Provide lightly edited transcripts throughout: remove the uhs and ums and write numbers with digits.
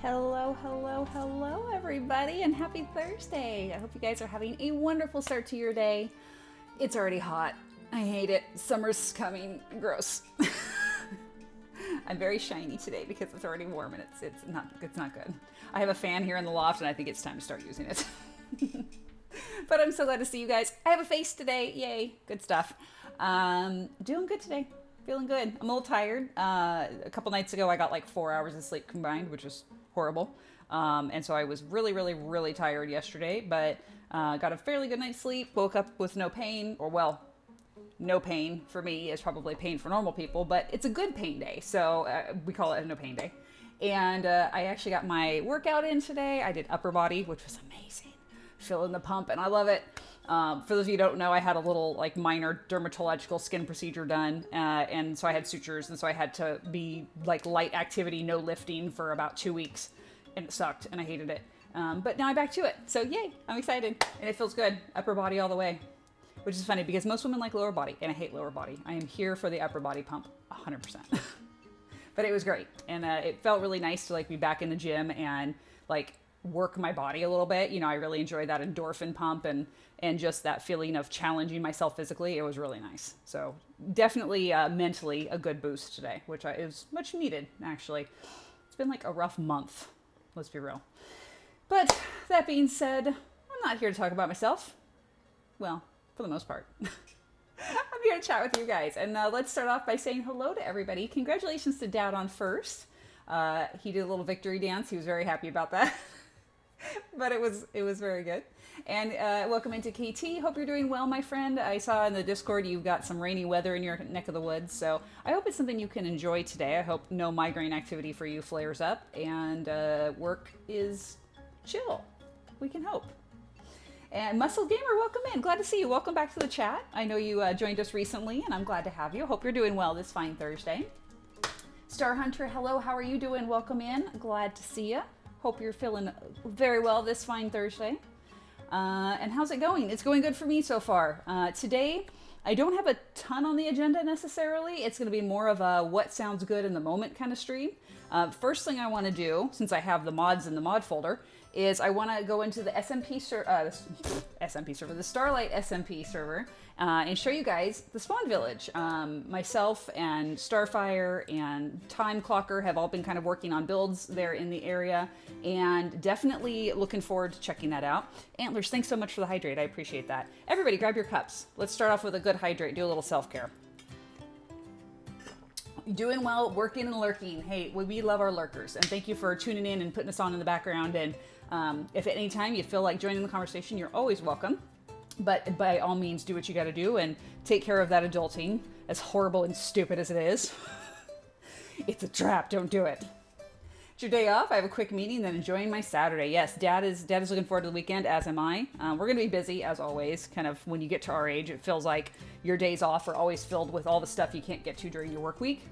Hello, hello, hello, everybody, and happy Thursday. I hope you guys are having a wonderful start to your day. It's already hot. I hate it. Summer's coming. Gross. I'm very shiny today because it's already warm and it's not good. I have a fan here in the loft and I think it's time to start using it. But I'm so glad to see you guys. I have a face today. Yay. Good stuff. Doing good today. Feeling good. I'm a little tired. A couple nights ago I got like 4 hours of sleep combined, which was horrible. And so I was really tired yesterday, but got a fairly good night's sleep. Woke up with no pain, or well, no pain for me is probably pain for normal people, but it's a good pain day. So we call it a no pain day. And I actually got my workout in today. I did upper body, which was amazing. Feeling the pump, and I love it. For those of you who don't know, I had a little like minor dermatological skin procedure done, and so I had sutures, and so I had to be like light activity, no lifting for about 2 weeks, and it sucked, and I hated it. But now I'm back to it, so yay, I'm excited, and it feels good. Upper body all the way, which is funny because most women like lower body, and I hate lower body. I am here for the upper body pump, 100%. But it was great, and it felt really nice to like be back in the gym and like work my body a little bit. You know, I really enjoy that endorphin pump and just that feeling of challenging myself physically. It was really nice. So definitely mentally a good boost today, which is much needed, actually. It's been like a rough month, let's be real. But that being said, I'm not here to talk about myself. Well, for the most part. I'm here to chat with you guys. And let's start off by saying hello to everybody. Congratulations to Dad on first. He did a little victory dance. He was very happy about that. But it was very good. And welcome into KT. Hope you're doing well, my friend. I saw in the Discord you've got some rainy weather in your neck of the woods, so I hope it's something you can enjoy today. I hope no migraine activity for you flares up, and work is chill. We can hope. And Muscle Gamer, welcome in. Glad to see you. Welcome back to the chat. I know you joined us recently, and I'm glad to have you. Hope you're doing well this fine Thursday. Star Hunter, hello. How are you doing? Welcome in. Glad to see you. Hope you're feeling very well this fine Thursday. And how's it going? It's going good for me so far. Today, I don't have a ton on the agenda necessarily. It's going to be more of a what sounds good in the moment kind of stream. First thing I want to do, since I have the mods in the mod folder, is I want to go into the SMP server, the Starlight SMP server, and show you guys the spawn village. Myself and Starfire and Time Clocker have all been kind of working on builds there in the area, and definitely looking forward to checking that out. Antlers, thanks so much for the hydrate. I appreciate that. Everybody grab your cups. Let's start off with a good hydrate. Do a little self-care. Doing well, working and lurking. Hey, we love our lurkers, and thank you for tuning in and putting us on in the background. And if at any time you feel like joining the conversation, you're always welcome. But by all means, do what you got to do and take care of that adulting, as horrible and stupid as it is. It's a trap. Don't do it. It's your day off. I have a quick meeting, then enjoying my Saturday. Yes, Dad is looking forward to the weekend, as am I. We're going to be busy, as always. Kind of when you get to our age, it feels like your days off are always filled with all the stuff you can't get to during your work week.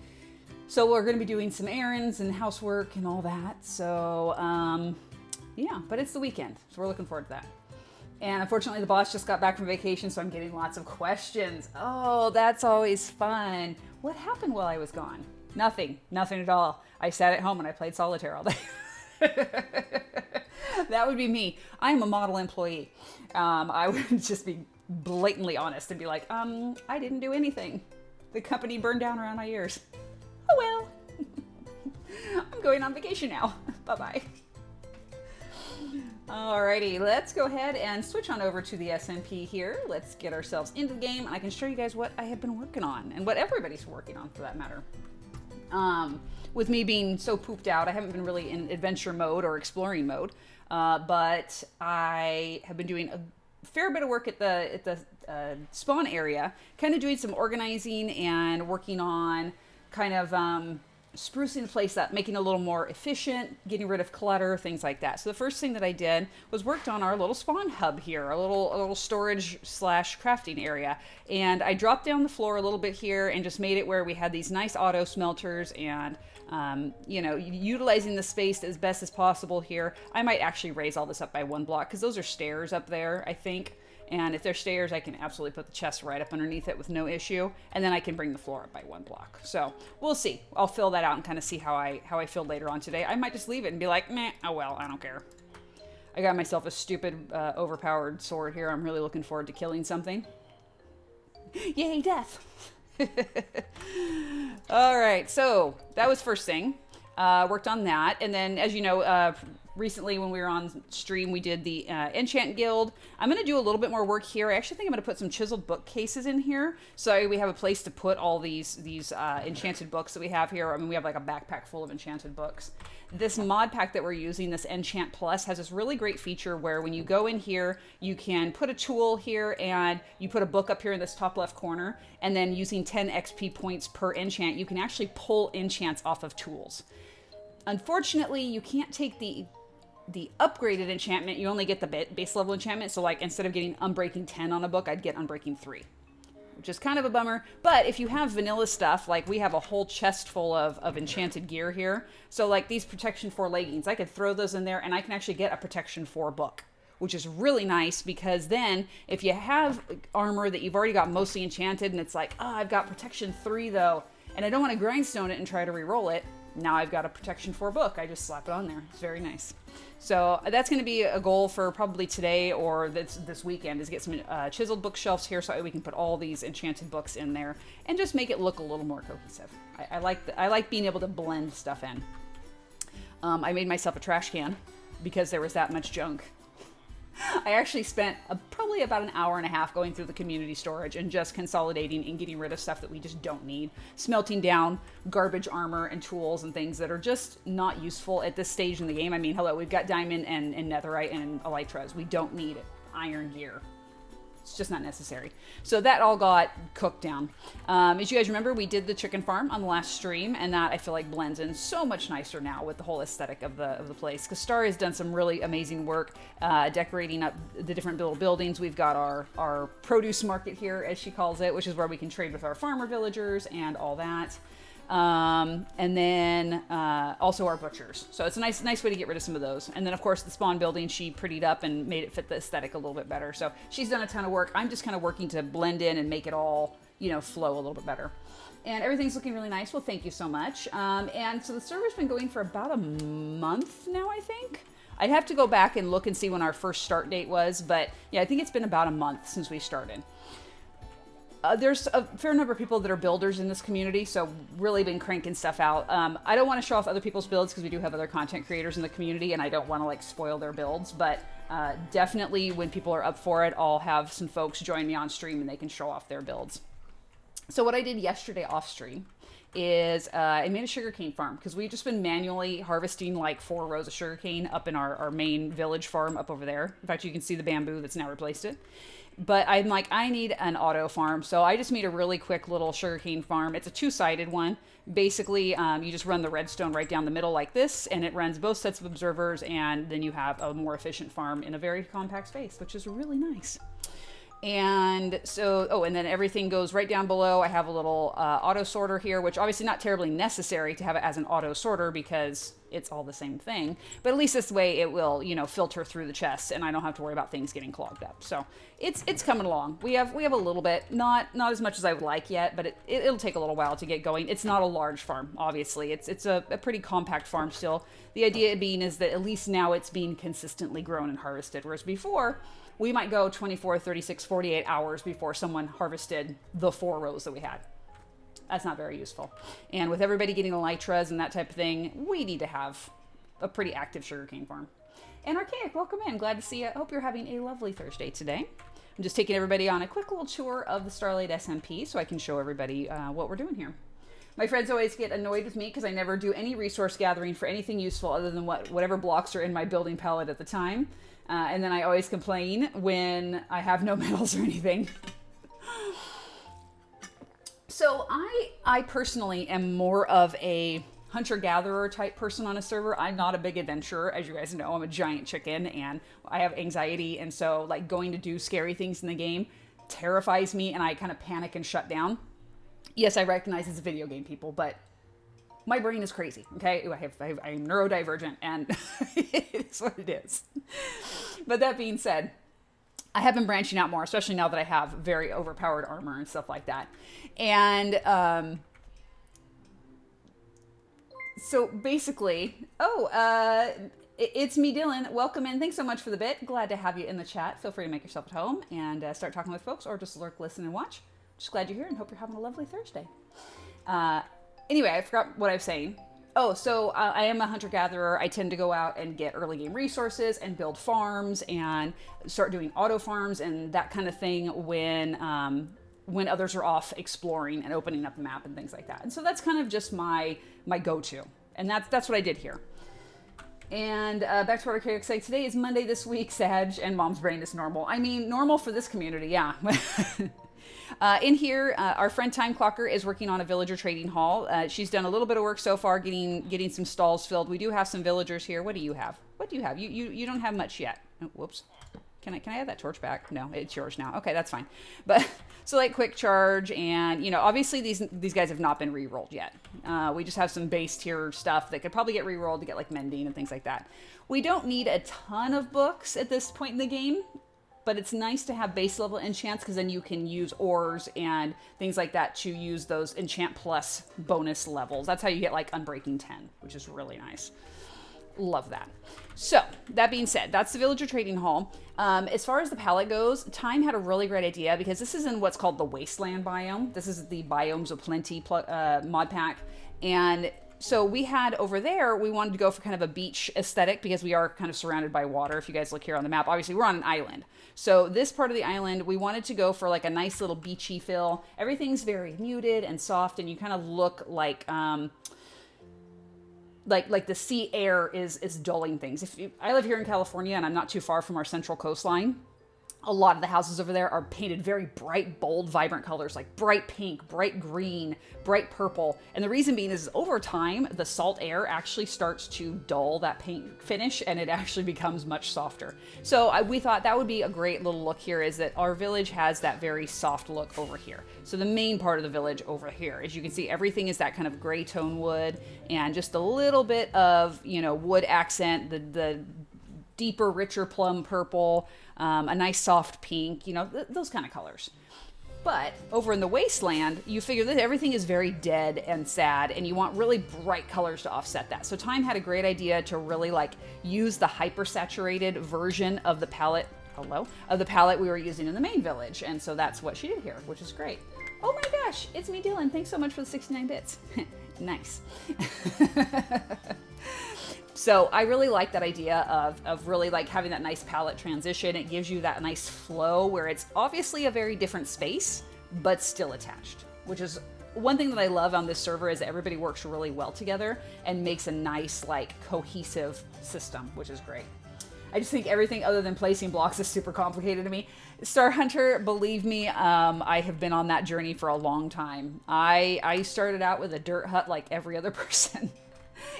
So we're going to be doing some errands and housework and all that. So, yeah, but it's the weekend, so we're looking forward to that. And unfortunately, the boss just got back from vacation, so I'm getting lots of questions. Oh, that's always fun. What happened while I was gone? Nothing at all. I sat at home and I played solitaire all day. That would be me. I am a model employee. I would just be blatantly honest and be like, I didn't do anything. The company burned down around my ears. Oh well. I'm going on vacation now. Bye-bye. Alrighty, let's go ahead and switch on over to the SMP here. Let's get ourselves into the game, and I can show you guys what I have been working on, and what everybody's working on for that matter. With me being so pooped out, I haven't been really in adventure mode or exploring mode, but I have been doing a fair bit of work at the spawn area, kind of doing some organizing and working on kind of sprucing the place up, making it a little more efficient, getting rid of clutter, things like that. So the first thing that I did was worked on our little spawn hub here, a little storage / crafting area. And I dropped down the floor a little bit here and just made it where we had these nice auto smelters and, you know, utilizing the space as best as possible here. I might actually raise all this up by 1 block because those are stairs up there, I think. And if there's stairs, I can absolutely put the chest right up underneath it with no issue. And then I can bring the floor up by 1 block. So we'll see. I'll fill that out and kind of see how I feel later on today. I might just leave it and be like, meh, oh well, I don't care. I got myself a stupid, overpowered sword here. I'm really looking forward to killing something. Yay, death. All right, so that was first thing. Worked on that. And then, as you know, recently when we were on stream, we did the Enchant Guild. I'm going to do a little bit more work here. I actually think I'm going to put some chiseled bookcases in here. So we have a place to put all these enchanted books that we have here. I mean, we have like a backpack full of enchanted books. This mod pack that we're using, this Enchant Plus, has this really great feature where when you go in here, you can put a tool here and you put a book up here in this top left corner. And then using 10 XP points per enchant, you can actually pull enchants off of tools. Unfortunately, you can't take the upgraded enchantment. You only get the base level enchantment. So like instead of getting Unbreaking 10 on a book, I'd get Unbreaking 3, which is kind of a bummer. But if you have vanilla stuff, like we have a whole chest full of enchanted gear here. So like these Protection 4 leggings, I could throw those in there and I can actually get a Protection 4 book, which is really nice because then if you have armor that you've already got mostly enchanted and it's like, oh, I've got Protection 3 though, and I don't want to grindstone it and try to re-roll it, now I've got a Protection 4 book. I just slap it on there. It's very nice. So that's going to be a goal for probably today or this weekend, is get some chiseled bookshelves here so we can put all these enchanted books in there and just make it look a little more cohesive. I like being able to blend stuff in. I made myself a trash can because there was that much junk. I actually spent probably about an hour and a half going through the community storage and just consolidating and getting rid of stuff that we just don't need. Smelting down garbage armor and tools and things that are just not useful at this stage in the game. I mean, hello, we've got diamond and netherite and elytras. We don't need iron gear. It's just not necessary. So that all got cooked down. As you guys remember, we did the chicken farm on the last stream, and that I feel like blends in so much nicer now with the whole aesthetic of the place. Because Star has done some really amazing work decorating up the different little buildings. We've got our produce market here, as she calls it, which is where we can trade with our farmer villagers and all that. And then also our butchers. So it's a nice way to get rid of some of those. And then of course the spawn building, she prettied up and made it fit the aesthetic a little bit better. So she's done a ton of work. I'm just kind of working to blend in and make it all, flow a little bit better. And everything's looking really nice. Well, thank you so much. And so the server's been going for about a month now, I think. I'd have to go back and look and see when our first start date was, but yeah, I think it's been about a month since we started. There's a fair number of people that are builders in this community, so really been cranking stuff out. I don't want to show off other people's builds because we do have other content creators in the community, and I don't want to spoil their builds, but definitely when people are up for it, I'll have some folks join me on stream and they can show off their builds. So what I did yesterday off stream is I made a sugarcane farm because we've just been manually harvesting like 4 rows of sugarcane up in our main village farm up over there. In fact, you can see the bamboo that's now replaced it. But I'm like, I need an auto farm. So I just made a really quick little sugarcane farm. It's a 2-sided one. Basically, you just run the redstone right down the middle like this, and it runs both sets of observers, and then you have a more efficient farm in a very compact space, which is really nice. And so, and then everything goes right down below. I have a little auto sorter here, which obviously not terribly necessary to have it as an auto sorter because it's all the same thing. But at least this way it will, filter through the chests, and I don't have to worry about things getting clogged up. So it's coming along. We have a little bit, not as much as I would like yet, but it'll take a little while to get going. It's not a large farm, obviously. It's a pretty compact farm still. The idea being is that at least now it's being consistently grown and harvested, whereas before we might go 24, 36, 48 hours before someone harvested the 4 rows that we had. That's not very useful. And with everybody getting elytras and that type of thing, we need to have a pretty active sugarcane farm. And Archaic, welcome in. Glad to see you. I hope you're having a lovely Thursday today. I'm just taking everybody on a quick little tour of the Starlight SMP so I can show everybody what we're doing here. My friends always get annoyed with me because I never do any resource gathering for anything useful other than whatever blocks are in my building palette at the time. And then I always complain when I have no metals or anything. So I personally am more of a hunter-gatherer type person on a server. I'm not a big adventurer. As you guys know, I'm a giant chicken and I have anxiety. And so like going to do scary things in the game terrifies me and I kind of panic and shut down. Yes, I recognize it's a video game, people, but my brain is crazy, okay? I'm neurodivergent, and it is what it is. But that being said, I have been branching out more, especially now that I have very overpowered armor and stuff like that. And so basically, it's me, Dylan. Welcome in. Thanks so much for the bit. Glad to have you in the chat. Feel free to make yourself at home and start talking with folks, or just lurk, listen, and watch. Just glad you're here and hope you're having a lovely Thursday. Anyway, I forgot what I was saying. Oh, so I am a hunter-gatherer. I tend to go out and get early game resources and build farms and start doing auto farms and that kind of thing when others are off exploring and opening up the map and things like that. And so that's kind of just my go-to. And that's what I did here. And back to what our characters say. Today is Monday this week, Sag, and Mom's brain is normal. I mean, normal for this community, yeah. In here, our friend Time Clocker is working on a villager trading hall. She's done a little bit of work so far getting some stalls filled. We do have some villagers here. What do you have? What do you have? You don't have much yet. Oh, whoops. Can I have that torch back? No, it's yours now. Okay, that's fine. But so like quick charge and, you know, obviously these guys have not been re-rolled yet. We just have some base tier stuff that could probably get re-rolled to get like mending and things like that. We don't need a ton of books at this point in the game. But it's nice to have base level enchants because then you can use ores and things like that to use those enchant plus bonus levels. That's how you get like Unbreaking 10, which is really nice. Love that. So that being said, that's the villager trading hall. As far as the palette goes, Time had a really great idea because this is in what's called the wasteland biome. This is the Biomes of Plenty mod pack. And so we had over there, we wanted to go for kind of a beach aesthetic because we are kind of surrounded by water. If you guys look here on the map, obviously we're on an island. So this part of the island, we wanted to go for like a nice little beachy feel. Everything's very muted and soft, and you kind of look like the sea air is dulling things. I live here in California, and I'm not too far from our central coastline. A lot of the houses over there are painted very bright, bold, vibrant colors, like bright pink, bright green, bright purple. And the reason being is over time, the salt air actually starts to dull that paint finish, and it actually becomes much softer. So we thought that would be a great little look here, is that our village has that very soft look over here. So the main part of the village over here, as you can see, everything is that kind of gray tone wood and just a little bit of, you know, wood accent, the deeper, richer plum purple, a nice soft pink, you know, those kind of colors. But over in the wasteland, you figure that everything is very dead and sad, and you want really bright colors to offset that. So Time had a great idea to really like use the hyper-saturated version of the palette, we were using in the main village. And so that's what she did here, which is great. Oh my gosh, it's me, Dylan. Thanks so much for the 69 bits. Nice. So I really like that idea of really like having that nice palette transition. It gives you that nice flow where it's obviously a very different space, but still attached, which is one thing that I love on this server, is that everybody works really well together and makes a nice, like, cohesive system, which is great. I just think everything other than placing blocks is super complicated to me. Star Hunter, believe me, I have been on that journey for a long time. I started out with a dirt hut like every other person.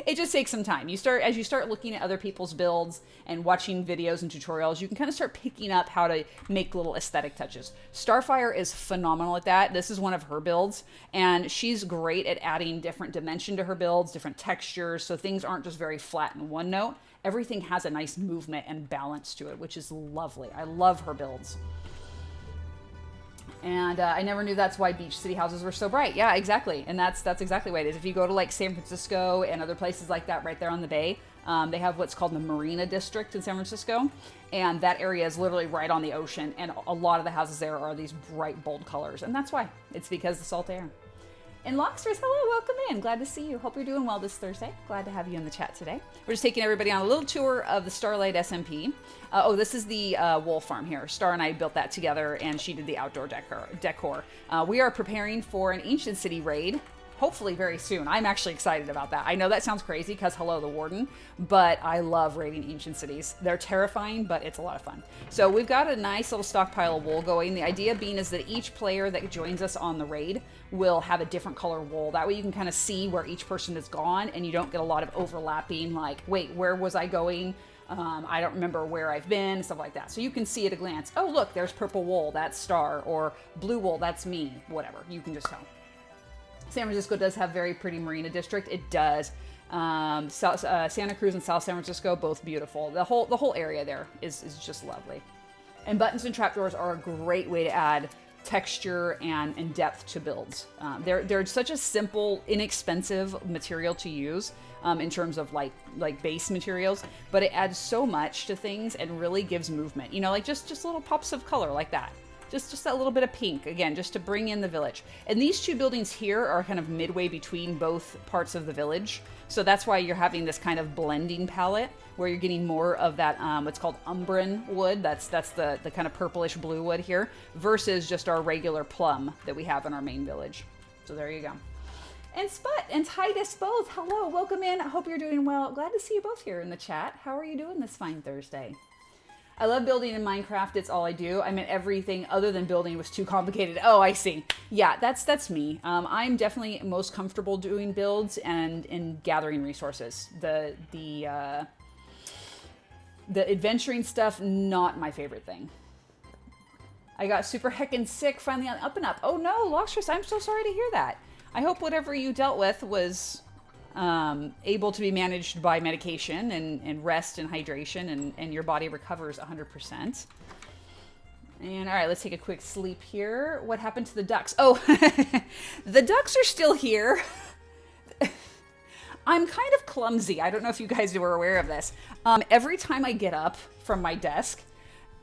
It just takes some time. As you start looking at other people's builds and watching videos and tutorials, you can kind of start picking up how to make little aesthetic touches. Starfire is phenomenal at that. This is one of her builds, and she's great at adding different dimension to her builds, different textures, so things aren't just very flat in one note. Everything has a nice movement and balance to it, which is lovely. I love her builds. And I never knew that's why beach city houses were so bright. Yeah, exactly. And that's exactly what it is. If you go to like San Francisco and other places like that right there on the bay, they have what's called the Marina District in San Francisco. And that area is literally right on the ocean. And a lot of the houses there are these bright, bold colors. And that's why. It's because of the salt air. And Locksters, hello, welcome in. Glad to see you. Hope you're doing well this Thursday. Glad to have you in the chat today. We're just taking everybody on a little tour of the Starlight SMP. This is the wool farm here. Star and I built that together, and she did the outdoor decor. We are preparing for an Ancient City raid, hopefully very soon. I'm actually excited about that. I know that sounds crazy because hello, the Warden, but I love raiding ancient cities. They're terrifying, but it's a lot of fun. So we've got a nice little stockpile of wool going. The idea being is that each player that joins us on the raid will have a different color wool. That way you can kind of see where each person is gone, and you don't get a lot of overlapping, like, wait, where was I going? I don't remember where I've been, stuff like that. So you can see at a glance, oh, look, there's purple wool, that's Star, or blue wool, that's me, whatever. You can just tell. San Francisco does have very pretty Marina District. It does. Santa Cruz and South San Francisco, both beautiful. The whole area there is just lovely. And buttons and trapdoors are a great way to add texture and depth to builds. They're such a simple, inexpensive material to use in terms of like base materials, but it adds so much to things and really gives movement. You know, like just little pops of color like that. Just that little bit of pink, again, just to bring in the village. And these two buildings here are kind of midway between both parts of the village. So that's why you're having this kind of blending palette where you're getting more of that, what's called umbran wood. That's the kind of purplish blue wood here versus just our regular plum that we have in our main village. So there you go. And Sput and Titus both, hello, welcome in. I hope you're doing well. Glad to see you both here in the chat. How are you doing this fine Thursday? I love building in Minecraft. It's all I do. I meant everything other than building was too complicated. Oh, I see. Yeah, that's me. I'm definitely most comfortable doing builds and in gathering resources. The adventuring stuff, not my favorite thing. I got super heckin' sick finally on Up and Up. Oh no, Loxtress, I'm so sorry to hear that. I hope whatever you dealt with was able to be managed by medication and rest and hydration and your body recovers 100%. And all right, let's take a quick sleep here. What happened to the ducks? Oh, the ducks are still here. I'm kind of clumsy. I don't know if you guys were aware of this. Every time I get up from my desk,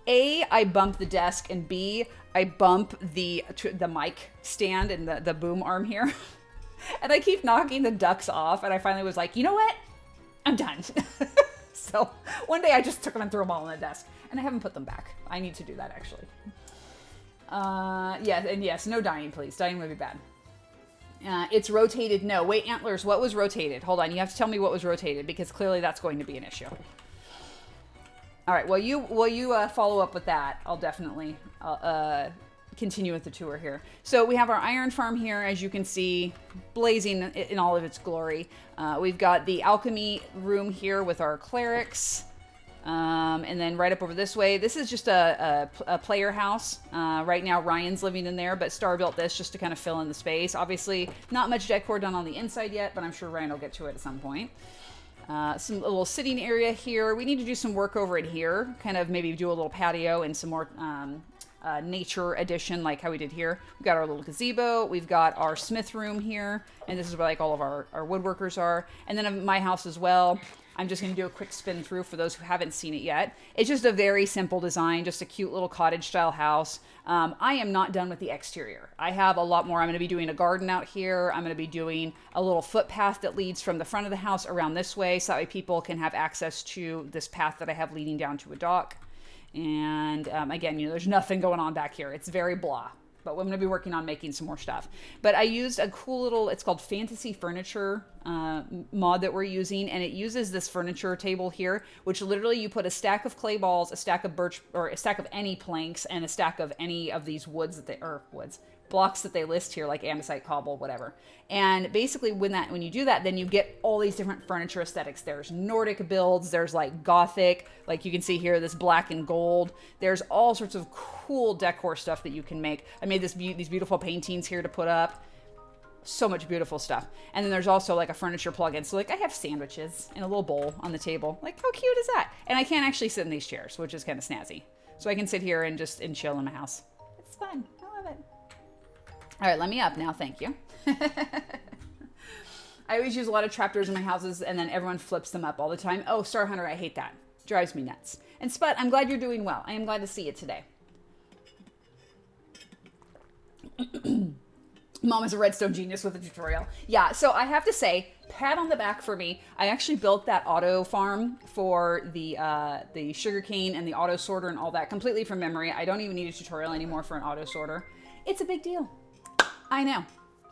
A, I bump the desk, and B, I bump the mic stand and the boom arm here. And I keep knocking the ducks off, and I finally was like, you know what? I'm done. So one day I just took them and threw them all on the desk, and I haven't put them back. I need to do that, actually. Yeah, and yes, no dying, please. Dying would be bad. It's rotated. No, wait, Antlers, what was rotated? Hold on, you have to tell me what was rotated, because clearly that's going to be an issue. All right, well, you follow up with that. I'll definitely continue with the tour here. So we have our iron farm here, as you can see, blazing in all of its glory. We've got the alchemy room here with our clerics. And then right up over this way, this is just a player house. Right now Ryan's living in there, but Star built this just to kind of fill in the space. Obviously not much decor done on the inside yet, but I'm sure Ryan will get to it at some point. Some little sitting area here. We need to do some work over in here, kind of maybe do a little patio and some more nature addition like how we did here. We've got our little gazebo. We've got our smith room here, and this is where like all of our woodworkers are. And then my house as well. I'm just going to do a quick spin through for those who haven't seen it yet. It's just a very simple design, just a cute little cottage style house. I am not done with the exterior. I have a lot more. I'm going to be doing a garden out here. I'm going to be doing a little footpath that leads from the front of the house around this way, so that way people can have access to this path that I have leading down to a dock. And again, you know, there's nothing going on back here. It's very blah. But I'm going to be working on making some more stuff. But I used a cool little, it's called Fantasy Furniture mod that we're using. And it uses this furniture table here, which literally you put a stack of clay balls, a stack of birch, or a stack of any planks, and a stack of any of these blocks that they list here, like andesite, cobble, whatever. And basically when you do that, then you get all these different furniture aesthetics. There's Nordic builds, there's like Gothic, like you can see here, this black and gold. There's all sorts of cool decor stuff that you can make. I made these beautiful paintings here to put up. So much beautiful stuff. And then there's also like a furniture plug-in. So like I have sandwiches in a little bowl on the table. Like how cute is that? And I can't actually sit in these chairs, which is kind of snazzy. So I can sit here and just chill in my house. It's fun. I love it. All right, let me up now. Thank you. I always use a lot of trapdoors in my houses, and then everyone flips them up all the time. Oh, Star Hunter, I hate that. Drives me nuts. And Sput, I'm glad you're doing well. I am glad to see you today. Mom is a redstone genius with a tutorial. Yeah, so I have to say, pat on the back for me. I actually built that auto farm for the sugarcane and the auto sorter and all that completely from memory. I don't even need a tutorial anymore for an auto sorter. It's a big deal. I know.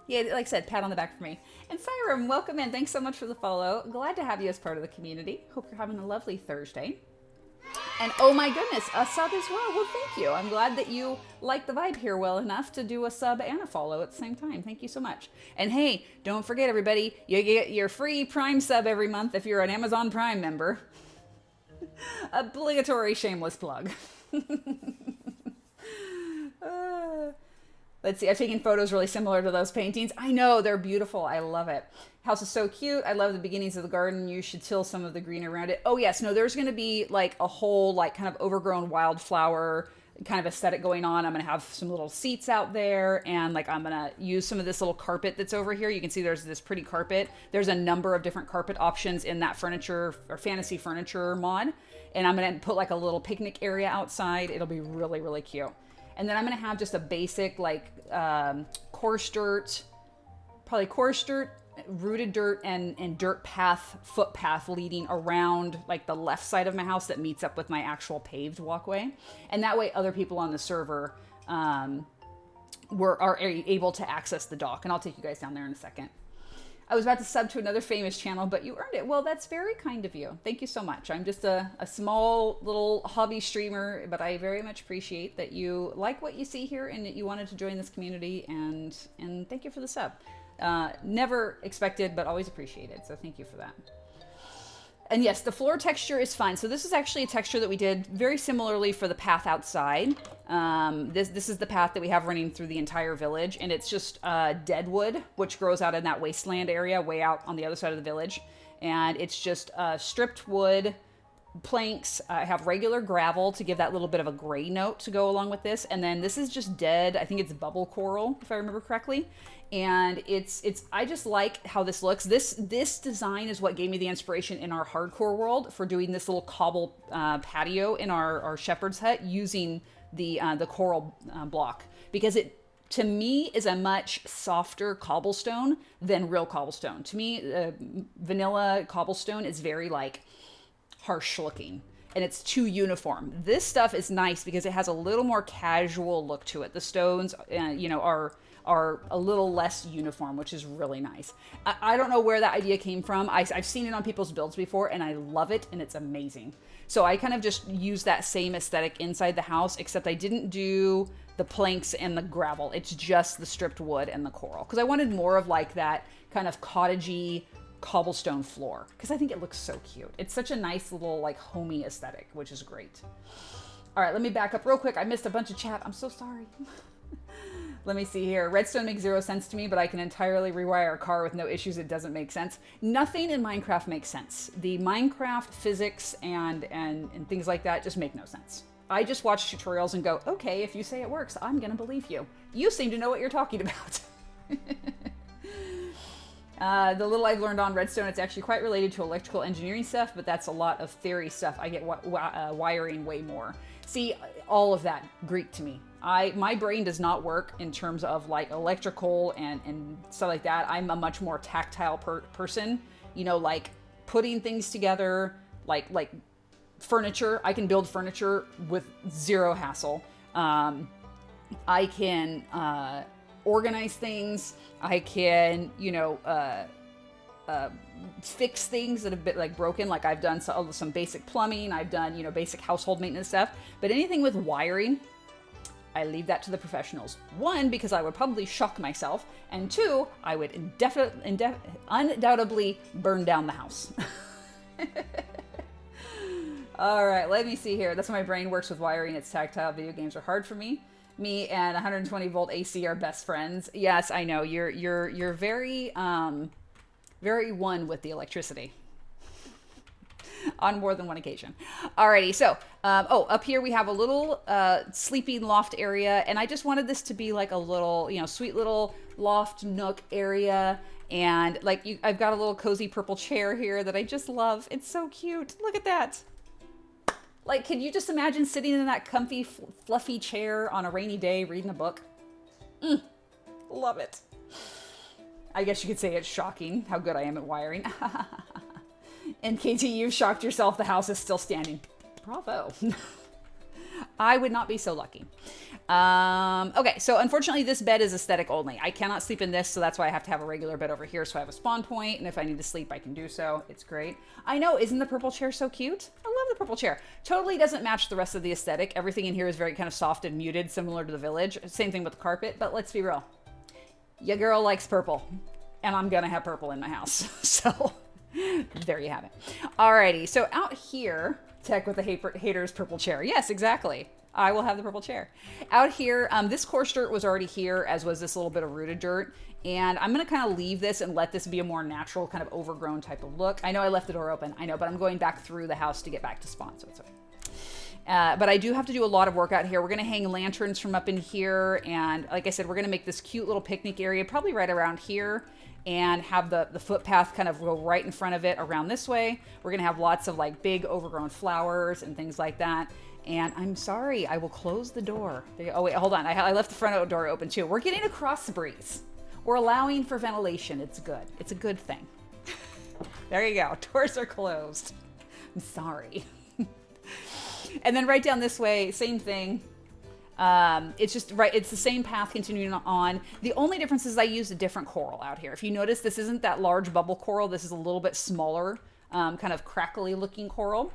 Yeah, like I said, pat on the back for me. And Siren, welcome in. Thanks so much for the follow. Glad to have you as part of the community. Hope you're having a lovely Thursday. And oh my goodness, a sub as well. Well, thank you. I'm glad that you like the vibe here well enough to do a sub and a follow at the same time. Thank you so much. And hey, don't forget everybody, you get your free Prime sub every month if you're an Amazon Prime member. Obligatory shameless plug. Let's see, I've taken photos really similar to those paintings. I know, they're beautiful. I love it. House is so cute. I love the beginnings of the garden. You should till some of the green around it. Oh yes, no, there's going to be like a whole like kind of overgrown wildflower kind of aesthetic going on. I'm going to have some little seats out there, and like I'm going to use some of this little carpet that's over here. You can see there's this pretty carpet. There's a number of different carpet options in that furniture or fantasy furniture mod. And I'm going to put like a little picnic area outside. It'll be really, really cute. And then I'm going to have just a basic like coarse dirt, probably coarse dirt, rooted dirt, and dirt path, footpath leading around like the left side of my house that meets up with my actual paved walkway. And that way other people on the server are able to access the dock. And I'll take you guys down there in a second. I was about to sub to another famous channel, but you earned it. Well, that's very kind of you. Thank you so much. I'm just a small little hobby streamer, but I very much appreciate that you like what you see here and that you wanted to join this community, and thank you for the sub. Never expected, but always appreciated. So thank you for that. And yes, the floor texture is fun. So this is actually a texture that we did very similarly for the path outside. This is the path that we have running through the entire village, and it's just deadwood, which grows out in that wasteland area way out on the other side of the village. And it's just stripped wood, planks. I have regular gravel to give that little bit of a gray note to go along with this. And then this is just dead, I think it's bubble coral, if I remember correctly. And I just like how this looks. This design is what gave me the inspiration in our hardcore world for doing this little cobble patio in our shepherd's hut using the coral block, because it, to me, is a much softer cobblestone than real cobblestone. To me, vanilla cobblestone is very like harsh looking, and it's too uniform. This stuff is nice because it has a little more casual look to it. The stones, are a little less uniform, which is really nice. I don't know where that idea came from. I've seen it on people's builds before, and I love it, and it's amazing. So I kind of just used that same aesthetic inside the house, except I didn't do the planks and the gravel. It's just the stripped wood and the coral, because I wanted more of like that kind of cottagey cobblestone floor, because I think it looks so cute. It's such a nice little like homey aesthetic, which is great. All right, let me back up real quick. I missed a bunch of chat. I'm so sorry. Let me see here. Redstone makes zero sense to me, but I can entirely rewire a car with no issues. It doesn't make sense. Nothing in Minecraft makes sense. The Minecraft physics and things like that just make no sense. I just watch tutorials and go, okay, if you say it works, I'm gonna believe you. You seem to know what you're talking about. The little I've learned on Redstone, it's actually quite related to electrical engineering stuff, but that's a lot of theory stuff. I get wiring way more. See, all of that Greek to me. My brain does not work in terms of like electrical and stuff like that. I'm a much more tactile person, like putting things together, like furniture. I can build furniture with zero hassle. I can organize things. I can, fix things that have been like broken. Like I've done some basic plumbing. I've done, basic household maintenance stuff. But anything with wiring, I leave that to the professionals. One, because I would probably shock myself. And two, I would undoubtedly burn down the house. All right, let me see here. That's how my brain works with wiring. It's tactile. Video games are hard for me. Me and 120 volt AC are best friends. Yes, I know. You're very, very one with the electricity. On more than one occasion. Alrighty, so, up here we have a little sleeping loft area, and I just wanted this to be like a little, sweet little loft nook area, and like I've got a little cozy purple chair here that I just love. It's so cute. Look at that. Like, can you just imagine sitting in that comfy, fluffy chair on a rainy day reading a book? Love it. I guess you could say it's shocking how good I am at wiring. And KT, you've shocked yourself. The house is still standing. Bravo. I would not be so lucky. Okay, so unfortunately this bed is aesthetic only. I cannot sleep in this, so that's why I have to have a regular bed over here so I have a spawn point, and if I need to sleep, I can do so. It's great. I know, isn't the purple chair so cute? I love the purple chair. Totally doesn't match the rest of the aesthetic. Everything in here is very kind of soft and muted, similar to the village. Same thing with the carpet, but let's be real. Your girl likes purple, and I'm gonna have purple in my house, so... There you have it. Alrighty, so out here, tech with the haters purple chair. Yes, exactly. I will have the purple chair. Out here, this coarse dirt was already here, as was this little bit of rooted dirt. And I'm going to kind of leave this and let this be a more natural, kind of overgrown type of look. I know I left the door open, I know, but I'm going back through the house to get back to spawn, so it's okay. But I do have to do a lot of work out here. We're going to hang lanterns from up in here. And like I said, we're going to make this cute little picnic area, probably right around here, and have the footpath kind of go right in front of it around this way. We're going to have lots of like big overgrown flowers and things like that. And I'm sorry, I will close the door. Oh wait, hold on. I left the front door open too. We're getting a cross breeze. We're allowing for ventilation. It's good. It's a good thing. There you go. Doors are closed. I'm sorry. And then right down this way, same thing. It's just right. It's the same path continuing on. The only difference is I used a different coral out here. If you notice, this isn't that large bubble coral. This is a little bit smaller, kind of crackly looking coral.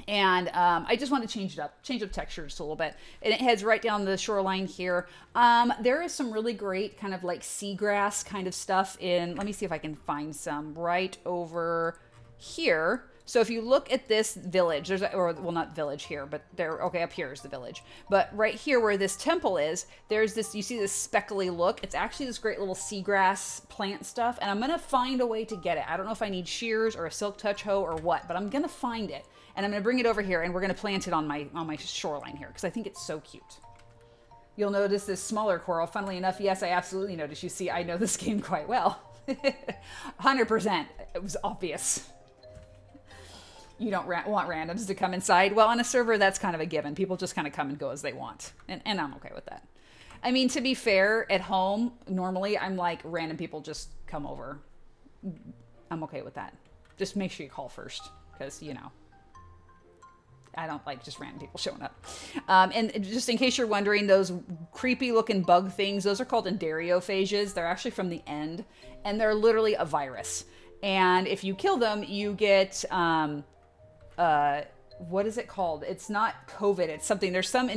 And I just want to change up texture just a little bit. And it heads right down the shoreline here. There is some really great kind of like seagrass kind of stuff in, let me see if I can find some right over here. So if you look at this village, well, not village here, but okay, up here is the village. But right here where this temple is, there's this, you see this speckly look. It's actually this great little seagrass plant stuff. And I'm going to find a way to get it. I don't know if I need shears or a silk touch hoe or what, but I'm going to find it. And I'm going to bring it over here, and we're going to plant it on my shoreline here because I think it's so cute. You'll notice this smaller coral. Funnily enough, yes, I absolutely noticed. You see, I know this game quite well. 100%. It was obvious. You don't want randoms to come inside. Well, on a server, that's kind of a given. People just kind of come and go as they want. And I'm okay with that. I mean, to be fair, at home, normally I'm like, random people just come over. I'm okay with that. Just make sure you call first because, you know, I don't like just random people showing up. And just in case you're wondering, those creepy looking bug things, those are called enteriophages. They're actually from the end, and they're literally a virus. And if you kill them, you get, what is it called? It's not COVID. It's something, there's some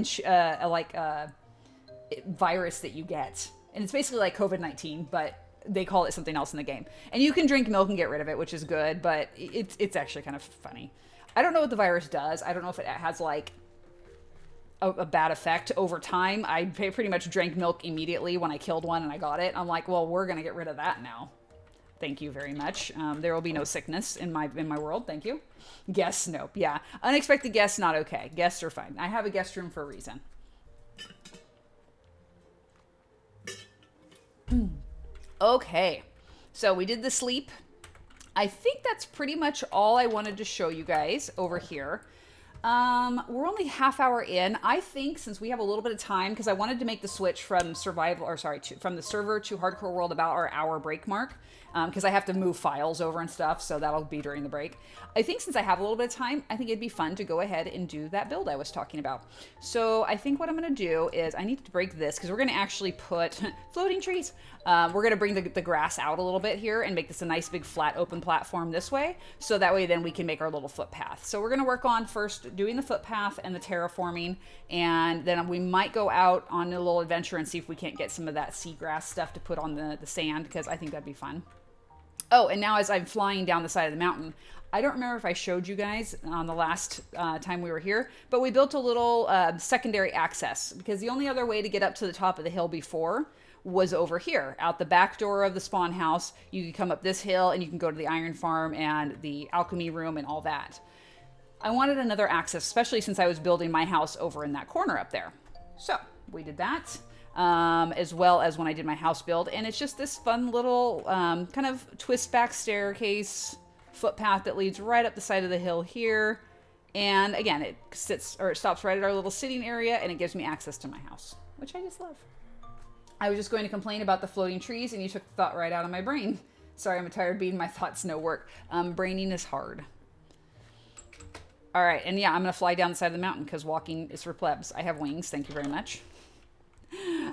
virus that you get. And it's basically like COVID-19, but they call it something else in the game. And you can drink milk and get rid of it, which is good, but it's actually kind of funny. I don't know what the virus does. I don't know if it has like a bad effect over time. I pretty much drank milk immediately when I killed one and I got it. I'm like, well, we're going to get rid of that now. Thank you very much. There will be no sickness in my world. Thank you. Guests, nope. Yeah. Unexpected guests, not okay. Guests are fine. I have a guest room for a reason. Okay. So we did the sleep. I think that's pretty much all I wanted to show you guys over here. We're only half hour in. I think since we have a little bit of time, because I wanted to make the switch from from the server to Hardcore World about our hour break mark, because I have to move files over and stuff, so that'll be during the break. I think since I have a little bit of time, I think it'd be fun to go ahead and do that build I was talking about. So I think what I'm going to do is I need to break this, because we're going to actually put floating trees. We're going to bring the grass out a little bit here and make this a nice big flat open platform this way, so that way then we can make our little footpath. So we're going to work on first doing the footpath and the terraforming, and then we might go out on a little adventure and see if we can't get some of that seagrass stuff to put on the sand, because I think that'd be fun. Oh, and now as I'm flying down the side of the mountain, I don't remember if I showed you guys on the last time we were here, but we built a little secondary access, because the only other way to get up to the top of the hill before was over here, out the back door of the spawn house. You can come up this hill and you can go to the iron farm and the alchemy room and all that. I wanted another access, especially since I was building my house over in that corner up there. So we did that, as well as when I did my house build. And it's just this fun little kind of twist back staircase footpath that leads right up the side of the hill here. And again, it stops right at our little sitting area, and it gives me access to my house, which I just love. I was just going to complain about the floating trees, and you took the thought right out of my brain. Sorry, I'm a tired bean. My thoughts no work. Braining is hard. All right, and yeah, I'm going to fly down the side of the mountain because walking is for plebs. I have wings. Thank you very much.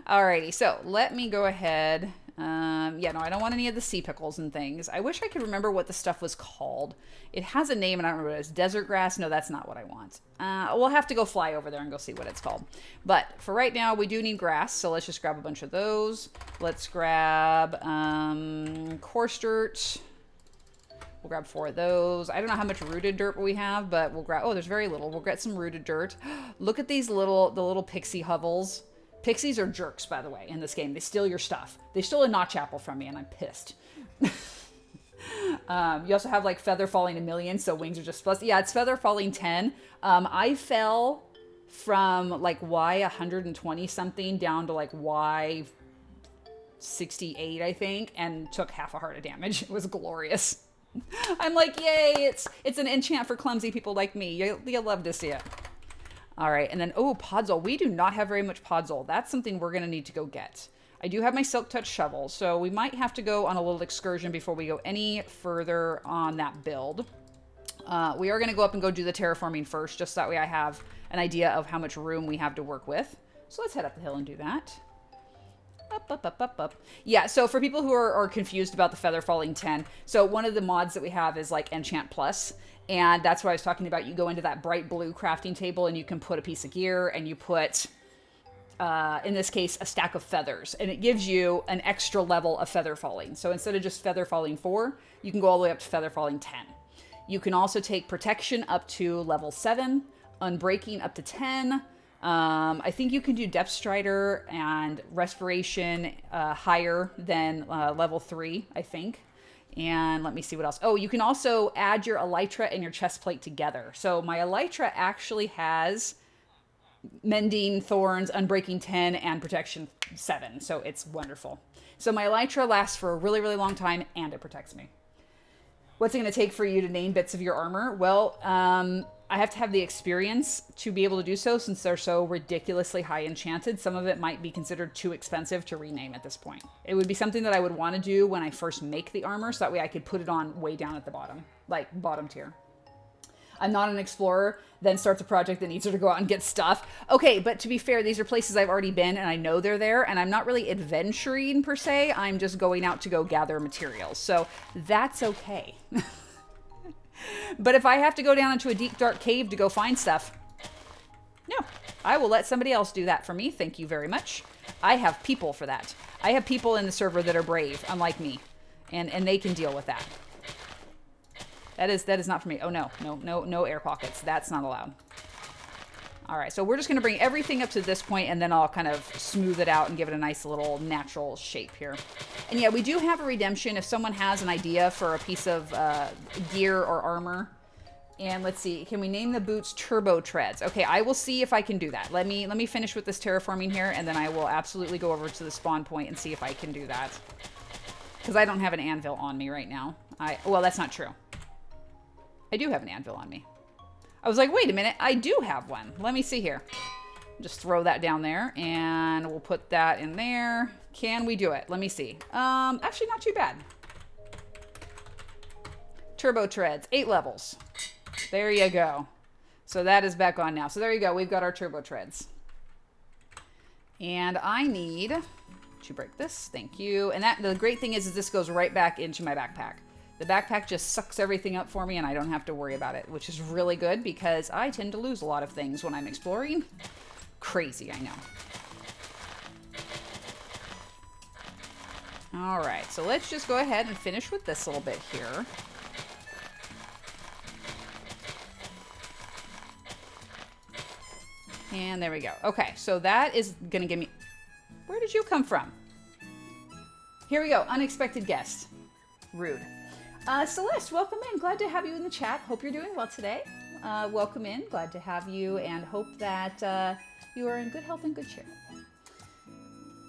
Alrighty, so let me go ahead. Yeah, no, I don't want any of the sea pickles and things. I wish I could remember what the stuff was called. It has a name, and I don't remember what it is. Desert grass? No, that's not what I want. We'll have to go fly over there and go see what it's called. But for right now, we do need grass, so let's just grab a bunch of those. Let's grab coarse dirt. We'll grab 4 of those. I don't know how much rooted dirt we have, but we'll grab... Oh, there's very little. We'll get some rooted dirt. Look at these little pixie hovels. Pixies are jerks, by the way, in this game. They steal your stuff. They stole a notch apple from me, and I'm pissed. You also have like feather falling 1,000,000, so wings are just plus. Yeah, it's feather falling 10. I fell from like Y 120 something down to like Y 68, I think, and took half a heart of damage. It was glorious. I'm like, yay, it's an enchant for clumsy people like me. You'll love to see it. All right, and then, oh, Podzol. We do not have very much Podzol. That's something we're going to need to go get. I do have my Silk Touch shovel, so we might have to go on a little excursion before we go any further on that build. We are going to go up and go do the terraforming first, just that way I have an idea of how much room we have to work with. So let's head up the hill and do that. Up, up, up, up, up. Yeah, so for people who are confused about the Feather Falling 10, so one of the mods that we have is like Enchant Plus, and that's what I was talking about. You go into that bright blue crafting table and you can put a piece of gear, and you put... in this case, a stack of feathers, and it gives you an extra level of feather falling. So instead of just feather falling 4, you can go all the way up to feather falling 10. You can also take protection up to level 7, unbreaking up to 10. I think you can do depth strider and respiration higher than level 3, I think. And let me see what else. Oh, you can also add your elytra and your chest plate together. So my elytra actually has Mending, Thorns, Unbreaking 10, and Protection 7. So it's wonderful. So my elytra lasts for a really, really long time, and it protects me. What's it going to take for you to name bits of your armor? Well, I have to have the experience to be able to do so, since they're so ridiculously high enchanted. Some of it might be considered too expensive to rename at this point. It would be something that I would want to do when I first make the armor, so that way I could put it on way down at the bottom, like bottom tier. I'm not an explorer, then starts a project that needs her to go out and get stuff. Okay, but to be fair, these are places I've already been and I know they're there, and I'm not really adventuring per se. I'm just going out to go gather materials. So that's okay. But if I have to go down into a deep, dark cave to go find stuff, no, I will let somebody else do that for me. Thank you very much. I have people for that. I have people in the server that are brave, unlike me, and they can deal with that. That is not for me. Oh, no air pockets. That's not allowed. All right, so we're just going to bring everything up to this point, and then I'll kind of smooth it out and give it a nice little natural shape here. And yeah, we do have a redemption if someone has an idea for a piece of gear or armor. And let's see, can we name the boots Turbo Treads? Okay, I will see if I can do that. Let me finish with this terraforming here, and then I will absolutely go over to the spawn point and see if I can do that. Because I don't have an anvil on me right now. Well, that's not true. I do have an anvil on me. I was like, wait a minute, I do have one. Let me see here. Just throw that down there, and we'll put that in there. Can we do it? Let me see. Actually, not too bad. Turbo Treads, 8 levels. There you go. So that is back on now. So there you go. We've got our Turbo Treads. And I need to break this. Thank you. And the great thing is this goes right back into my backpack. The backpack just sucks everything up for me, and I don't have to worry about it, which is really good because I tend to lose a lot of things when I'm exploring. Crazy, I know. All right, so let's just go ahead and finish with this little bit here. And there we go. Okay, so that is going to give me... Where did you come from? Here we go. Unexpected guest. Rude. Celeste, welcome in. Glad to have you in the chat. Hope you're doing well today. Welcome in. Glad to have you, and hope that you are in good health and good cheer.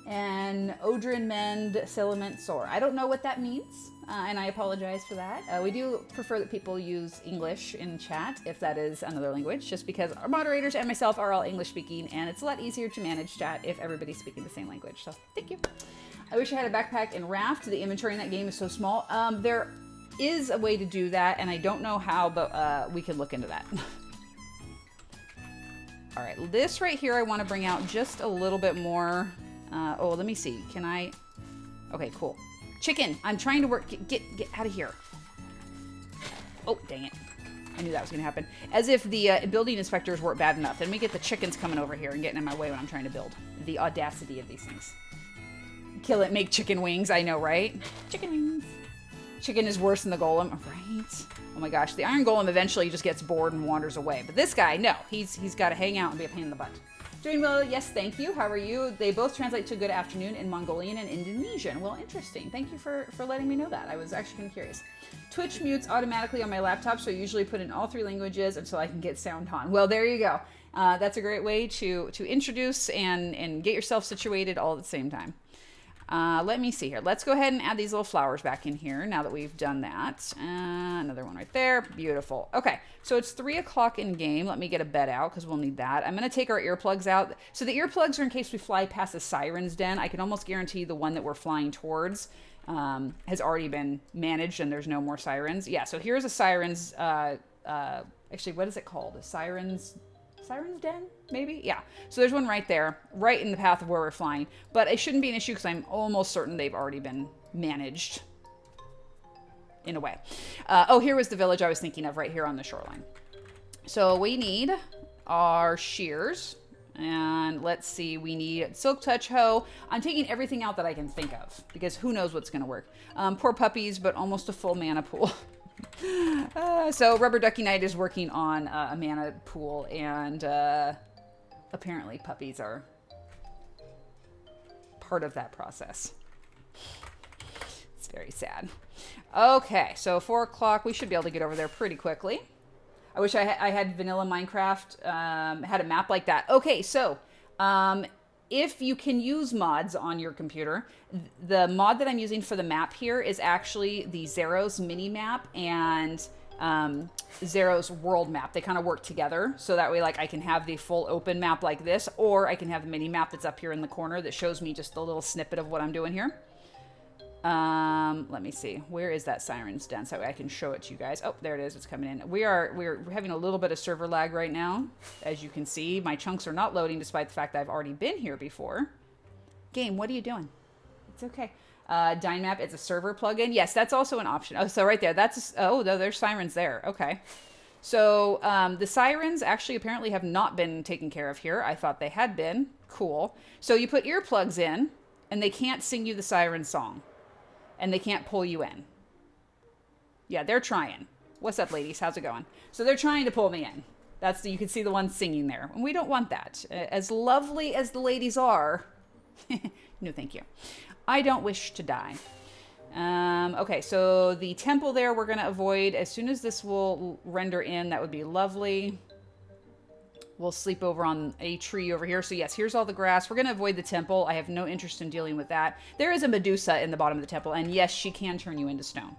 And Odrin Mend Silament Sore. I don't know what that means, and I apologize for that. We do prefer that people use English in chat, if that is another language, just because our moderators and myself are all English speaking, and it's a lot easier to manage chat if everybody's speaking the same language. So thank you. I wish I had a backpack in Raft. The inventory in that game is so small. There is a way to do that, and I don't know how, but we can look into that. All right, this right here I want to bring out just a little bit more. Oh, let me see. Can I? Okay, cool. Chicken, I'm trying to work. Get out of here. Oh, dang it. I knew that was going to happen. As if the building inspectors weren't bad enough. Then we get the chickens coming over here and getting in my way when I'm trying to build. The audacity of these things. Kill it, make chicken wings. I know, right? Chicken wings. Chicken is worse than the golem, right? Oh my gosh, the iron golem eventually just gets bored and wanders away. But this guy, no, he's got to hang out and be a pain in the butt. Doing well, yes, thank you. How are you? They both translate to good afternoon in Mongolian and Indonesian. Well, interesting. Thank you for letting me know that. I was actually kind of curious. Twitch mutes automatically on my laptop, so I usually put in all 3 languages until I can get sound on. Well, there you go. That's a great way to introduce and get yourself situated all at the same time. Let me see here. Let's go ahead and add these little flowers back in here now that we've done that. Another one right there. Beautiful. Okay, so it's 3 o'clock in game. Let me get a bed out because we'll need that. I'm going to take our earplugs out. So the earplugs are in case we fly past the siren's den. I can almost guarantee the one that we're flying towards has already been managed and there's no more sirens. Yeah, so here's a siren's, actually, what is it called? A siren's den, maybe? Yeah. So there's one right there, right in the path of where we're flying. But it shouldn't be an issue because I'm almost certain they've already been managed in a way. Oh, here was the village I was thinking of right here on the shoreline. So we need our shears. And let's see, we need silk touch hoe. I'm taking everything out that I can think of because who knows what's going to work. Poor puppies, but almost a full mana pool. So Rubber Ducky Knight is working on a mana pool, and apparently puppies are part of that process. It's very sad. Okay, so 4 o'clock, we should be able to get over there pretty quickly. I wish I had vanilla Minecraft, had a map like that. Okay, so if you can use mods on your computer, the mod that I'm using for the map here is actually the Zero's mini map and Zero's world map. They kind of work together, so that way, like, I can have the full open map like this, or I can have the mini map that's up here in the corner that shows me just a little snippet of what I'm doing here. Let me see. Where is that siren's den so I can show it to you guys? Oh, there it is. It's coming in. We're having a little bit of server lag right now. As you can see, my chunks are not loading despite the fact that I've already been here before. Game, what are you doing? It's okay. Dynmap, it's a server plugin. Yes, that's also an option. Oh, so right there, that's, oh, there's sirens there. Okay. So, the sirens actually apparently have not been taken care of here. I thought they had been. Cool. So you put earplugs in and they can't sing you the siren song. And they can't pull you in. Yeah, they're trying. What's up, ladies? How's it going? So they're trying to pull me in. You can see the ones singing there. And we don't want that. As lovely as the ladies are, no thank you. I don't wish to die. Okay, so the temple there we're going to avoid. As soon as this will render in, that would be lovely. We'll sleep over on a tree over here. So yes, here's all the grass. We're going to avoid the temple. I have no interest in dealing with that. There is a Medusa in the bottom of the temple. And yes, she can turn you into stone.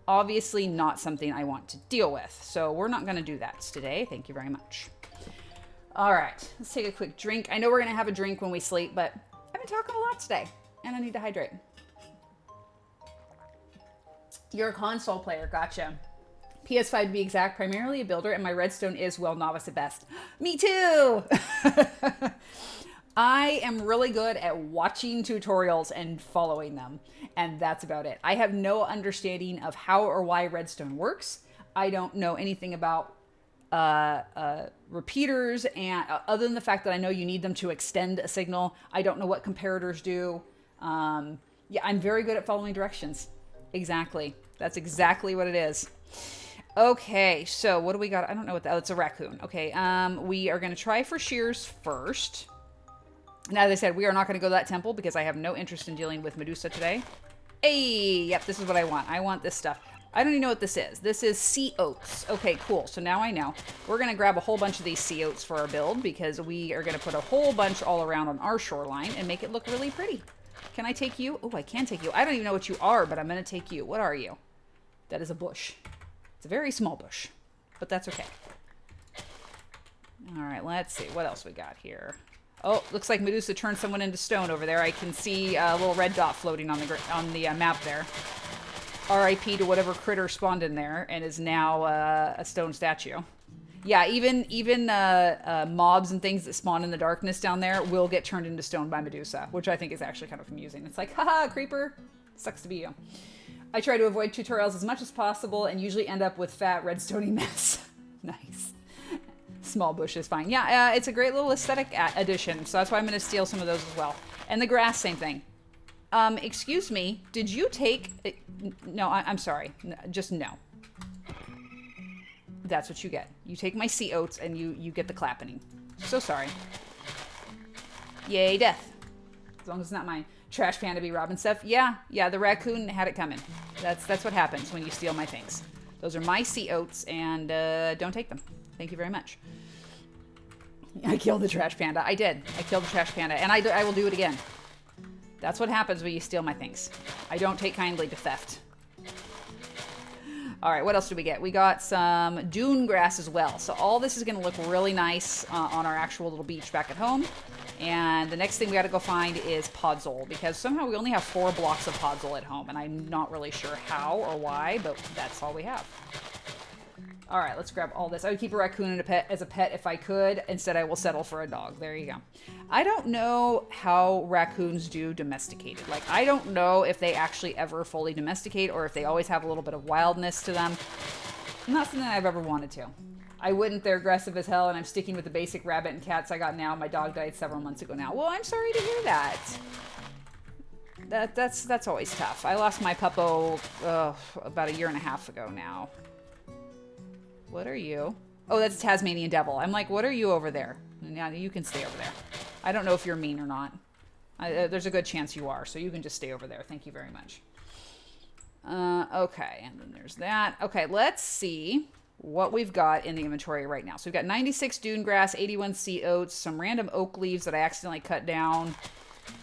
Obviously not something I want to deal with. So we're not going to do that today. Thank you very much. All right, let's take a quick drink. I know we're going to have a drink when we sleep, but I've been talking a lot today. And I need to hydrate. You're a console player. Gotcha. PS5 to be exact, primarily a builder, and my redstone is, well, novice at best. Me too! I am really good at watching tutorials and following them, and that's about it. I have no understanding of how or why redstone works. I don't know anything about repeaters, and other than the fact that I know you need them to extend a signal. I don't know what comparators do. Yeah, I'm very good at following directions. Exactly. That's exactly what it is. Okay, so what do we got? I don't know what that... Oh, it's a raccoon. Okay, we are going to try for shears first. Now, as I said, we are not going to go to that temple because I have no interest in dealing with Medusa today. Hey, yep, this is what I want. I want this stuff. I don't even know what this is. This is sea oats. Okay, cool. So now I know. We're going to grab a whole bunch of these sea oats for our build because we are going to put a whole bunch all around on our shoreline and make it look really pretty. Can I take you? Oh, I can take you. I don't even know what you are, but I'm going to take you. What are you? That is a bush. It's a very small bush, but that's okay. All right, let's see. What else we got here? Oh, looks like Medusa turned someone into stone over there. I can see a little red dot floating on the map there. R.I.P. to whatever critter spawned in there and is now a stone statue. Yeah, even mobs and things that spawn in the darkness down there will get turned into stone by Medusa, which I think is actually kind of amusing. It's like, haha, creeper. Sucks to be you. I try to avoid tutorials as much as possible and usually end up with fat redstone-y mess. Nice. Small bush is fine. Yeah, it's a great little aesthetic addition, so that's why I'm going to steal some of those as well. And the grass, same thing. Excuse me, did you take... No, I'm sorry. Just no. That's what you get. You take my sea oats and you get the clappening. So sorry. Yay, death. As long as it's not mine. Trash panda be robbing stuff. Yeah, the raccoon had it coming. That's what happens when you steal my things. Those are my sea oats, and don't take them. Thank you very much. I killed the trash panda. I did. I killed the trash panda, and I will do it again. That's what happens when you steal my things. I don't take kindly to theft. All right, what else do we get? We got some dune grass as well. So all this is going to look really nice on our actual little beach back at home. And the next thing we got to go find is podzol, because somehow we only have 4 blocks of podzol at home, and I'm not really sure how or why, but that's all we have. All right, let's grab all this. I would keep a raccoon as a pet if I could. Instead, I will settle for a dog. There you go. I don't know how raccoons do domesticated. Like, I don't know if they actually ever fully domesticate or if they always have a little bit of wildness to them. Not something I've ever wanted to. I wouldn't. They're aggressive as hell, and I'm sticking with the basic rabbit and cats I got now. My dog died several months ago now. Well, I'm sorry to hear that. That's always tough. I lost my puppo about 1.5 years ago now. What are you? Oh, that's a Tasmanian devil. I'm like, what are you over there? Yeah, you can stay over there. I don't know if you're mean or not. There's a good chance you are, so you can just stay over there. Thank you very much. Okay, and then there's that. Okay, let's see what we've got in the inventory right now. So we've got 96 dune grass, 81 sea oats, some random oak leaves that I accidentally cut down.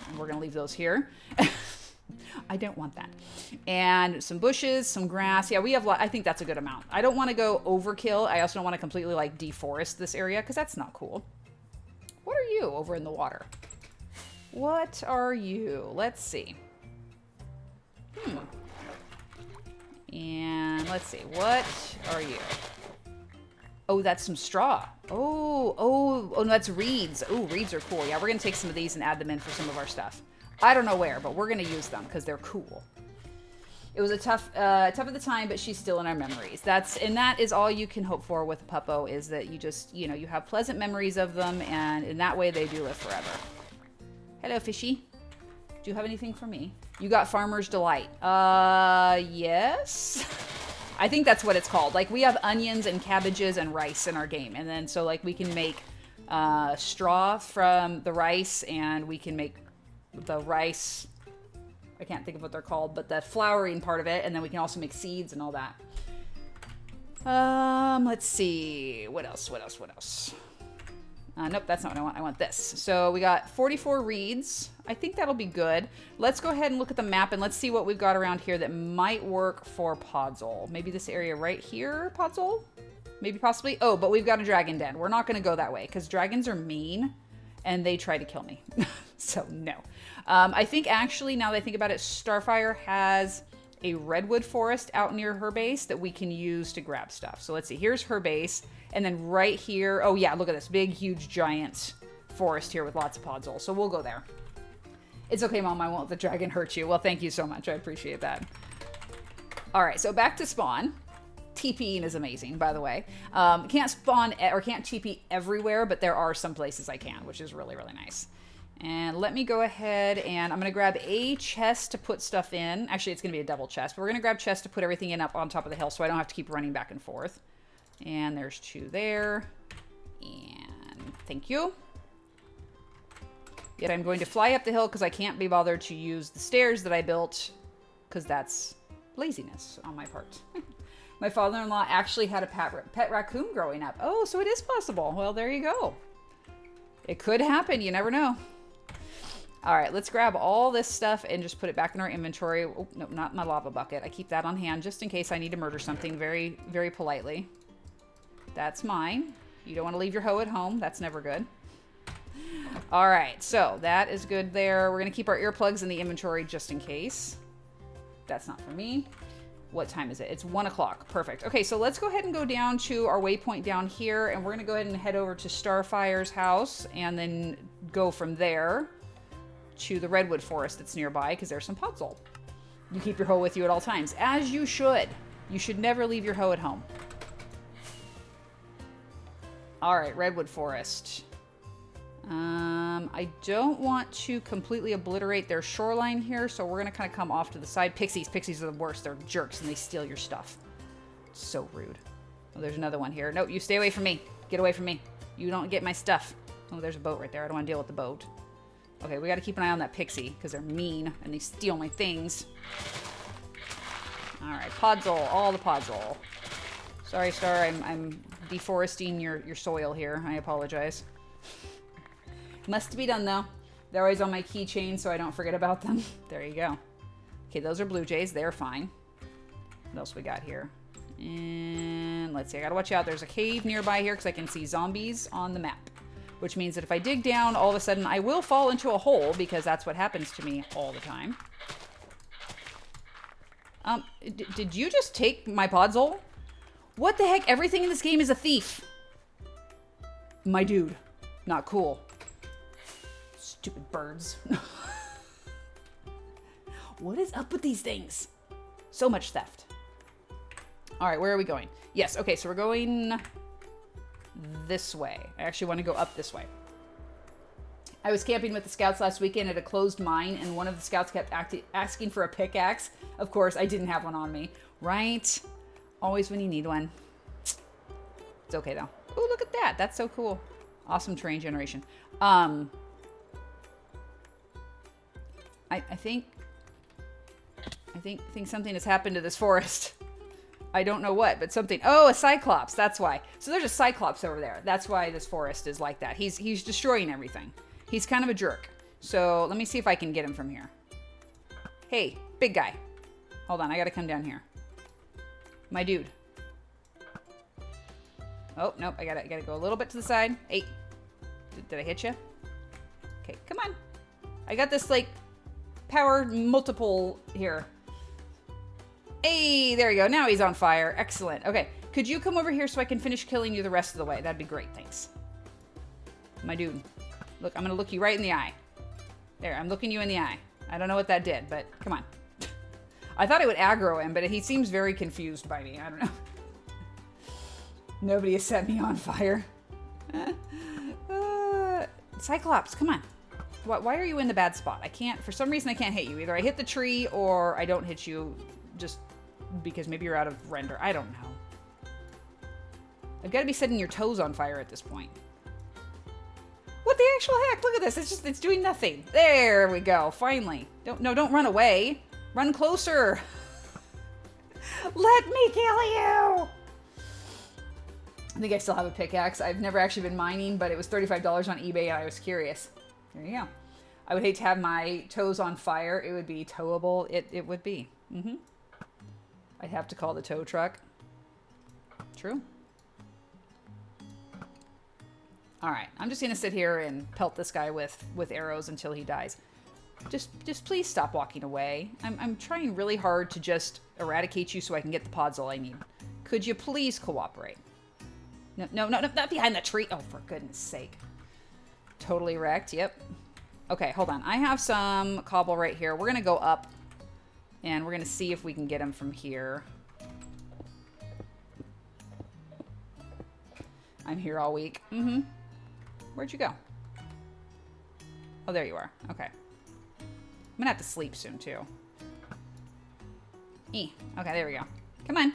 And we're going to leave those here. I don't want that. And some bushes, some grass. Yeah, we have, I think that's a good amount. I don't want to go overkill. I also don't want to completely like deforest this area because that's not cool. What are you over in the water? What are you? Let's see. And let's see. What are you? Oh, that's some straw. Oh, no, that's reeds. Oh, reeds are cool. Yeah, we're going to take some of these and add them in for some of our stuff. I don't know where, but we're going to use them because they're cool. It was a tough at the time, but she's still in our memories. And that is all you can hope for with a puppo, is that you just, you have pleasant memories of them, and in that way they do live forever. Hello, fishy. Do you have anything for me? You got Farmer's Delight. Yes. I think that's what it's called. Like, we have onions and cabbages and rice in our game, and then so like we can make straw from the rice, and we can make the rice, I can't think of what they're called, but the flowering part of it, and then we can also make seeds and all that. Let's see, what else? Nope, that's not what I want. I want this. So we got 44 reeds. I think that'll be good. Let's go ahead and look at the map, and let's see what we've got around here that might work for podzol. Maybe this area right here, podzol? Maybe possibly. Oh, but we've got a dragon den. We're not going to go that way because dragons are mean and they try to kill me. So no. I think actually, now that I think about it, Starfire has a redwood forest out near her base that we can use to grab stuff. So let's see, here's her base. And then right here, oh yeah, look at this big, huge, giant forest here with lots of podzol. So we'll go there. It's okay, Mom, I won't let the dragon hurt you. Well, thank you so much. I appreciate that. All right, so back to spawn. TPing is amazing, by the way. Can't spawn or can't TP everywhere, but there are some places I can, which is really, really nice. And let me go ahead and I'm going to grab a chest to put stuff in. Actually, it's going to be a double chest, but we're going to grab chests to put everything in up on top of the hill so I don't have to keep running back and forth. And there's 2 there. And thank you. Yet I'm going to fly up the hill because I can't be bothered to use the stairs that I built because that's laziness on my part. My father-in-law actually had a pet raccoon growing up. Oh, so it is possible. Well, there you go. It could happen. You never know. All right, let's grab all this stuff and just put it back in our inventory. Oh, no, not my lava bucket. I keep that on hand just in case I need to murder something very, very politely. That's mine. You don't want to leave your hoe at home. That's never good. All right, so that is good there. We're going to keep our earplugs in the inventory just in case. That's not for me. What time is it? It's 1 o'clock. Perfect. Okay, so let's go ahead and go down to our waypoint down here, and we're going to go ahead and head over to Starfire's house and then go from there to the redwood forest that's nearby because there's some podzol. You keep your hoe with you at all times, as you should. You should never leave your hoe at home. All right, redwood forest. I don't want to completely obliterate their shoreline here, so we're going to kind of come off to the side. Pixies are the worst. They're jerks, and they steal your stuff. So rude. Oh, there's another one here. No, you stay away from me. Get away from me. You don't get my stuff. Oh, there's a boat right there. I don't want to deal with the boat. Okay, we got to keep an eye on that pixie because they're mean and they steal my things. All right, podzol, all the podzol. Sorry, Star, I'm deforesting your soil here. I apologize. Must be done, though. They're always on my keychain, so I don't forget about them. There you go. Okay, those are blue jays. They're fine. What else we got here? And let's see. I gotta watch out. There's a cave nearby here because I can see zombies on the map. Which means that if I dig down, all of a sudden I will fall into a hole because that's what happens to me all the time. Did you just take my podzol? What the heck? Everything in this game is a thief. My dude. Not cool. Stupid birds. What is up with these things? So much theft. All right, where are we going? Yes, okay, so we're going this way. I actually want to go up this way. I was camping with the scouts last weekend at a closed mine, and one of the scouts kept asking for a pickaxe. Of course, I didn't have one on me. Right? Always when you need one. It's okay, though. Oh, look at that. That's so cool. Awesome terrain generation. I think something has happened to this forest. I don't know what, but something. Oh, a cyclops. That's why. So there's a cyclops over there. That's why this forest is like that. He's destroying everything. He's kind of a jerk. So let me see if I can get him from here. Hey, big guy. Hold on, I gotta come down here. My dude. Oh, nope, I gotta go a little bit to the side. Hey, did I hit you? Okay, come on. I got this, like, power multiple here. Hey, there you go. Now he's on fire. Excellent. Okay, could you come over here so I can finish killing you the rest of the way? That'd be great, thanks. My dude. Look, I'm gonna look you right in the eye. There, I'm looking you in the eye. I don't know what that did, but come on. I thought it would aggro him, but he seems very confused by me. I don't know. Nobody has set me on fire. Cyclops, come on. Why are you in the bad spot? I can't, for some reason I can't hit you. Either I hit the tree or I don't hit you just because maybe you're out of render. I don't know. I've got to be setting your toes on fire at this point. What the actual heck? Look at this. It's doing nothing. There we go. Finally. Don't run away. Run closer. Let me kill you. I think I still have a pickaxe. I've never actually been mining, but it was $35 on eBay and I was curious. There you go. I would hate to have my toes on fire. It would be towable. It would be. I'd have to call the tow truck. True. All right, I'm just gonna sit here and pelt this guy with arrows until he dies. Just please stop walking away. I'm trying really hard to just eradicate you so I can get the podzol I need. Could you please cooperate? No, not behind the tree. Oh, for goodness sake. Totally wrecked, yep. Okay, hold on. I have some cobble right here. We're gonna go up and we're gonna see if we can get him from here. I'm here all week. Where'd you go? Oh, there you are. Okay. I'm gonna have to sleep soon, too. Okay, there we go. Come on.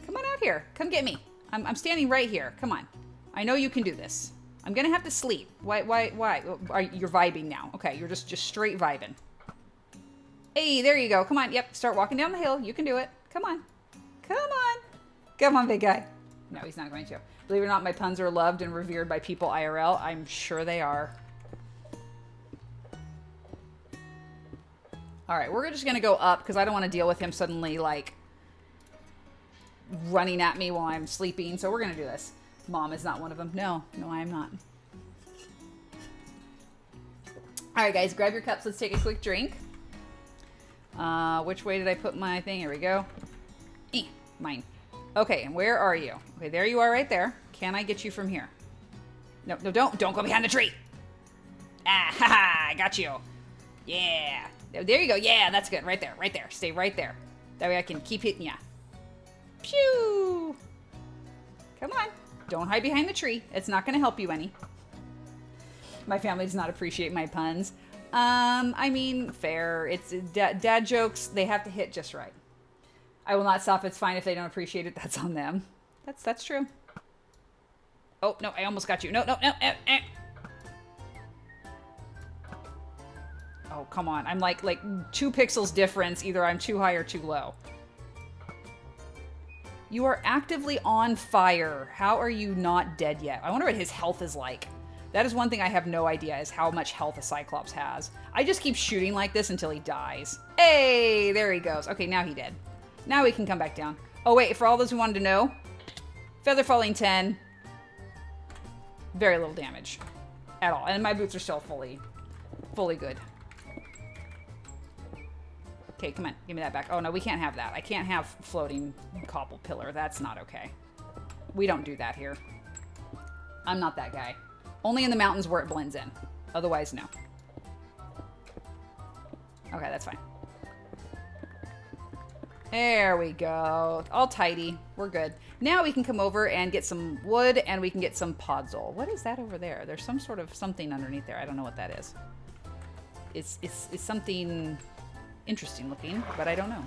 Come on out here. Come get me. I'm standing right here. Come on. I know you can do this. I'm gonna have to sleep. Why? You're vibing now. Okay, you're just straight vibing. Hey, there you go. Come on. Yep, start walking down the hill. You can do it. Come on. Come on. Come on, big guy. No, he's not going to. Believe it or not, my puns are loved and revered by people IRL. I'm sure they are. All right, we're just going to go up because I don't want to deal with him suddenly, like, running at me while I'm sleeping. So we're going to do this. Mom is not one of them. No, I am not. All right, guys, grab your cups. Let's take a quick drink. Which way did I put my thing? Here we go. Mine. Okay, and where are you? Okay, there you are right there. Can I get you from here? No, don't go behind the tree. Ah, haha, I got you. Yeah. There you go. Yeah, that's good. Right there. Stay right there. That way I can keep hitting ya. Pew! Come on. Don't hide behind the tree. It's not going to help you any. My family does not appreciate my puns. I mean, fair. It's dad jokes. They have to hit just right. I will not stop. It's fine if they don't appreciate it. That's on them. That's true. Oh, no, I almost got you. No. Oh, come on. I'm like 2 pixels difference. Either I'm too high or too low. You are actively on fire. How are you not dead yet? I wonder what his health is like. That is one thing I have no idea, is how much health a Cyclops has. I just keep shooting like this until he dies. Hey, there he goes. Okay, now he did. Now he can come back down. Oh, wait, for all those who wanted to know, feather falling 10. Very little damage at all. And my boots are still fully good. Okay, come on. Give me that back. Oh, no, we can't have that. I can't have floating cobble pillar. That's not okay. We don't do that here. I'm not that guy. Only in the mountains where it blends in. Otherwise, no. Okay, that's fine. There we go. All tidy. We're good. Now we can come over and get some wood, and we can get some podzol. What is that over there? There's some sort of something underneath there. I don't know what that is. It's something interesting looking, but I don't know.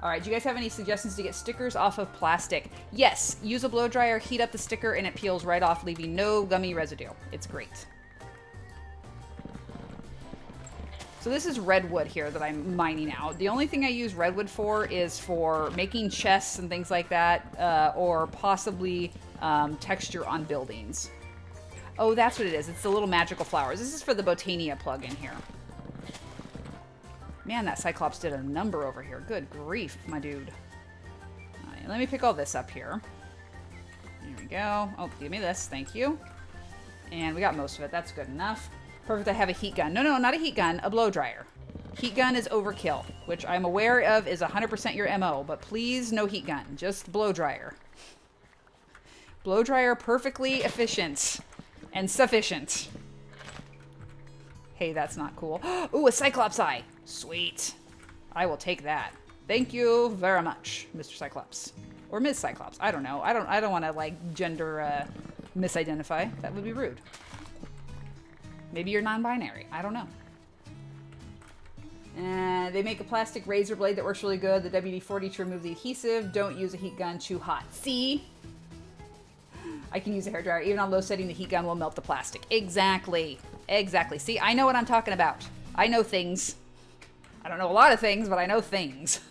All right, do you guys have any suggestions to get stickers off of plastic? Yes, use a blow dryer, heat up the sticker, and it peels right off, leaving no gummy residue. It's great. So this is redwood here that I'm mining out. The only thing I use redwood for is for making chests and things like that, or possibly texture on buildings. Oh, that's what it is. It's the little magical flowers. This is for the Botania plug-in here. Man, that Cyclops did a number over here. Good grief, my dude. All right, let me pick all this up here. Here we go. Oh, give me this. Thank you. And we got most of it. That's good enough. Perfect, I have a heat gun. No, not a heat gun, a blow dryer. Heat gun is overkill, which I'm aware of is 100% your MO, but please no heat gun, just blow dryer. Blow dryer, perfectly efficient and sufficient. Hey, that's not cool. Ooh, a Cyclops eye. Sweet. I will take that. Thank you very much, Mr. Cyclops. Or Ms. Cyclops. I don't know. I don't want to like gender misidentify. That would be rude. Maybe you're non-binary. I don't know. They make a plastic razor blade that works really good. The WD-40 to remove the adhesive. Don't use a heat gun too hot. See? I can use a hairdryer. Even on low setting, the heat gun will melt the plastic. Exactly. Exactly. See, I know what I'm talking about. I know things. I don't know a lot of things, but I know things.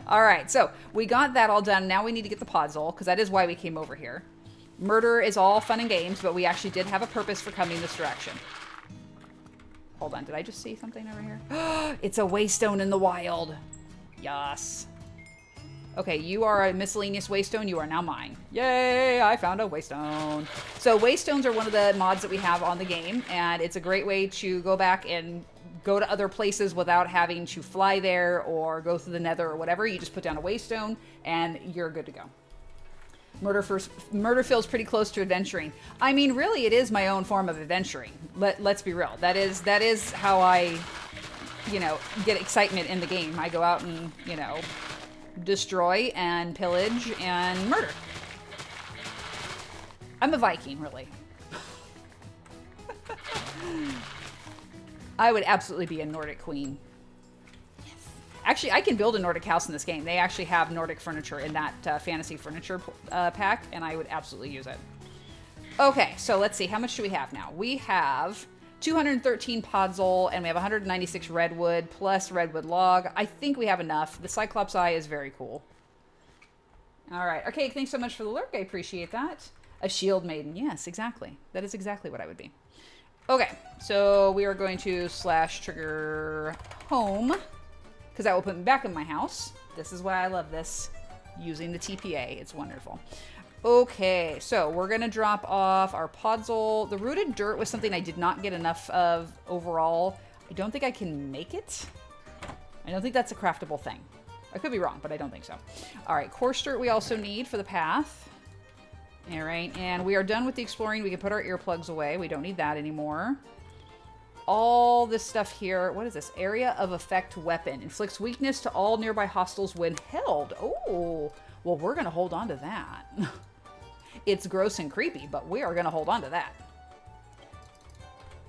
All right, so we got that all done. Now we need to get the podzol, because that is why we came over here. Murder is all fun and games, but we actually did have a purpose for coming this direction. Hold on, did I just see something over here? It's a waystone in the wild. Yes. Okay, you are a miscellaneous waystone. You are now mine. Yay, I found a waystone. So waystones are one of the mods that we have on the game, and it's a great way to go back and go to other places without having to fly there or go through the nether or whatever. You just put down a waystone, and you're good to go. Murder feels pretty close to adventuring. I mean, really, it is my own form of adventuring. Let's be real. That is how I, get excitement in the game. I go out and, destroy and pillage and murder. I'm a Viking, really. I would absolutely be a Nordic queen. Actually, I can build a Nordic house in this game. They actually have Nordic furniture in that fantasy furniture pack, and I would absolutely use it. Okay, so let's see. How much do we have now? We have 213 podzol, and we have 196 redwood, plus redwood log. I think we have enough. The Cyclops eye is very cool. All right. Okay, thanks so much for the lurk. I appreciate that. A shield maiden. Yes, exactly. That is exactly what I would be. Okay, so we are going to /trigger home, because that will put me back in my house. This is why I love this, using the TPA. It's wonderful. Okay, so we're going to drop off our podzol. The rooted dirt was something I did not get enough of overall. I don't think I can make it. I don't think that's a craftable thing. I could be wrong, but I don't think so. All right, coarse dirt we also need for the path. All right, and we are done with the exploring. We can put our earplugs away. We don't need that anymore. All this stuff here. What is this? Area of effect weapon. Inflicts weakness to all nearby hostiles when held. Oh, well, we're going to hold on to that. It's gross and creepy, but we are going to hold on to that.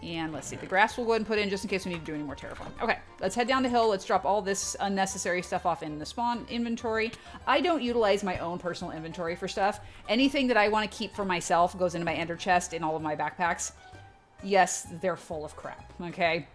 And let's see. The grass we'll go ahead and put in just in case we need to do any more terraforming. Okay, let's head down the hill. Let's drop all this unnecessary stuff off in the spawn inventory. I don't utilize my own personal inventory for stuff. Anything that I want to keep for myself goes into my ender chest in all of my backpacks. Yes, they're full of crap, okay?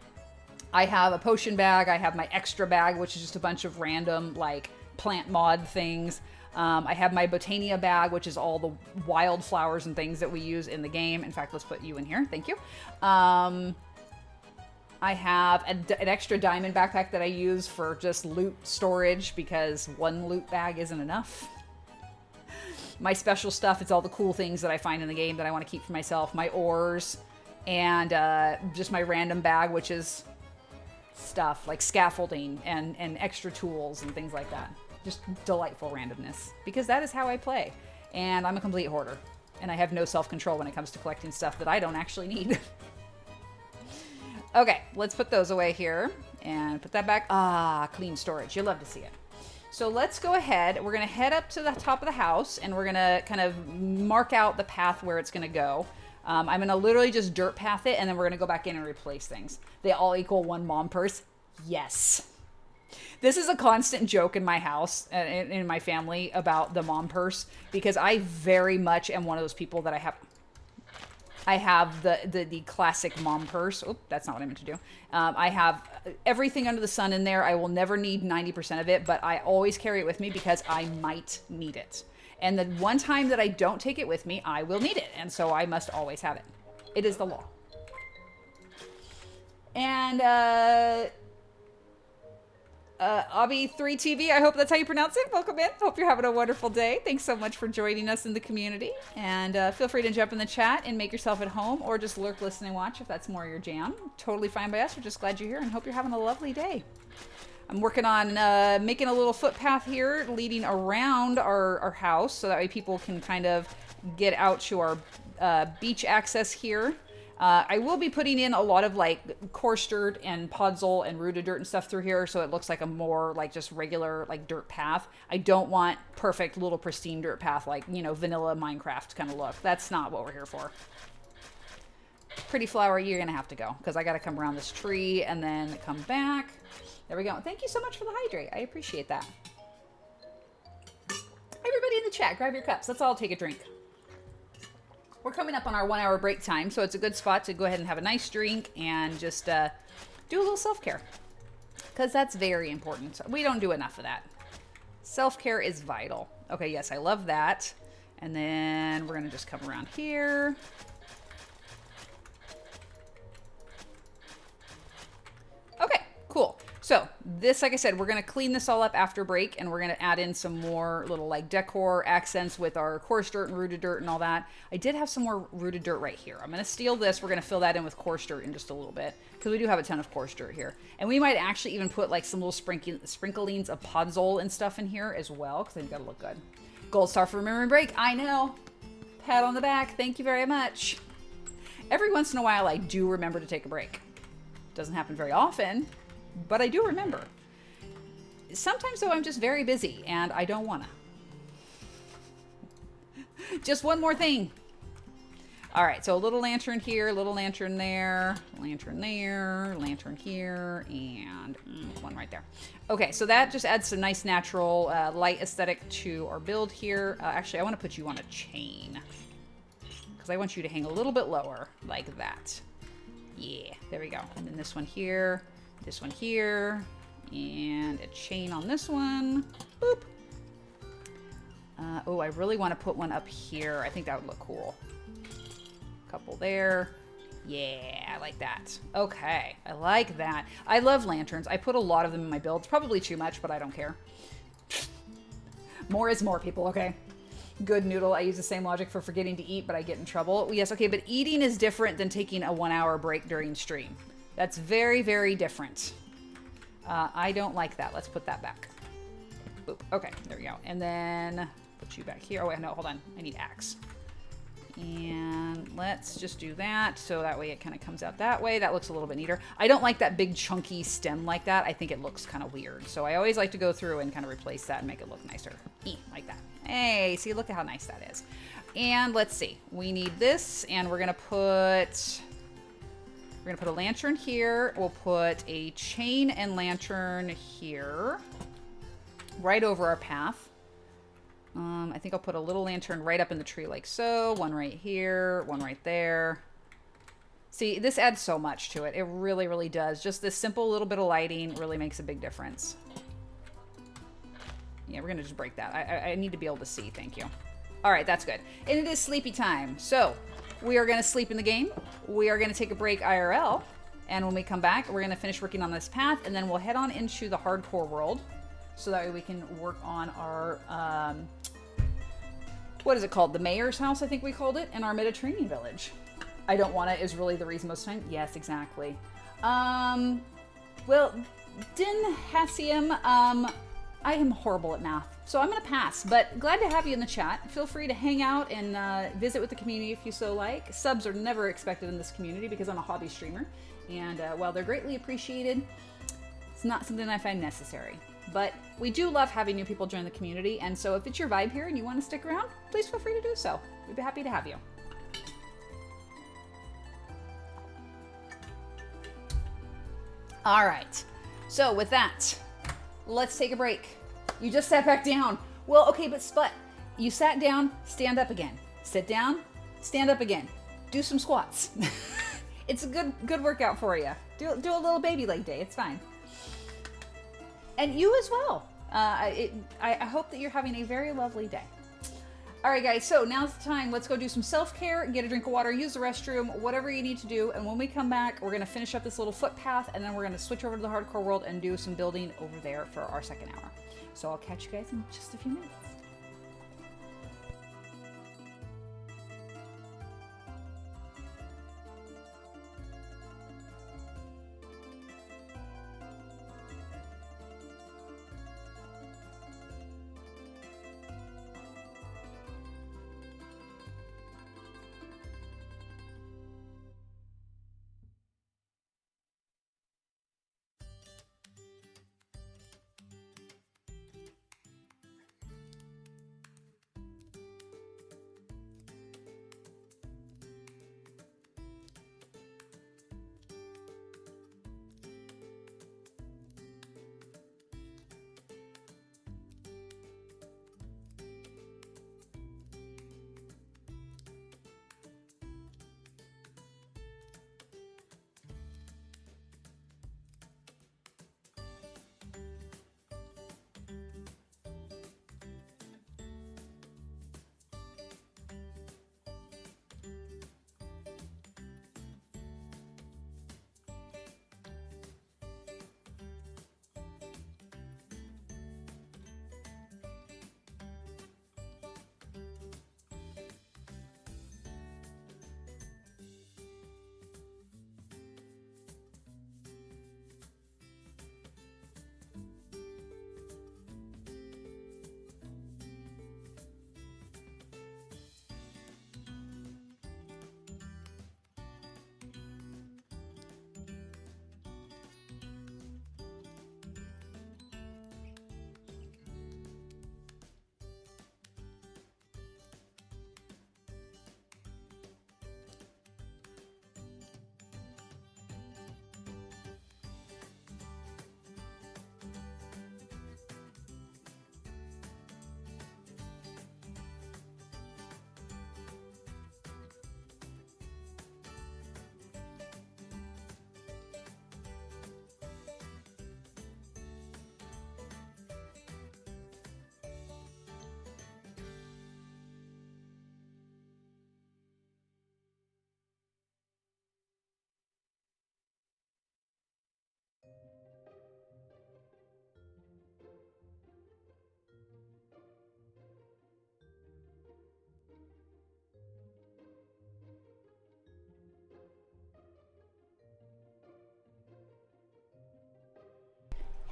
I have a potion bag. I have my extra bag, which is just a bunch of random like plant mod things. I have my Botania bag, which is all the wildflowers and things that we use in the game. In fact, let's put you in here. Thank you. I have an extra diamond backpack that I use for just loot storage because one loot bag isn't enough. My special stuff, it's all the cool things that I find in the game that I want to keep for myself. My ores and just my random bag, which is stuff like scaffolding and extra tools and things like that. Just delightful randomness because that is how I play. And I'm a complete hoarder. And I have no self-control when it comes to collecting stuff that I don't actually need. Okay, let's put those away here and put that back. Ah, clean storage. You'll love to see it. So let's go ahead. We're going to head up to the top of the house and we're going to kind of mark out the path where it's going to go. I'm going to literally just dirt path it and then we're going to go back in and replace things. They all equal one mom purse. Yes. This is a constant joke in my house, in my family, about the mom purse because I very much am one of those people that I have the classic mom purse. Oh, that's not what I meant to do. I have everything under the sun in there. I will never need 90% of it, but I always carry it with me because I might need it. And the one time that I don't take it with me, I will need it. And so I must always have it. It is the law. And Abi3TV, I hope that's how you pronounce it. Welcome in. Hope you're having a wonderful day. Thanks so much for joining us in the community. And feel free to jump in the chat and make yourself at home or just lurk, listen, and watch if that's more your jam. Totally fine by us. We're just glad you're here and hope you're having a lovely day. I'm working on making a little footpath here leading around our house so that way people can kind of get out to our beach access here. I will be putting in a lot of like coarse dirt and podzol and rooted dirt and stuff through here so it looks like a more like just regular like dirt path. I don't want perfect little pristine dirt path like, you know, vanilla Minecraft kind of look. That's not what we're here for. Pretty flower, you're going to have to go because I got to come around this tree and then come back. There we go. Thank you so much for the hydrate. I appreciate that. Everybody in the chat, grab your cups. Let's all take a drink. We're coming up on our 1 hour break time, so it's a good spot to go ahead and have a nice drink and just do a little self-care. Because that's very important. We don't do enough of that. Self-care is vital. Okay, yes, I love that. And then we're going to just come around here. Okay, cool. So this, like I said, we're going to clean this all up after break and we're going to add in some more little like decor accents with our coarse dirt and rooted dirt and all that. I did have some more rooted dirt right here. I'm going to steal this. We're going to fill that in with coarse dirt in just a little bit because we do have a ton of coarse dirt here. And we might actually even put like some little sprinklings of podzol and stuff in here as well because I think that'll look good. Gold star for remembering break. I know. Pat on the back. Thank you very much. Every once in a while, I do remember to take a break. Doesn't happen very often. But I do remember. Sometimes, though, I'm just very busy, and I don't want to. Just one more thing. All right, so a little lantern here, a little lantern there, lantern there, lantern here, and one right there. Okay, so that just adds some nice natural light aesthetic to our build here. Actually, I want to put you on a chain because I want you to hang a little bit lower, like that. Yeah, there we go. And then this one here. This one here, and a chain on this one. Boop. Oh, I really want to put one up here. I think that would look cool. Couple there. Yeah, I like that. Okay, I like that. I love lanterns. I put a lot of them in my builds. Probably too much, but I don't care. More is more, people, okay? Good noodle. I use the same logic for forgetting to eat, but I get in trouble. Yes, okay, but eating is different than taking a 1 hour break during stream. That's very, very different. I don't like that. Let's put that back. Boop. Okay, there we go. And then put you back here. Oh, wait, no, hold on. I need axe. And let's just do that. So that way it kind of comes out that way. That looks a little bit neater. I don't like that big chunky stem like that. I think it looks kind of weird. So I always like to go through and kind of replace that and make it look nicer. Like that. Hey, see, look at how nice that is. And let's see. We need this, and we're going to put... We're going to put a lantern here. We'll put a chain and lantern here. Right over our path. I think I'll put a little lantern right up in the tree like so. One right here. One right there. See, this adds so much to it. It really, really does. Just this simple little bit of lighting really makes a big difference. Yeah, we're going to just break that. I need to be able to see. Thank you. All right, that's good. And it is sleepy time. So we are going to sleep in the game. We are going to take a break IRL. And when we come back, we're going to finish working on this path. And then we'll head on into the hardcore world. So that way we can work on our, what is it called? The mayor's house, I think we called it, in our Mediterranean village. I don't want it is really the reason most of the time. Yes, exactly. Well, Din Hassium, I am horrible at math, so I'm going to pass. But glad to have you in the chat. Feel free to hang out and visit with the community if you so like. Subs are never expected in this community because I'm a hobby streamer. And while they're greatly appreciated, it's not something I find necessary. But we do love having new people join the community. And so if it's your vibe here and you want to stick around, please feel free to do so. We'd be happy to have you. All right. So with that, let's take a break. You just sat back down. Well, okay, but Sput, you sat down, stand up again. Sit down, stand up again. Do some squats. It's a good workout for you. Do a little baby leg day. It's fine. And you as well. I hope that you're having a very lovely day. All right, guys, so now's the time. Let's go do some self-care, get a drink of water, use the restroom, whatever you need to do. And when we come back, we're going to finish up this little footpath, and then we're going to switch over to the hardcore world and do some building over there for our second hour. So I'll catch you guys in just a few minutes.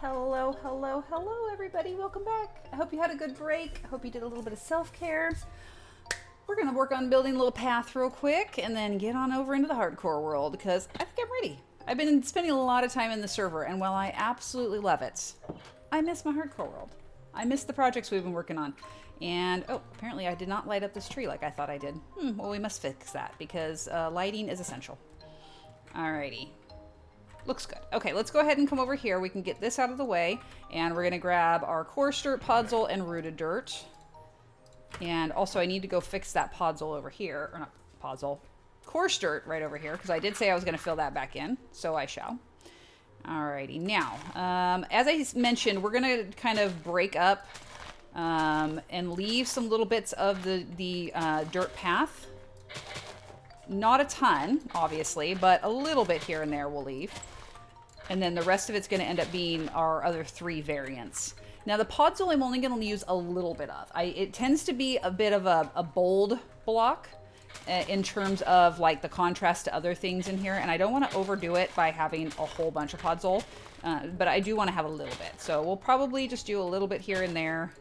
Hello, hello, hello, everybody. Welcome back. I hope you had a good break. I hope you did a little bit of self-care. We're going to work on building a little path real quick and then get on over into the hardcore world because I think I'm ready. I've been spending a lot of time in the server, and while I absolutely love it, I miss my hardcore world. I miss the projects we've been working on. And, oh, apparently I did not light up this tree like I thought I did. Well, we must fix that because lighting is essential. Alrighty. Looks good. Okay, let's go ahead and come over here. We can get this out of the way. And we're going to grab our coarse dirt, podzol, and rooted dirt. And also I need to go fix that podzol over here. Or not podzol. coarse dirt right over here, because I did say I was going to fill that back in, so I shall. Alrighty, now, as I mentioned, we're going to kind of break up and leave some little bits of the dirt path. Not a ton, obviously, but a little bit here and there we'll leave. And then the rest of it's going to end up being our other 3 variants. Now, the podzol I'm only going to use a little bit of. It tends to be a bit of a bold block in terms of like the contrast to other things in here. And I don't want to overdo it by having a whole bunch of podzol, but I do want to have a little bit. So we'll probably just do a little bit here and there.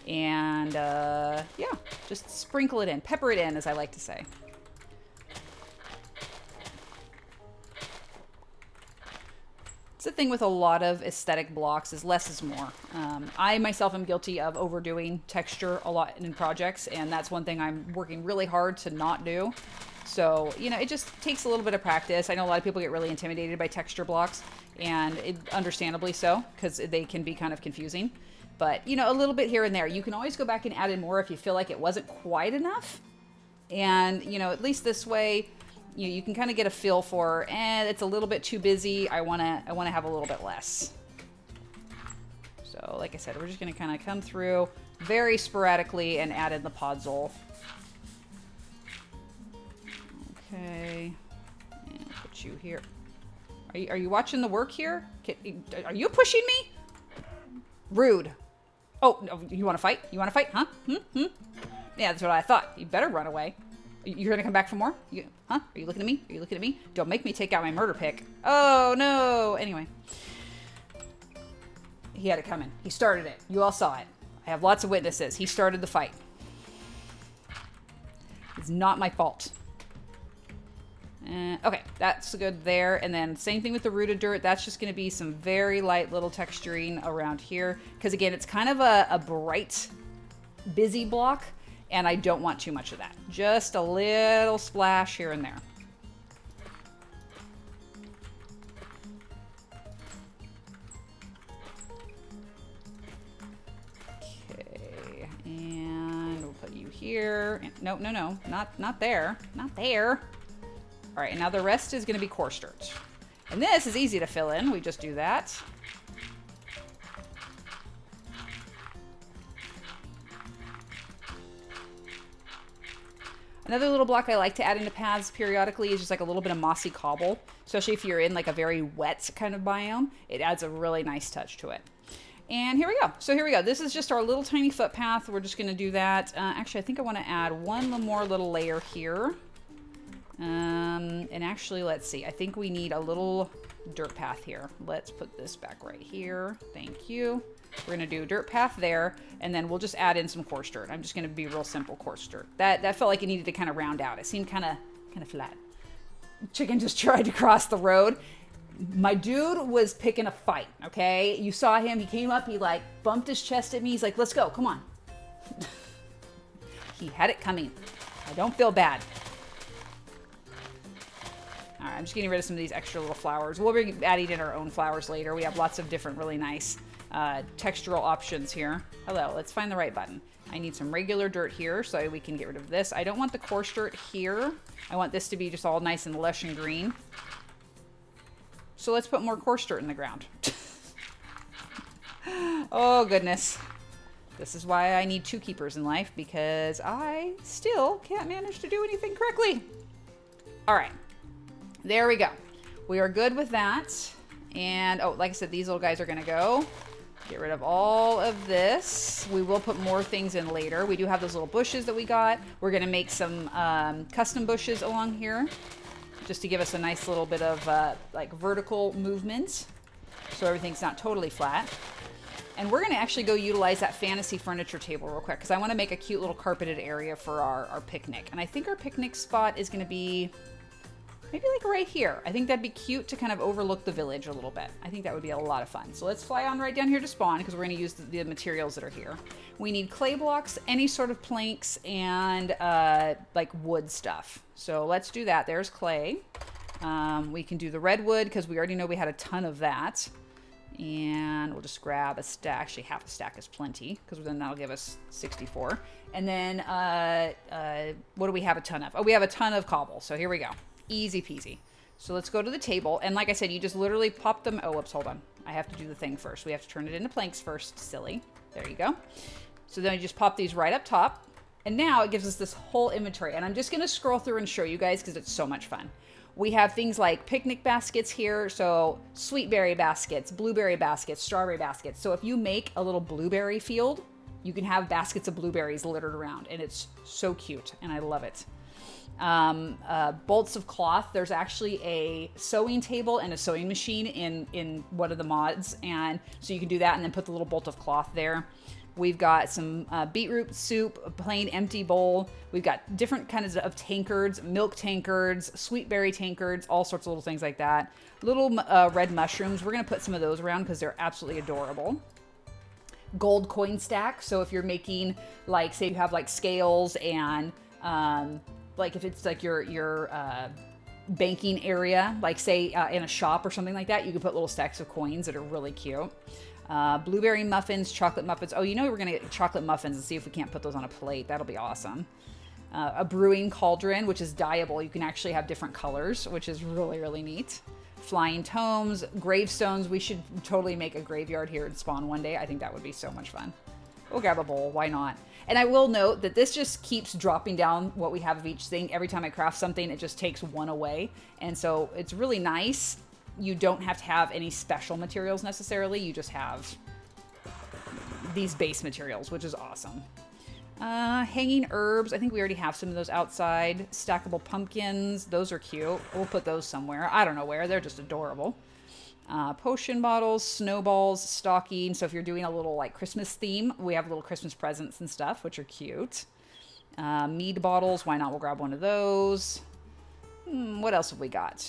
And yeah, just sprinkle it in, pepper it in, as I like to say. It's the thing with a lot of aesthetic blocks is less is more. I myself am guilty of overdoing texture a lot in projects, and that's one thing I'm working really hard to not do. So, you know, it just takes a little bit of practice. I know a lot of people get really intimidated by texture blocks, and understandably so, because they can be kind of confusing. But, you know, a little bit here and there. You can always go back and add in more if you feel like it wasn't quite enough. And, you know, at least this way, you can kind of get a feel for, it's a little bit too busy. I want to have a little bit less. So, like I said, we're just going to kind of come through very sporadically and add in the podzol. Okay. And put you here. Are you watching the work here? Are you pushing me? Rude. Oh, no, you want to fight? You want to fight? Huh? Yeah, that's what I thought. You better run away. You're going to come back for more? Huh? Are you looking at me? Are you looking at me? Don't make me take out my murder pick. Oh, no. Anyway. He had it coming. He started it. You all saw it. I have lots of witnesses. He started the fight. It's not my fault. Okay, that's good there. And then same thing with the rooted dirt. That's just going to be some very light little texturing around here. Because again, it's kind of a bright, busy block. And I don't want too much of that. Just a little splash here and there. Okay, and we'll put you here. No, not there. Not there. All right, and now the rest is going to be coarse dirt. And this is easy to fill in. We just do that. Another little block I like to add into paths periodically is just like a little bit of mossy cobble, especially if you're in like a very wet kind of biome. It adds a really nice touch to it. And here we go. So here we go. This is just our little tiny footpath. We're just going to do that. Actually, I think I want to add one more little layer here. And actually, let's see. I think we need a little dirt path here. Let's put this back right here. Thank you. We're going to do dirt path there, and then we'll just add in some coarse dirt. I'm just going to be real simple coarse dirt. That felt like it needed to kind of round out. It seemed kind of flat. Chicken just tried to cross the road. My dude was picking a fight, okay? You saw him. He came up. He, like, bumped his chest at me. He's like, let's go. Come on. He had it coming. I don't feel bad. All right, I'm just getting rid of some of these extra little flowers. We'll be adding in our own flowers later. We have lots of different really nice textural options here. Hello, let's find the right button. I need some regular dirt here so we can get rid of this. I don't want the coarse dirt here. I want this to be just all nice and lush and green. So let's put more coarse dirt in the ground. Oh, goodness. This is why I need 2 keepers in life, because I still can't manage to do anything correctly. All right. There we go. We are good with that. And, oh, like I said, these little guys are going to go. Get rid of all of this. We will put more things in later. We do have those little bushes that we got. We're going to make some custom bushes along here, just to give us a nice little bit of like vertical movement, so everything's not totally flat. And we're going to actually go utilize that fantasy furniture table real quick, because I want to make a cute little carpeted area for our picnic. And I think our picnic spot is going to be maybe like right here. I think that'd be cute to kind of overlook the village a little bit. I think that would be a lot of fun. So let's fly on right down here to spawn, because we're going to use the materials that are here. We need clay blocks, any sort of planks, and like wood stuff. So let's do that. There's clay. We can do the redwood, because we already know we had a ton of that. And we'll just grab a stack. Actually, half a stack is plenty, because then that'll give us 64. And then, what do we have a ton of? Oh, we have a ton of cobble. So here we go. Easy peasy. So let's go to the table. And like I said, you just literally pop them. Oh, whoops, hold on. I have to do the thing first. We have to turn it into planks first. Silly. There you go. So then you just pop these right up top. And now it gives us this whole inventory. And I'm just going to scroll through and show you guys because it's so much fun. We have things like picnic baskets here. So sweet berry baskets, blueberry baskets, strawberry baskets. So if you make a little blueberry field, you can have baskets of blueberries littered around. And it's so cute. And I love it. Bolts of cloth. There's actually a sewing table and a sewing machine in one of the mods. And so you can do that and then put the little bolt of cloth there. We've got some beetroot soup, a plain empty bowl. We've got different kinds of tankards, milk tankards, sweet berry tankards, all sorts of little things like that. Little red mushrooms. We're going to put some of those around because they're absolutely adorable. Gold coin stack. So if you're making, like, say you have like scales and like if it's like your banking area, like say in a shop or something like that, you can put little stacks of coins that are really cute. Blueberry muffins, chocolate muffins. Oh, you know we're going to get chocolate muffins and see if we can't put those on a plate. That'll be awesome. A brewing cauldron, which is dyeable. You can actually have different colors, which is really, really neat. Flying tomes, gravestones. We should totally make a graveyard here in Spawn one day. I think that would be so much fun. We'll grab a bowl. Why not? And I will note that this just keeps dropping down what we have of each thing. Every time I craft something, it just takes one away. And so it's really nice. You don't have to have any special materials necessarily. You just have these base materials, which is awesome. Hanging herbs. I think we already have some of those outside. Stackable pumpkins. Those are cute. We'll put those somewhere. I don't know where. They're just adorable. Potion bottles, snowballs, stocking. So if you're doing a little like Christmas theme, we have little Christmas presents and stuff, which are cute. Mead bottles. Why not? We'll grab one of those. What else have we got?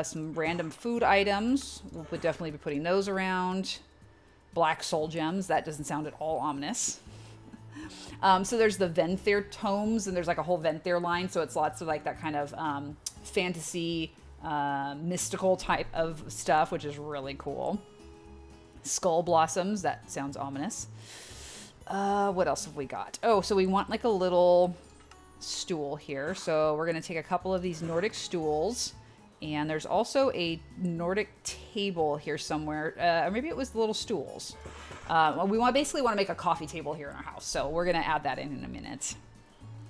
Some random food items. We'll definitely be putting those around. Black soul gems. That doesn't sound at all ominous. So there's the Venthyr tomes, and there's like a whole Venthyr line. So it's lots of like that kind of fantasy, mystical type of stuff, which is really cool. Skull blossoms. That sounds ominous. What else have we got? Oh, so we want like a little stool here. So we're going to take a couple of these Nordic stools, and there's also a Nordic table here somewhere. Or maybe it was the little stools. We basically want to make a coffee table here in our house. So we're going to add that in a minute.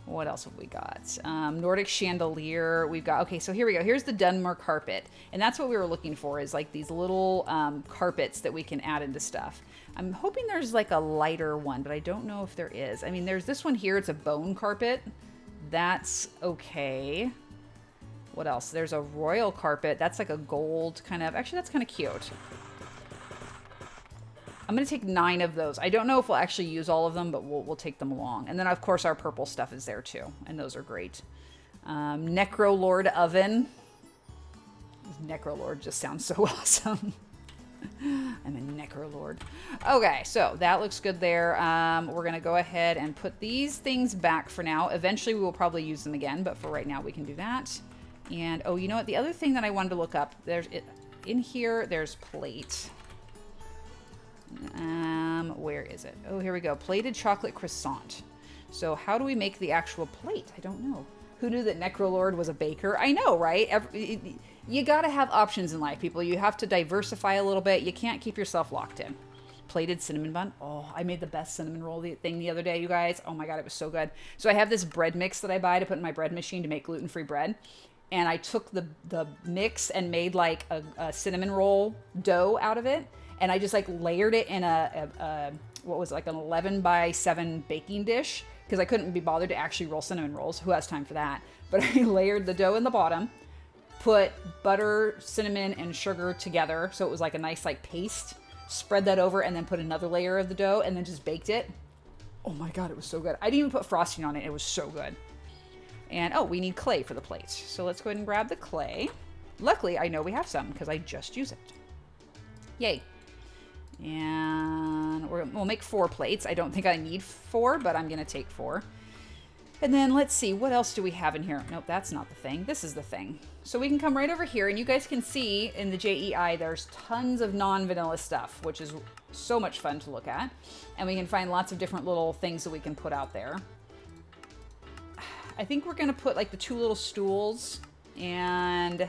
What else have we got? Nordic chandelier. We've got, okay, so here we go. Here's the Dunmer carpet. And that's what we were looking for, is like these little carpets that we can add into stuff. I'm hoping there's like a lighter one, but I don't know if there is. I mean, there's this one here. It's a bone carpet. That's okay. What else? There's a royal carpet. That's like a gold kind of, actually that's kind of cute. I'm going to take 9 of those. I don't know if we'll actually use all of them, but we'll take them along. And then of course our purple stuff is there too. And those are great. Necrolord oven. Necrolord just sounds so awesome. I'm a Necrolord. Okay, so that looks good there. We're going to go ahead and put these things back for now. Eventually we will probably use them again, but for right now we can do that. And oh, you know what? The other thing that I wanted to look up, in here, there's plate. Where is it? Oh, here we go. Plated chocolate croissant. So how do we make the actual plate? I don't know. Who knew that Necrolord was a baker? I know, right? You gotta have options in life, people. You have to diversify a little bit. You can't keep yourself locked in. Plated cinnamon bun. Oh, I made the best cinnamon roll thing the other day, you guys. Oh my God, it was so good. So I have this bread mix that I buy to put in my bread machine to make gluten-free bread. And I took the mix and made like a cinnamon roll dough out of it. And I just like layered it in what was it, like an 11 by 7 baking dish, because I couldn't be bothered to actually roll cinnamon rolls. Who has time for that? But I layered the dough in the bottom, put butter, cinnamon, and sugar together. So it was like a nice like paste. Spread that over and then put another layer of the dough and then just baked it. Oh my God, it was so good. I didn't even put frosting on it. It was so good. And oh, we need clay for the plate. So let's go ahead and grab the clay. Luckily, I know we have some because I just use it. Yay. And we'll make 4 plates. I don't think I need 4, but I'm going to take 4. And then let's see, what else do we have in here? Nope, that's not the thing. This is the thing. So we can come right over here and you guys can see in the JEI, there's tons of non-vanilla stuff, which is so much fun to look at. And we can find lots of different little things that we can put out there. I think we're gonna put like the 2 little stools and,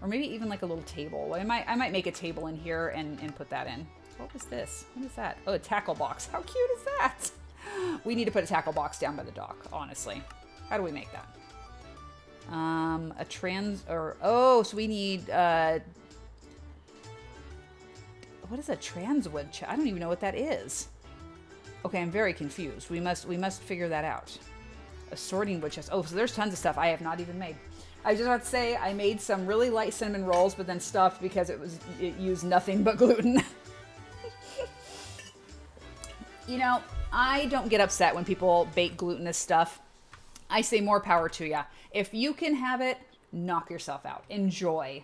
or maybe even like a little table. I might make a table in here and put that in. What was this? What is that? Oh, a tackle box. How cute is that? We need to put a tackle box down by the dock, honestly. How do we make that? Oh, so we need, what is a transwood? I don't even know what that is. Okay, I'm very confused. We must figure that out. A sorting wood chest. Oh, so there's tons of stuff I have not even made. I just have to say I made some really light cinnamon rolls, but then stopped because it used nothing but gluten. You know, I don't get upset when people bake glutinous stuff. I say more power to ya. If you can have it, knock yourself out. Enjoy.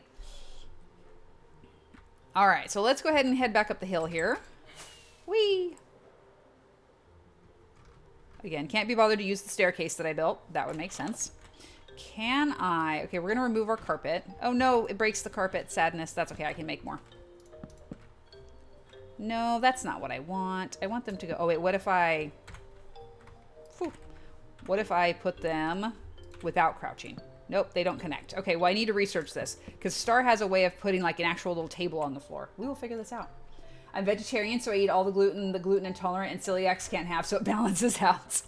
All right, so let's go ahead and head back up the hill here. Whee! Again, can't be bothered to use the staircase that I built. That would make sense. Can I? Okay, we're going to remove our carpet. Oh no, it breaks the carpet. Sadness. That's okay, I can make more. No, that's not what I want. I want them to go... Oh, wait, what if I... Whew. What if I put them without crouching? Nope, they don't connect. Okay, well, I need to research this because Star has a way of putting like an actual little table on the floor. We will figure this out. I'm vegetarian, so I eat all the gluten intolerant and celiacs can't have, so it balances out.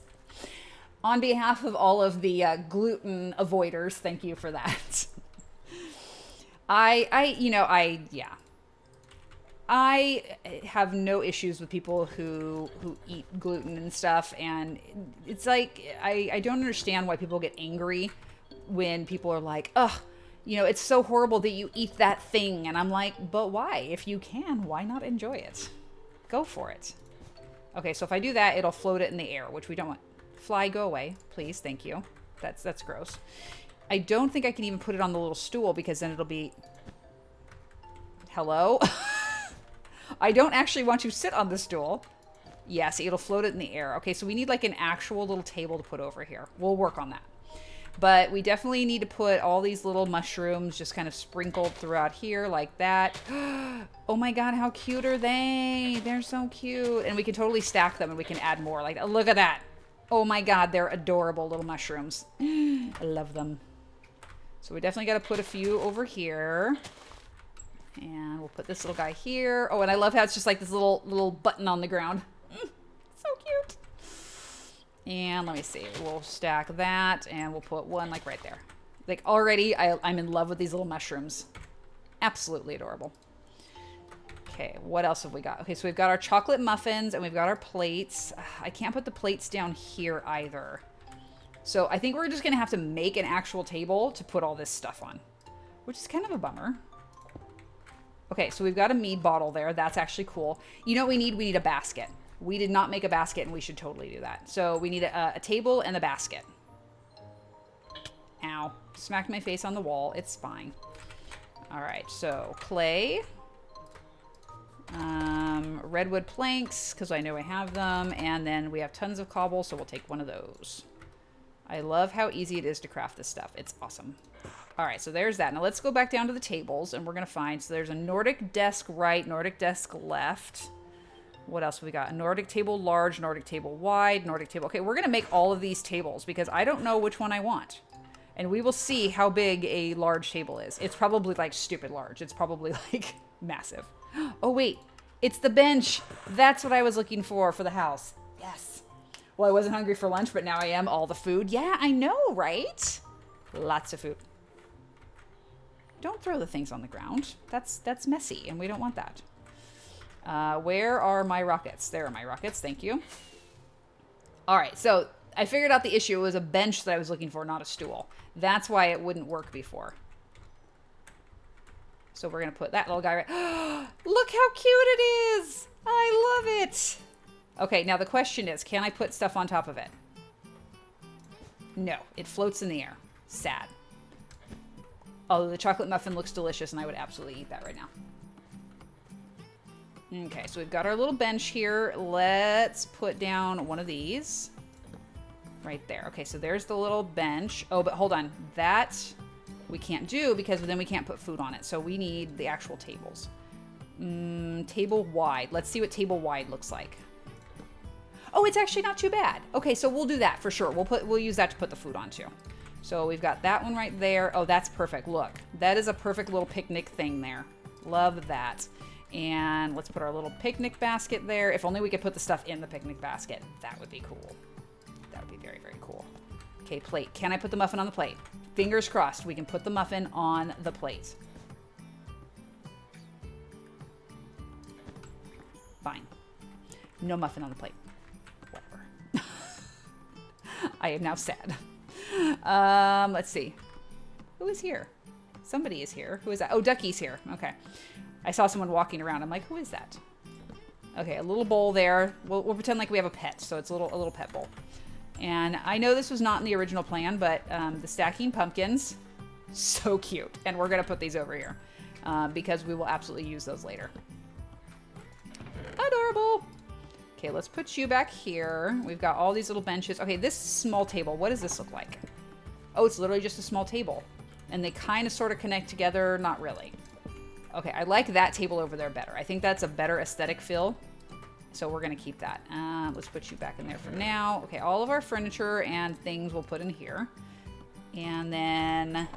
On behalf of all of the gluten avoiders, thank you for that. Yeah. I have no issues with people who eat gluten and stuff, and it's like, I don't understand why people get angry when people are like, ugh, you know, it's so horrible that you eat that thing. And I'm like, but why? If you can, why not enjoy it? Go for it. Okay, so if I do that, it'll float it in the air, which we don't want. Fly, go away, please, thank you. That's gross. I don't think I can even put it on the little stool because then it'll be... Hello? I don't actually want to sit on the stool. Yeah, see, it'll float it in the air. Okay, so we need like an actual little table to put over here. We'll work on that. But we definitely need to put all these little mushrooms just kind of sprinkled throughout here like that. Oh my God, how cute are they? They're so cute. And we can totally stack them and we can add more. Like, look at that. Oh my God, they're adorable little mushrooms. I love them. So we definitely got to put a few over here. And we'll put this little guy here. Oh, and I love how it's just like this little button on the ground. So cute. And let me see. We'll stack that and we'll put one like right there. Like already I'm in love with these little mushrooms. Absolutely adorable. Okay, what else have we got? Okay, so we've got our chocolate muffins and we've got our plates. I can't put the plates down here either. So I think we're just gonna have to make an actual table to put all this stuff on, which is kind of a bummer. Okay, so we've got a mead bottle there. That's actually cool. You know what we need? We need a basket. We did not make a basket, and we should totally do that. So we need a table and a basket. Ow. Smacked my face on the wall. It's fine. All right, so clay. Redwood planks, because I know I have them. And then we have tons of cobble, so we'll take one of those. I love how easy it is to craft this stuff. It's awesome. All right, so there's that. Now let's go back down to the tables, and we're going to find... So there's a Nordic desk right, Nordic desk left. What else have we got? A Nordic table large, Nordic table wide, Nordic table... Okay, we're going to make all of these tables because I don't know which one I want. And we will see how big a large table is. It's probably like stupid large. It's probably like massive. Oh, wait. It's the bench. That's what I was looking for the house. Yes. Well, I wasn't hungry for lunch, but now I am. All the food. Yeah, I know, right? Lots of food. Don't throw the things on the ground. That's messy, and we don't want that. Where are my rockets? There are my rockets. Thank you. All right, so I figured out the issue. It was a bench that I was looking for, not a stool. That's why it wouldn't work before. So we're going to put that little guy right... Look how cute it is! I love it! Okay, now the question is, can I put stuff on top of it? No, it floats in the air. Sad. Although the chocolate muffin looks delicious and I would absolutely eat that right now. Okay, so we've got our little bench here. Let's put down one of these. right there. Okay, so there's the little bench. Oh, but hold on. That we can't do because then we can't put food on it. So we need the actual tables. Table wide. Let's see what table wide looks like. Oh, it's actually not too bad. Okay, so we'll do that for sure. We'll use that to put the food onto. So we've got that one right there. Oh, that's perfect. Look, that is a perfect little picnic thing there. Love that. And let's put our little picnic basket there. If only we could put the stuff in the picnic basket. That would be cool. That would be very, very cool. Okay, plate. Can I put the muffin on the plate? Fingers crossed we can put the muffin on the plate. Fine. No muffin on the plate. Whatever. I am now sad. Let's see. Who is here? Somebody is here. Who is that? Oh, Ducky's here. Okay. I saw someone walking around. I'm like, who is that? Okay, a little bowl there. We'll pretend like we have a pet, so it's a little pet bowl. And I know this was not in the original plan, but the stacking pumpkins, so cute. And we're gonna put these over here because we will absolutely use those later. Adorable. Okay, let's put you back here. We've got all these little benches. Okay, this small table, what does this look like? Oh, it's literally just a small table. And they kind of sort of connect together, not really. Okay, I like that table over there better. I think that's a better aesthetic feel. So we're gonna keep that. Let's put you back in there for now. Okay, all of our furniture and things we'll put in here. And then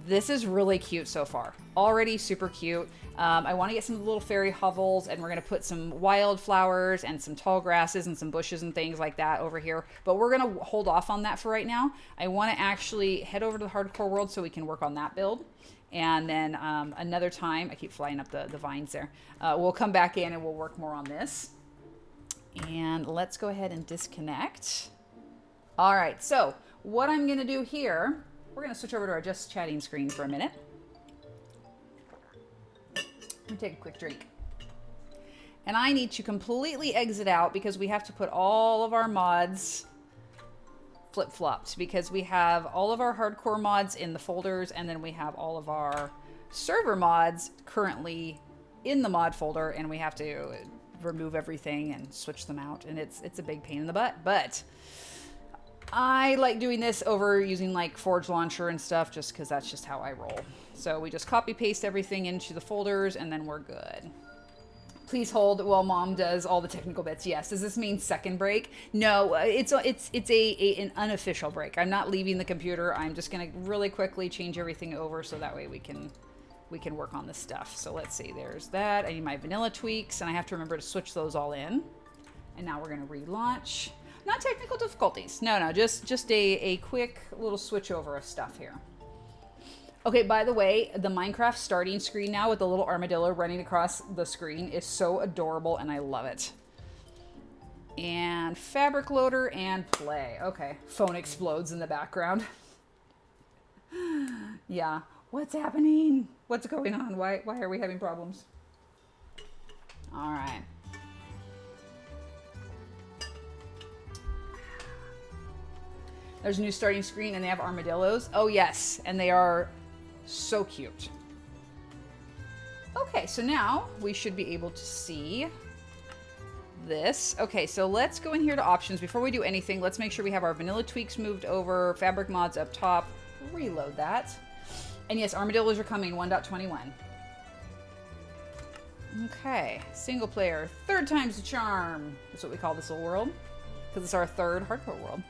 this is really cute so far. Already super cute. I want to get some of the little fairy hovels, and we're going to put some wildflowers and some tall grasses and some bushes and things like that over here. But we're going to hold off on that for right now. I want to actually head over to the hardcore world so we can work on that build. And then another time, I keep flying up the vines there. We'll come back in and we'll work more on this. And let's go ahead and disconnect. All right, so what I'm going to do here, we're going to switch over to our just chatting screen for a minute. Let me take a quick drink. And I need to completely exit out because we have to put all of our mods flip-flopped because we have all of our hardcore mods in the folders and then we have all of our server mods currently in the mod folder and we have to remove everything and switch them out, and it's a big pain in the butt, but I like doing this over using like Forge Launcher and stuff just because that's just how I roll. So we just copy paste everything into the folders and then we're good. Please hold while Mom does all the technical bits. Yes. Does this mean second break? No, it's an unofficial break. I'm not leaving the computer. I'm just going to really quickly change everything over so that way we can work on this stuff. So let's see. There's that. I need my vanilla tweaks and I have to remember to switch those all in. And now we're going to relaunch. Not technical difficulties. No, just a quick little switch over of stuff here. Okay, by the way, the Minecraft starting screen now with the little armadillo running across the screen is so adorable and I love it. And fabric loader and play. Okay, phone explodes in the background. Yeah, what's happening? What's going on? Why are we having problems? All right. There's a new starting screen and they have armadillos. Oh yes, and they are so cute. Okay, so now we should be able to see this. Okay, so let's go in here to options. Before we do anything, let's make sure we have our vanilla tweaks moved over, fabric mods up top, reload that. And yes, armadillos are coming 1.21. Okay, single player, third time's the charm. That's what we call this little world because it's our third hardcore world.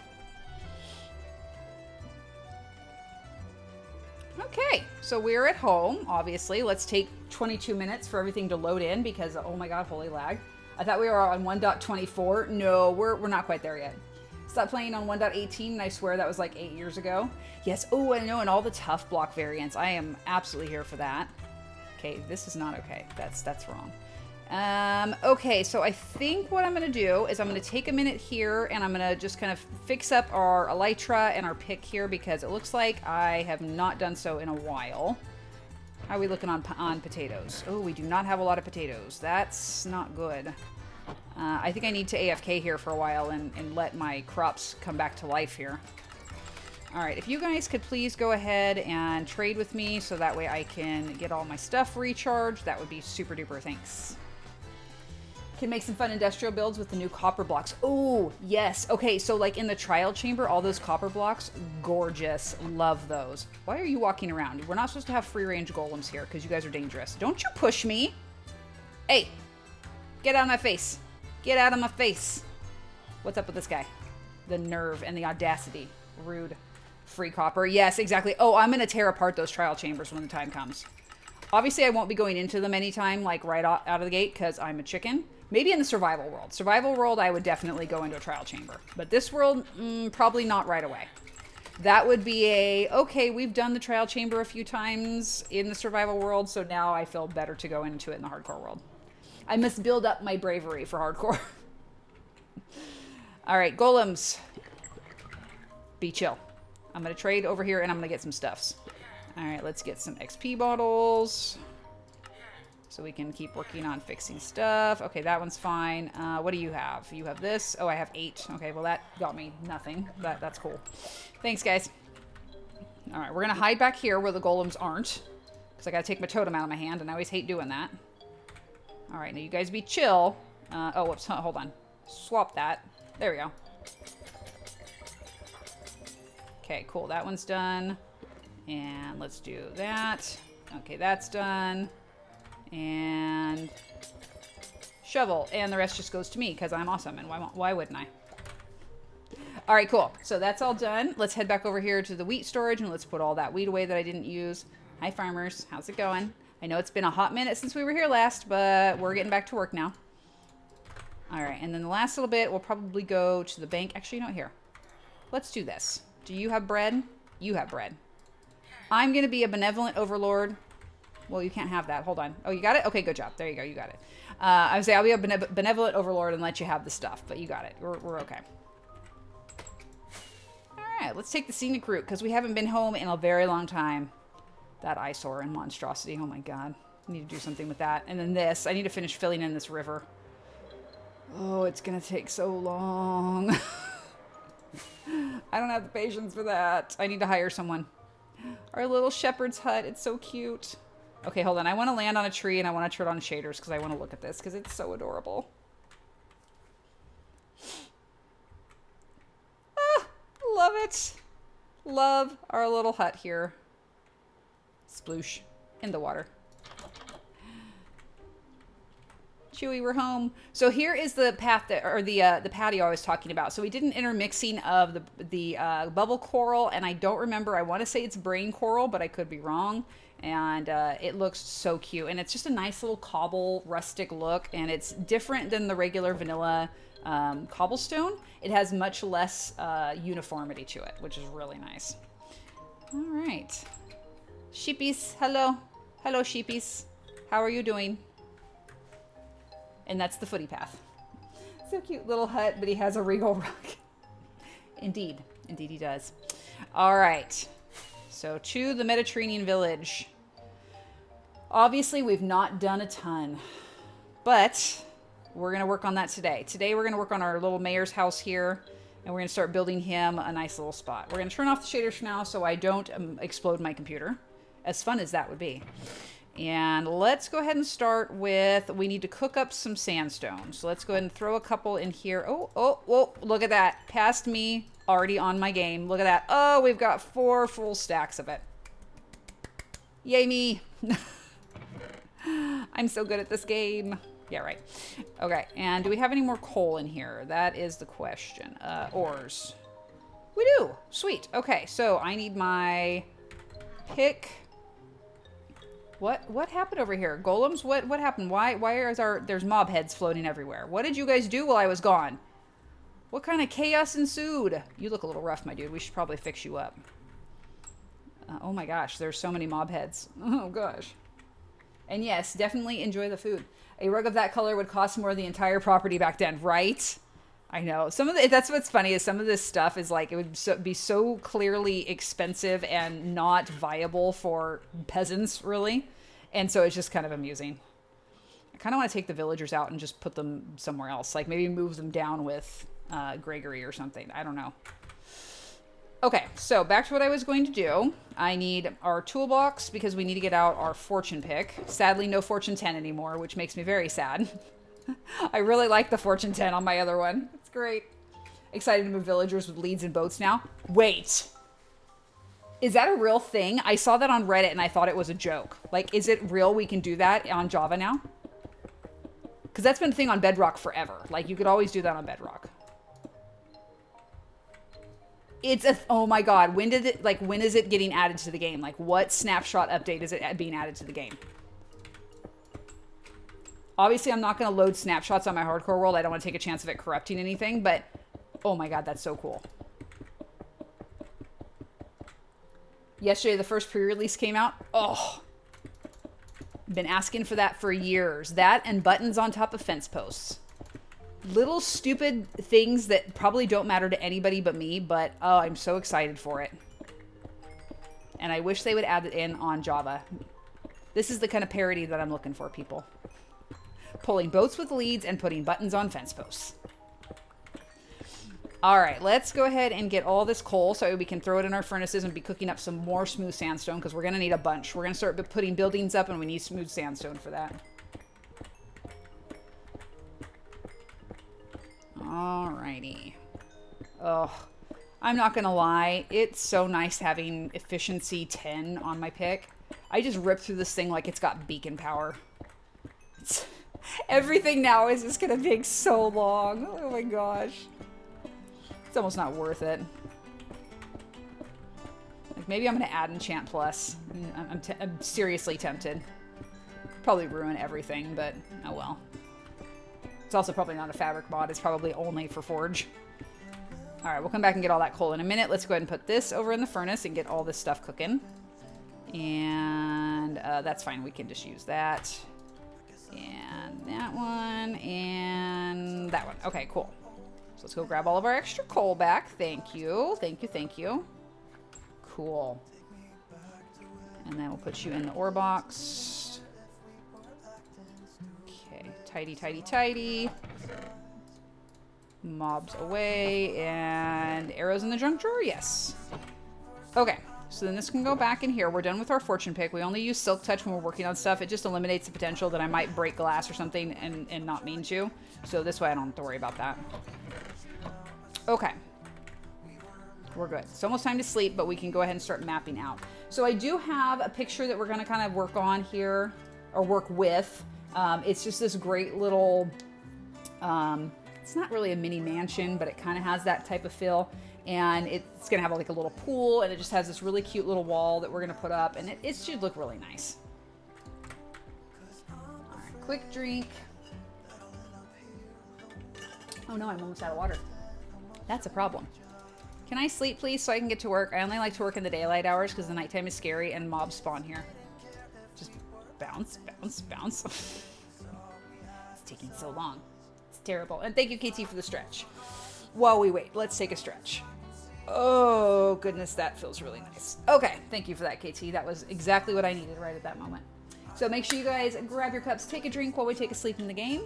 Okay, so we're at home, obviously. Let's take 22 minutes for everything to load in because, oh my god, holy lag. I thought we were on 1.24. No, we're not quite there yet. Stopped playing on 1.18, and I swear that was like 8 years ago. Yes, oh, I know, and all the tough block variants. I am absolutely here for that. Okay, this is not okay. That's wrong. Okay, so I think what I'm going to do is I'm going to take a minute here and I'm going to just kind of fix up our elytra and our pick here because it looks like I have not done so in a while. How are we looking on potatoes? Oh, we do not have a lot of potatoes. That's not good. I think I need to AFK here for a while and let my crops come back to life here. All right, if you guys could please go ahead and trade with me so that way I can get all my stuff recharged, that would be super duper thanks. Can make some fun industrial builds with the new copper blocks. Oh, yes. Okay, so like in the trial chamber, all those copper blocks, gorgeous. Love those. Why are you walking around? We're not supposed to have free range golems here because you guys are dangerous. Don't you push me. Hey, get out of my face. Get out of my face. What's up with this guy? The nerve and the audacity. Rude. Free copper. Yes, exactly. Oh, I'm going to tear apart those trial chambers when the time comes. Obviously, I won't be going into them anytime, like right out of the gate, because I'm a chicken. Maybe in the survival world. Survival world, I would definitely go into a trial chamber. But this world, probably not right away. That would be a, okay, we've done the trial chamber a few times in the survival world, so now I feel better to go into it in the hardcore world. I must build up my bravery for hardcore. All right, golems. Be chill. I'm going to trade over here, and I'm going to get some stuffs. All right, let's get some XP bottles. So we can keep working on fixing stuff. Okay, that one's fine. What do you have? You have this. Oh, I have 8. Okay, well, that got me nothing. That's cool. Thanks, guys. All right, we're going to hide back here where the golems aren't. Because I got to take my totem out of my hand, and I always hate doing that. All right, now you guys be chill. Oh, whoops. Hold on. Swap that. There we go. Okay, cool. That one's done. And let's do that. Okay, that's done. And shovel. And the rest just goes to me because I'm awesome. And why wouldn't I? All right, cool. So that's all done. Let's head back over here to the wheat storage and let's put all that wheat away that I didn't use. Hi, farmers. How's it going? I know it's been a hot minute since we were here last, but we're getting back to work now. All right, and then the last little bit, we'll probably go to the bank. Actually, not here. Let's do this. Do you have bread? You have bread. I'm going to be a benevolent overlord. Well, you can't have that. Hold on. Oh, you got it? Okay, good job. There you go. You got it. I would say I'll be a benevolent overlord and let you have the stuff, but you got it. We're okay. All right, let's take the scenic route because we haven't been home in a very long time. That eyesore and monstrosity. Oh, my God. I need to do something with that. And then this. I need to finish filling in this river. Oh, it's going to take so long. I don't have the patience for that. I need to hire someone. Our little shepherd's hut. It's so cute. Okay, hold on. I want to land on a tree and I want to turn on shaders because I want to look at this because it's so adorable. Ah, love it. Love our little hut here. Sploosh. In the water. Chewy, we're home. So here is the path that, or the patio I was talking about. So we did an intermixing of the bubble coral, and I don't remember. I want to say it's brain coral, but I could be wrong. And it looks so cute, and it's just a nice little cobble rustic look, and it's different than the regular vanilla cobblestone. It has much less uniformity to it, which is really nice. All right, sheepies, hello, sheepies. How are you doing? And that's the footy path. So cute little hut, but he has a regal rug. Indeed. Indeed he does. All right. So to the Mediterranean village. Obviously, we've not done a ton. But we're going to work on that today. Today, we're going to work on our little mayor's house here. And we're going to start building him a nice little spot. We're going to turn off the shaders for now so I don't explode my computer. As fun as that would be. And let's go ahead and start with, we need to cook up some sandstone. So let's go ahead and throw a couple in here. Oh, look at that. Past me, already on my game. Look at that. Oh, we've got 4 full stacks of it. Yay me. I'm so good at this game. Yeah, right. Okay, and do we have any more coal in here? That is the question. Ores. We do. Sweet. Okay, so I need my pick. What happened over here? Golems? What happened? Why is there's mob heads floating everywhere? What did you guys do while I was gone? What kind of chaos ensued? You look a little rough, my dude. We should probably fix you up. Oh my gosh, there's so many mob heads. Oh gosh. And yes, definitely enjoy the food. A rug of that color would cost more than the entire property back then, right? I know. That's what's funny is some of this stuff is like, it would be so clearly expensive and not viable for peasants, really. And so it's just kind of amusing. I kind of want to take the villagers out and just put them somewhere else. Like maybe move them down with Gregory or something. I don't know. Okay, so back to what I was going to do. I need our toolbox because we need to get out our fortune pick. Sadly, no fortune 10 anymore, which makes me very sad. I really like the fortune 10 on my other one. It's great. Excited to move villagers with leads and boats now. Wait. Is that a real thing? I saw that on Reddit and I thought it was a joke. Like, is it real we can do that on Java now? Because that's been a thing on Bedrock forever. Like, you could always do that on Bedrock. It's a... Oh my god. When did it... Like, when is it getting added to the game? Like, what snapshot update is it being added to the game? Obviously, I'm not going to load snapshots on my hardcore world. I don't want to take a chance of it corrupting anything, but... Oh my god, that's so cool. Yesterday, the first pre-release came out. Oh, been asking for that for years. That and buttons on top of fence posts. Little stupid things that probably don't matter to anybody but me, but oh, I'm so excited for it. And I wish they would add it in on Java. This is the kind of parody that I'm looking for, people. Pulling boats with leads and putting buttons on fence posts. All right, let's go ahead and get all this coal so we can throw it in our furnaces and be cooking up some more smooth sandstone because we're going to need a bunch. We're going to start putting buildings up and we need smooth sandstone for that. All righty. Oh, I'm not going to lie. It's so nice having efficiency 10 on my pick. I just rip through this thing like it's got beacon power. Everything now is just going to take so long. Oh my gosh. It's almost not worth it. Like maybe I'm going to add Enchant Plus. I'm seriously tempted. Probably ruin everything, but oh well. It's also probably not a fabric mod. It's probably only for Forge. All right, we'll come back and get all that coal in a minute. Let's go ahead and put this over in the furnace and get all this stuff cooking. And that's fine. We can just use that. And that one. And that one. Okay, cool. So let's go grab all of our extra coal back. Thank you. Thank you. Thank you. Cool. And then we'll put you in the ore box. Okay. Tidy, tidy, tidy. Mobs away. And arrows in the junk drawer? Yes. Okay. So then this can go back in here. We're done with our fortune pick. We only use silk touch when we're working on stuff. It just eliminates the potential that I might break glass or something and not mean to. So this way I don't have to worry about that. Okay. We're good. It's almost time to sleep, but we can go ahead and start mapping out. So I do have a picture that we're going to kind of work on here, or work with. It's just this great little, it's not really a mini mansion, but it kind of has that type of feel. And it's going to have like a little pool, and it just has this really cute little wall that we're going to put up, and it should look really nice. All right, quick drink. Oh no, I'm almost out of water. That's a problem. Can I sleep, please, so I can get to work? I only like to work in the daylight hours because the nighttime is scary and mobs spawn here. Just bounce, bounce, bounce. It's taking so long. It's terrible. And thank you, KT, for the stretch. While we wait, let's take a stretch. Oh, goodness, that feels really nice. Okay, thank you for that, KT. That was exactly what I needed right at that moment. So make sure you guys grab your cups, take a drink while we take a sleep in the game.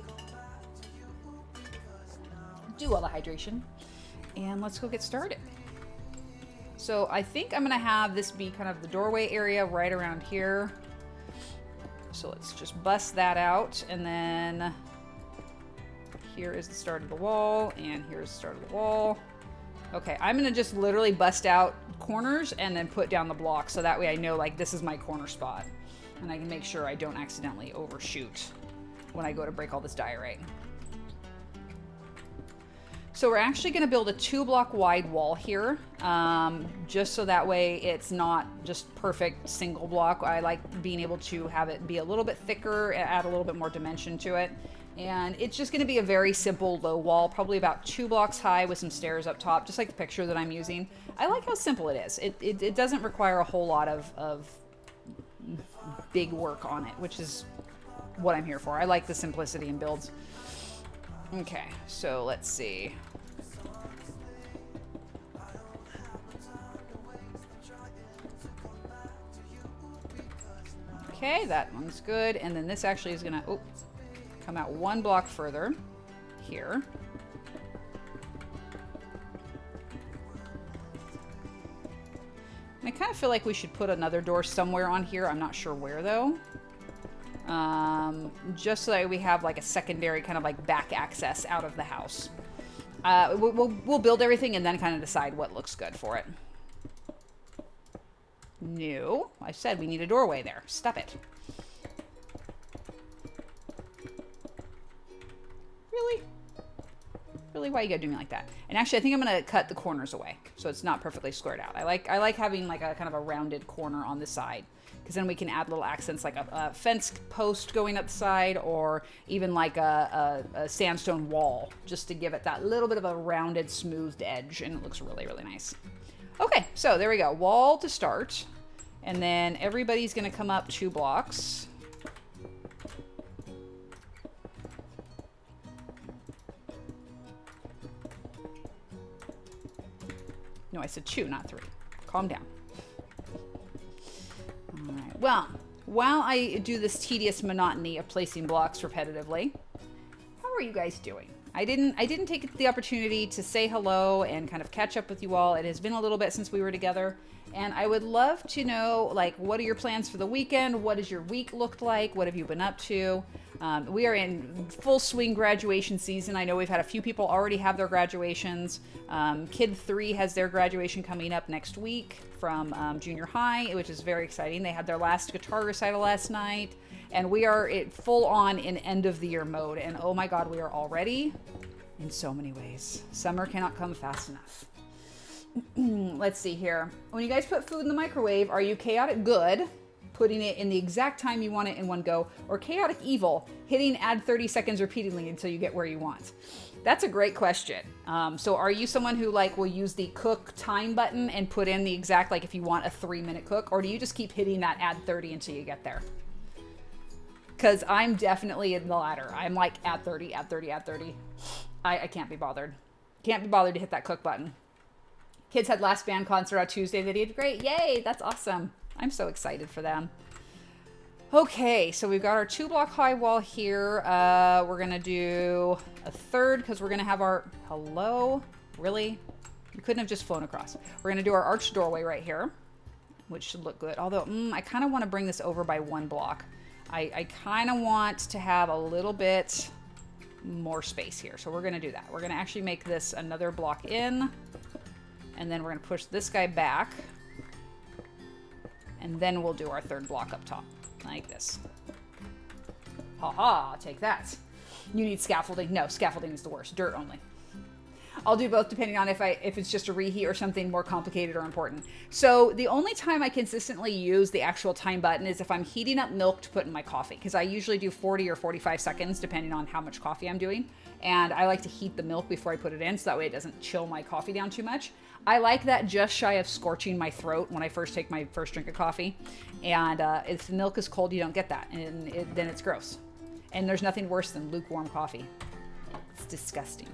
Do all the hydration. And let's go get started. So I think I'm going to have this be kind of the doorway area right around here. So let's just bust that out. And then here is the start of the wall. And here's the start of the wall. Okay, I'm going to just literally bust out corners and then put down the block. So that way I know like this is my corner spot. And I can make sure I don't accidentally overshoot when I go to break all this diorite. So we're actually going to build a 2-block wide wall here, just so that way it's not just perfect single block. I like being able to have it be a little bit thicker and add a little bit more dimension to it. And it's just going to be a very simple low wall, probably about 2 blocks high with some stairs up top, just like the picture that I'm using. I like how simple it is. It doesn't require a whole lot of big work on it, which is what I'm here for. I like the simplicity in builds. Okay, so let's see. Okay, that one's good. And then this actually is gonna come out 1 block further here. And I kind of feel like we should put another door somewhere on here. I'm not sure where though. just so that we have like a secondary kind of like back access out of the house. We'll build everything and then kind of decide what looks good for it. No, I said we need a doorway there. Stop it. Really? Really, why you gotta do me like that? And actually, I think I'm gonna cut the corners away so it's not perfectly squared out. I like having like a kind of a rounded corner on the side, because then we can add little accents like a fence post going up the side, or even like a sandstone wall, just to give it that little bit of a rounded, smoothed edge, and it looks really, really nice. Okay, so there we go. Wall to start, and then everybody's gonna come up 2 blocks. No, I said 2, not 3. Calm down. All right. Well, while I do this tedious monotony of placing blocks repetitively, how are you guys doing? I didn't take the opportunity to say hello and kind of catch up with you all. It has been a little bit since we were together, and I would love to know, like, what are your plans for the weekend? What has your week looked like? What have you been up to? We are in full swing graduation season. I know we've had a few people already have their graduations. Kid 3 has their graduation coming up next week from junior high, which is very exciting. They had their last guitar recital last night, and we are full on in end of the year mode. And oh my God, we are already in so many ways. Summer cannot come fast enough. Let's see here. When you guys put food in the microwave, are you chaotic good, putting it in the exact time you want it in one go, or chaotic evil, hitting add 30 seconds repeatedly until you get where you want? That's a great question. So are you someone who like will use the cook time button and put in the exact, like if you want a 3-minute cook, or do you just keep hitting that add 30 until you get there? Because I'm definitely in the latter. I'm like add 30, add 30, add 30. I can't be bothered. Can't be bothered to hit that cook button. Kids had last band concert on Tuesday. They did great. Yay, that's awesome. I'm so excited for them. Okay, so we've got our 2-block high wall here. We're gonna do a third because we're gonna have our, hello? Really? You couldn't have just flown across. We're gonna do our arched doorway right here, which should look good. Although, I kind of want to bring this over by 1 block. I kind of want to have a little bit more space here. So we're gonna do that. We're gonna actually make this another block in, and then we're gonna push this guy back, and then we'll do our 3rd block up top, like this. Ha, take that. You need scaffolding. No, scaffolding is the worst. Dirt only. I'll do both depending on if it's just a reheat or something more complicated or important. So the only time I consistently use the actual time button is if I'm heating up milk to put in my coffee, because I usually do 40 or 45 seconds depending on how much coffee I'm doing. And I like to heat the milk before I put it in, so that way it doesn't chill my coffee down too much. I like that just shy of scorching my throat when I first take my first drink of coffee. And if the milk is cold, you don't get that, and then it's gross. And there's nothing worse than lukewarm coffee. It's disgusting.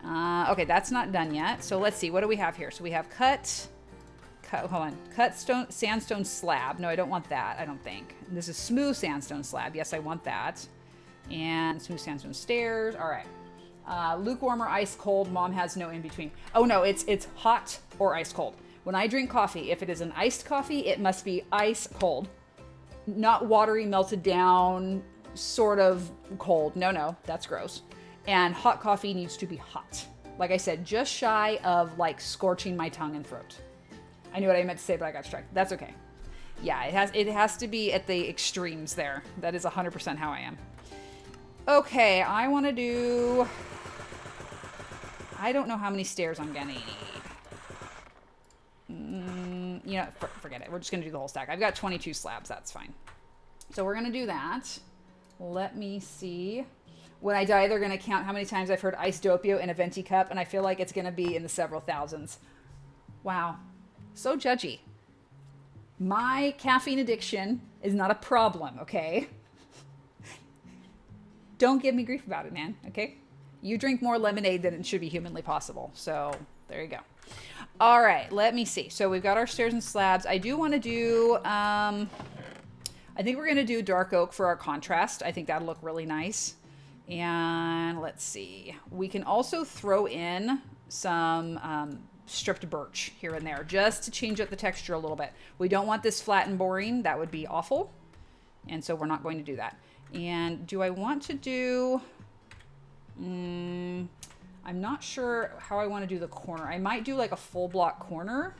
Okay, that's not done yet. So let's see, what do we have here? So we have cut sandstone slab. No, I don't want that, I don't think. This is smooth sandstone slab. Yes, I want that. And smooth sandstone stairs. All right. Lukewarm or ice cold. Mom has no in between. Oh no, it's hot or ice cold. When I drink coffee, if it is an iced coffee, it must be ice cold. Not watery, melted down, sort of cold. No, that's gross. And hot coffee needs to be hot. Like I said, just shy of like scorching my tongue and throat. I knew what I meant to say, but I got distracted. That's okay. Yeah, it has to be at the extremes there. That is 100% how I am. Okay, I want to do... I don't know how many stairs I'm gonna need. You know, forget it. We're just gonna do the whole stack. I've got 22 slabs. That's fine. So we're gonna do that. Let me see. When I die, they're going to count how many times I've heard iced doppio in a venti cup, and I feel like it's going to be in the several thousands. Wow. So judgy. My caffeine addiction is not a problem, okay? Don't give me grief about it, man, okay? You drink more lemonade than it should be humanly possible. So there you go. All right, let me see. So we've got our stairs and slabs. I do want to do... I think we're going to do dark oak for our contrast. I think that'll look really nice. And let's see, we can also throw in some stripped birch here and there just to change up the texture a little bit. We don't want this flat and boring. That would be awful. And so we're not going to do that. And do I want to do, I'm not sure how I want to do the corner. I might do like a full block corner.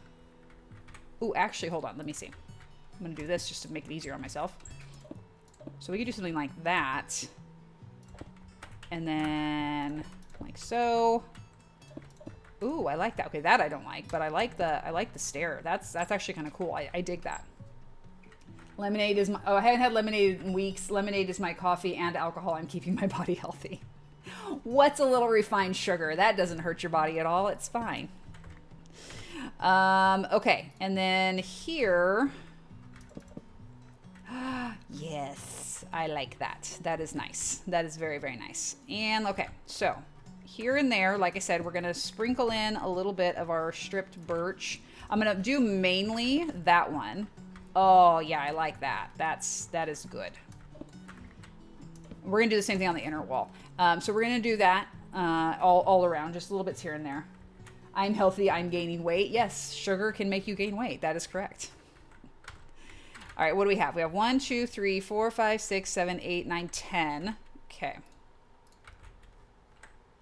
Oh, actually, hold on. Let me see. I'm going to do this just to make it easier on myself. So we could do something like that. And then like so. Ooh, I like that. Okay, that I don't like, but I like the stair. That's actually kind of cool. I dig that. Lemonade is my, oh, I haven't had lemonade in weeks. Lemonade is my coffee and alcohol. I'm keeping my body healthy. What's a little refined sugar? That doesn't hurt your body at all. It's fine. Okay, and then here, yes, I like that. That is nice. That is very, very nice. And okay, so here and there, like I said, we're gonna sprinkle in a little bit of our stripped birch. I'm gonna do mainly that one. Oh yeah, I like that. That is good. We're gonna do the same thing on the inner wall. So we're gonna do that all around, just little bits here and there. I'm healthy, I'm gaining weight. Yes, sugar can make you gain weight. That is correct. All right, what do we have? We have 1, 2, 3, 4, 5, 6, 7, 8, 9, 10. Okay.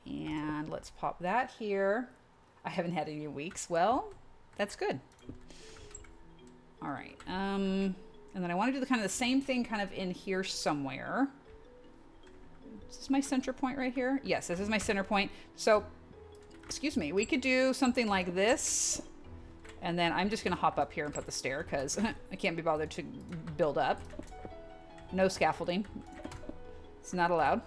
And let's pop that here. I haven't had any weeks. Well, that's good. All right. And then I want to do the kind of the same thing kind of in here somewhere. Is this my center point right here? Yes, this is my center point. So, excuse me, we could do something like this. And then I'm just going to hop up here and put the stair because I can't be bothered to build up. No scaffolding. It's not allowed.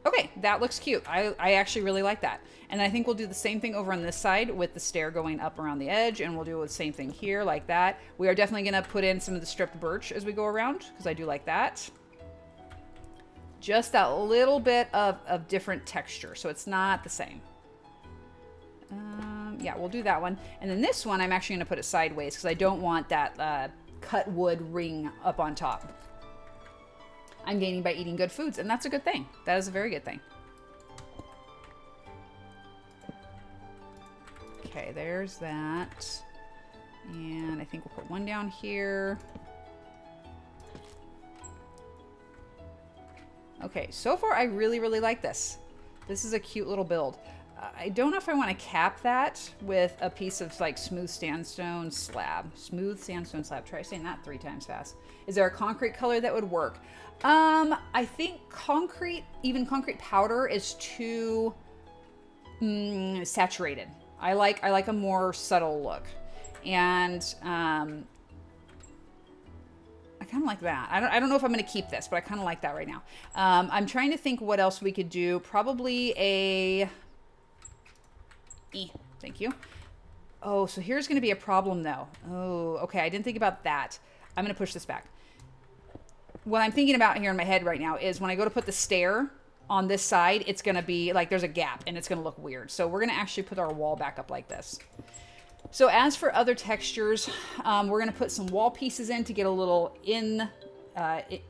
Okay, that looks cute. I actually really like that. And I think we'll do the same thing over on this side with the stair going up around the edge, and we'll do the same thing here like that. We are definitely going to put in some of the stripped birch as we go around because I do like that. Just that little bit of different texture, so it's not the same. Yeah, we'll do that one. And then this one, I'm actually going to put it sideways because I don't want that cut wood ring up on top. I'm gaining by eating good foods, and that's a good thing. That is a very good thing. Okay, there's that. And I think we'll put one down here. Okay, so far I really, really like this. This is a cute little build. I don't know if I want to cap that with a piece of like smooth sandstone slab. Smooth sandstone slab. Try saying that 3 times fast. Is there a concrete color that would work? I think concrete, even concrete powder is too saturated. I like a more subtle look. And I kind of like that. I don't know if I'm going to keep this, but I kind of like that right now. I'm trying to think what else we could do. Probably a... Thank you. Oh, so here's going to be a problem though. Oh, okay. I didn't think about that. I'm going to push this back. What I'm thinking about here in my head right now is when I go to put the stair on this side, it's going to be like there's a gap and it's going to look weird. So we're going to actually put our wall back up like this. So as for other textures, we're going to put some wall pieces in to get a little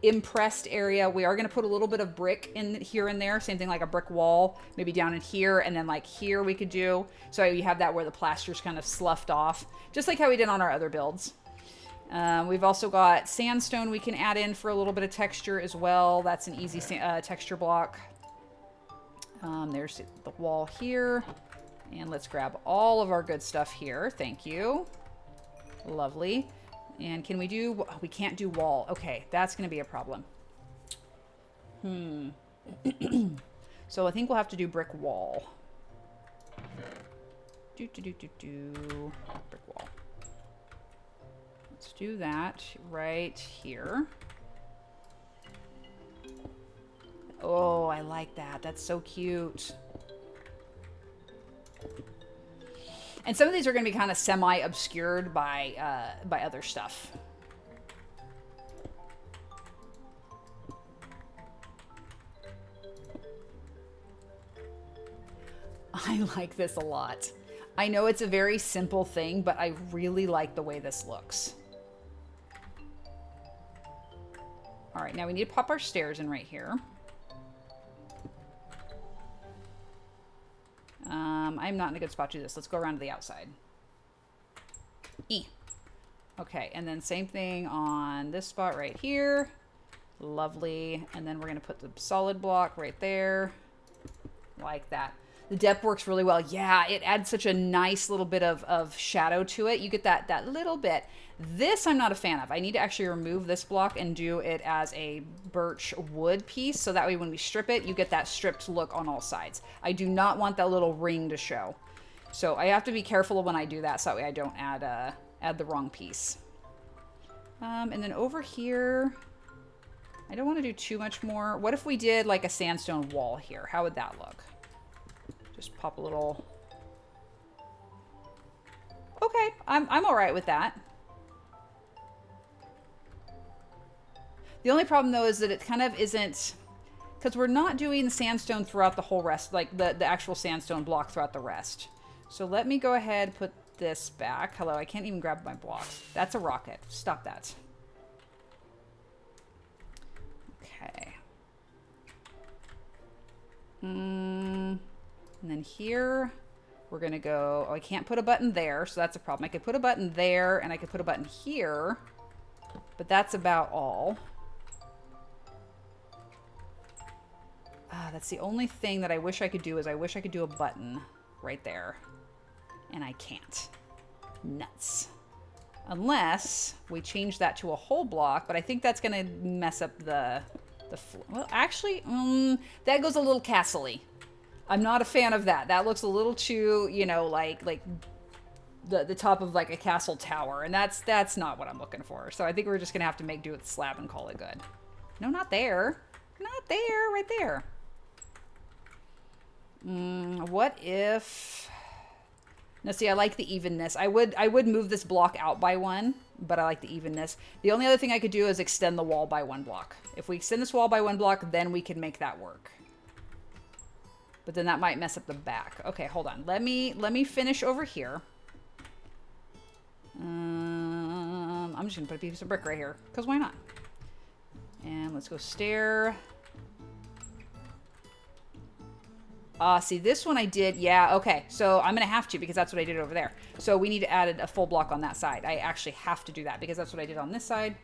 impressed area. We are going to put a little bit of brick in here and there. Same thing like a brick wall, maybe down in here. And then like here we could do. So you have that where the plaster's kind of sloughed off, just like how we did on our other builds. We've also got sandstone we can add in for a little bit of texture as well. That's an easy texture block. There's the wall here. And let's grab all of our good stuff here. Thank you. Lovely. And can we do... We can't do wall. Okay, that's going to be a problem. So I think we'll have to do brick wall. Brick wall. Let's do that right here. Oh, I like that. That's so cute. And some of these are going to be kind of semi-obscured by other stuff. I like this a lot. I know it's a very simple thing, but I really like the way this looks. All right, now we need to pop our stairs in right here. I'm not in a good spot to do this. Let's go around to the outside. Okay, and then same thing on this spot right here. Lovely. And then we're going to put the solid block right there. Like that. The depth works really well. Yeah, it adds such a nice little bit of shadow to it. You get that little bit. This I'm not a fan of. I need to actually remove this block and do it as a birch wood piece. So that way when we strip it, you get that stripped look on all sides. I do not want that little ring to show. So I have to be careful when I do that so that way I don't add the wrong piece. And then over here, I don't want to do too much more. What if we did like a sandstone wall here? How would that look? Just pop a little. Okay, I'm all right with that. The only problem though is that it kind of isn't, because we're not doing the sandstone throughout the whole rest, like the actual sandstone block throughout the rest. So let me go ahead and put this back. Hello, I can't even grab my blocks. That's a rocket. Stop that. Okay. And then here, we're going to go, oh, I can't put a button there, so that's a problem. I could put a button there, and I could put a button here, but that's about all. That's the only thing that I wish I could do is I wish I could do a button right there, and I can't. Nuts. Unless we change that to a whole block, but I think that's going to mess up the well, actually, that goes a little castle-y. I'm not a fan of that. That looks a little too, you know, like the top of like a castle tower, and that's not what I'm looking for. So I think we're just gonna have to make do with the slab and call it good. No, not there. Not there. Right there. What if? Now, see, I like the evenness. I would move this block out by one, but I like the evenness. The only other thing I could do is extend the wall by one block. If we extend this wall by one block, then we can make that work. But then that might mess up the back. Okay, hold on. Let me finish over here. I'm just gonna put a piece of brick right here, because why not? And let's go stair. See, this one I did, yeah, okay. So I'm gonna have to, because that's what I did over there. So we need to add a full block on that side. I actually have to do that, because that's what I did on this side.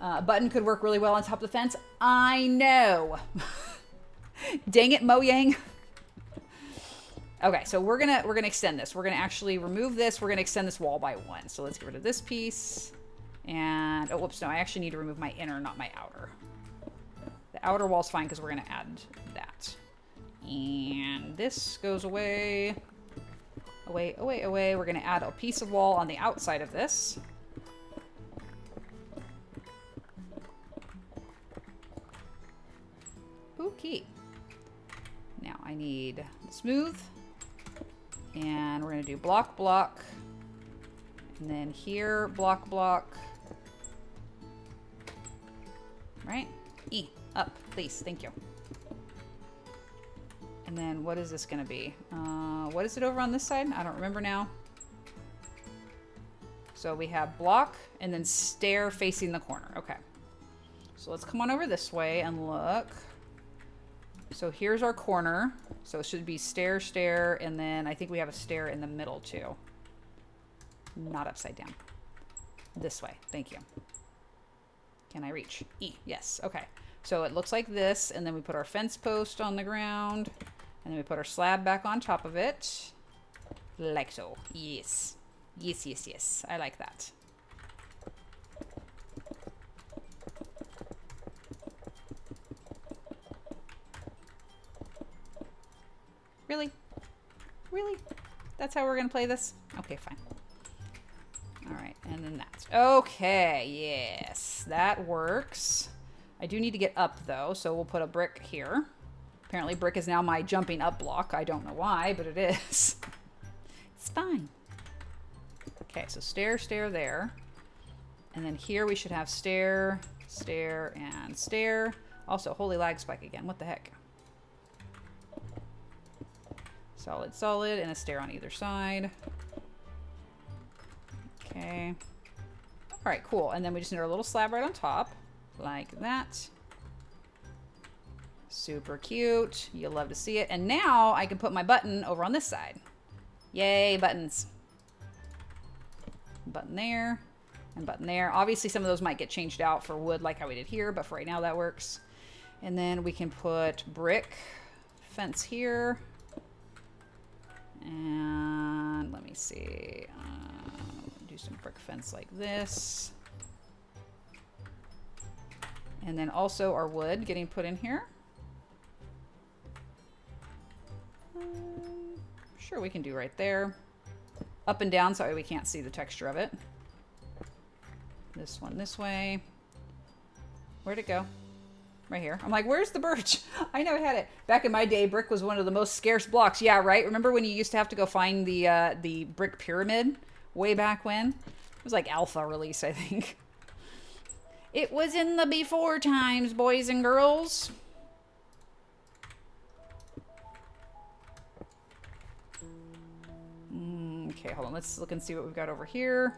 Button could work really well on top of the fence. I know. Dang it, Mojang. Okay, so we're gonna extend this. We're gonna actually remove this. We're gonna extend this wall by one. So let's get rid of this piece. And, oh, whoops, no, I actually need to remove my inner, not my outer. The outer wall's fine because we're gonna add that. And this goes away. Away, away, away. We're gonna add a piece of wall on the outside of this. Okay. Now I need smooth. And we're gonna do block, block. And then here, block, block. Right? E, up, please, thank you. And then what is this gonna be? What is it over on this side? I don't remember now. So we have block and then stair facing the corner. Okay. So let's come on over this way and look. So here's our corner. So it should be stair, stair, and then I think we have a stair in the middle too. Not upside down. This way. Thank you. Can I reach? E. Yes. Okay. So it looks like this, and then we put our fence post on the ground, and then we put our slab back on top of it. Like so. Yes. Yes, yes, yes. I like that. Really? Really? That's how we're going to play this? Okay, fine. All right, and then that's... Okay, yes. That works. I do need to get up, though, so we'll put a brick here. Apparently, brick is now my jumping up block. I don't know why, but it is. It's fine. Okay, so stair, stair there. And then here we should have stair, stair, and stair. Also, holy lag spike again. What the heck? Solid, solid, and a stair on either side. Okay. All right, cool. And then we just need our little slab right on top, like that. Super cute. You'll love to see it. And now I can put my button over on this side. Yay, buttons. Button there. and button there. Obviously some of those might get changed out for wood like how we did here, but for right now that works. And then we can put brick fence here. And let me see, do some brick fence like this. And then also our wood getting put in here. Sure, we can do right there. Up and down so we can't see the texture of it. This one this way. Where'd it go? Right here. I'm like, where's the birch? I know I had it. Back in my day, brick was one of the most scarce blocks. Yeah, right? Remember when you used to have to go find the brick pyramid way back when? It was like alpha release, I think. It was in the before times, boys and girls. Okay, hold on. Let's look and see what we've got over here.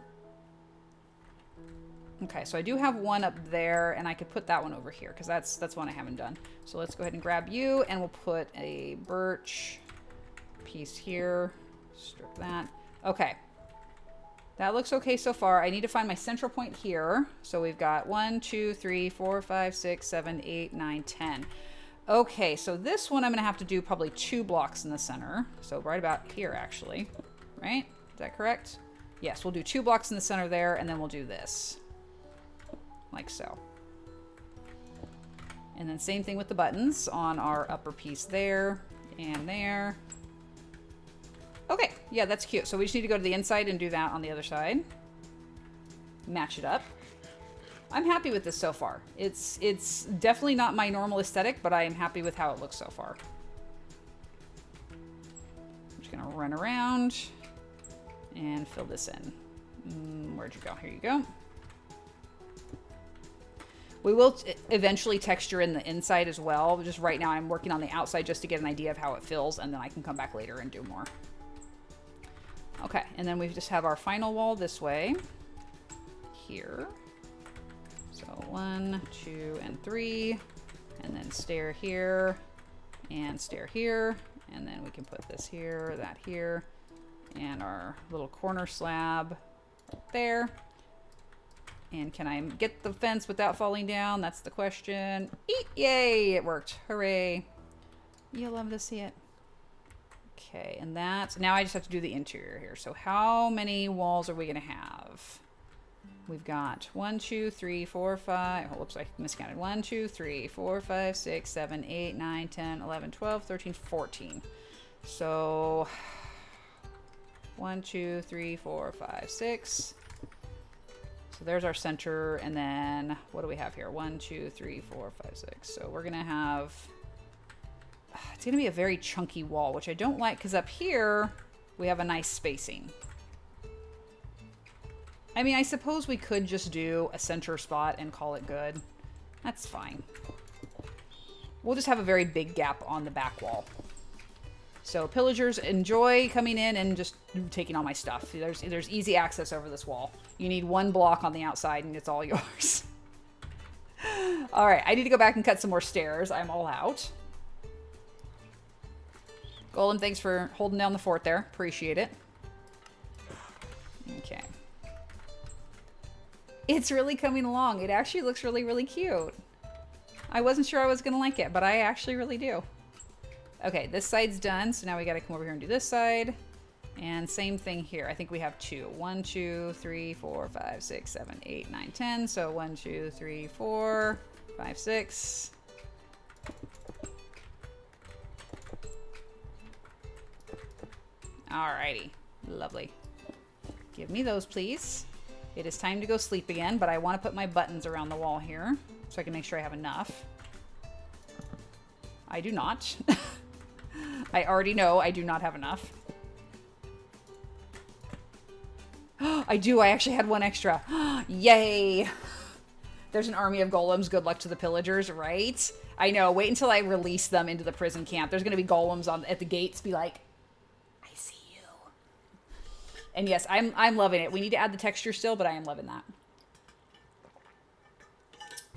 Okay, so I do have one up there, and I could put that one over here because that's one I haven't done. So let's go ahead and grab you, and we'll put a birch piece here. Strip that. Okay. That looks okay so far. I need to find my central point here. So we've got 1, 2, 3, 4, 5, 6, 7, 8, 9, 10. Okay, so this one I'm going to have to do probably 2 blocks in the center. So right about here, actually. Right? Is that correct? Yes, we'll do 2 blocks in the center there, and then we'll do this. Like so. And then same thing with the buttons on our upper piece there and there. Okay, yeah, that's cute. So we just need to go to the inside and do that on the other side. Match it up. I'm happy with this so far. It's definitely not my normal aesthetic, but I am happy with how it looks so far. I'm just gonna run around and fill this in. Where'd you go? Here you go. We will eventually texture in the inside as well. Just right now I'm working on the outside just to get an idea of how it feels, and then I can come back later and do more. Okay, and then we just have our final wall this way. Here. So 1, 2, and 3. And then stair here. And stair here. And then we can put this here, that here. And our little corner slab there. And can I get the fence without falling down? That's the question. Eat! Yay! It worked. Hooray. You'll love to see it. Okay, and that's... Now I just have to do the interior here. So how many walls are we going to have? We've got 1, 2, 3, 4, 5... Oh, whoops, I miscounted. 1, 2, 3, 4, 5, 6, 7, 8, 9, 10, 11, 12, 13, 14. So... 1, 2, 3, 4, 5, 6... So there's our center, and then what do we have here? 1, 2, 3, 4, 5, 6. So we're gonna have, it's gonna be a very chunky wall, which I don't like because up here we have a nice spacing. I mean, I suppose we could just do a center spot and call it good. That's fine. We'll just have a very big gap on the back wall. So pillagers, enjoy coming in and just taking all my stuff. There's easy access over this wall. You need 1 block on the outside and it's all yours. All right, I need to go back and cut some more stairs. I'm all out. Golem, thanks for holding down the fort there. Appreciate it. Okay. It's really coming along. It actually looks really, really cute. I wasn't sure I was gonna like it, but I actually really do. Okay, this side's done, so now we gotta come over here and do this side. And same thing here. I think we have 2. 1, 2, 3, 4, 5, 6, 7, 8, 9, 10. So 1, 2, 3, 4, 5, 6. Alrighty, lovely. Give me those, please. It is time to go sleep again, but I want to put my buttons around the wall here so I can make sure I have enough. I do not. I already know I do not have enough. I do. I actually had 1 extra. Yay. There's an army of golems. Good luck to the pillagers, right? I know. Wait until I release them into the prison camp. There's going to be golems at the gates be like, I see you. And yes, I'm loving it. We need to add the texture still, but I am loving that.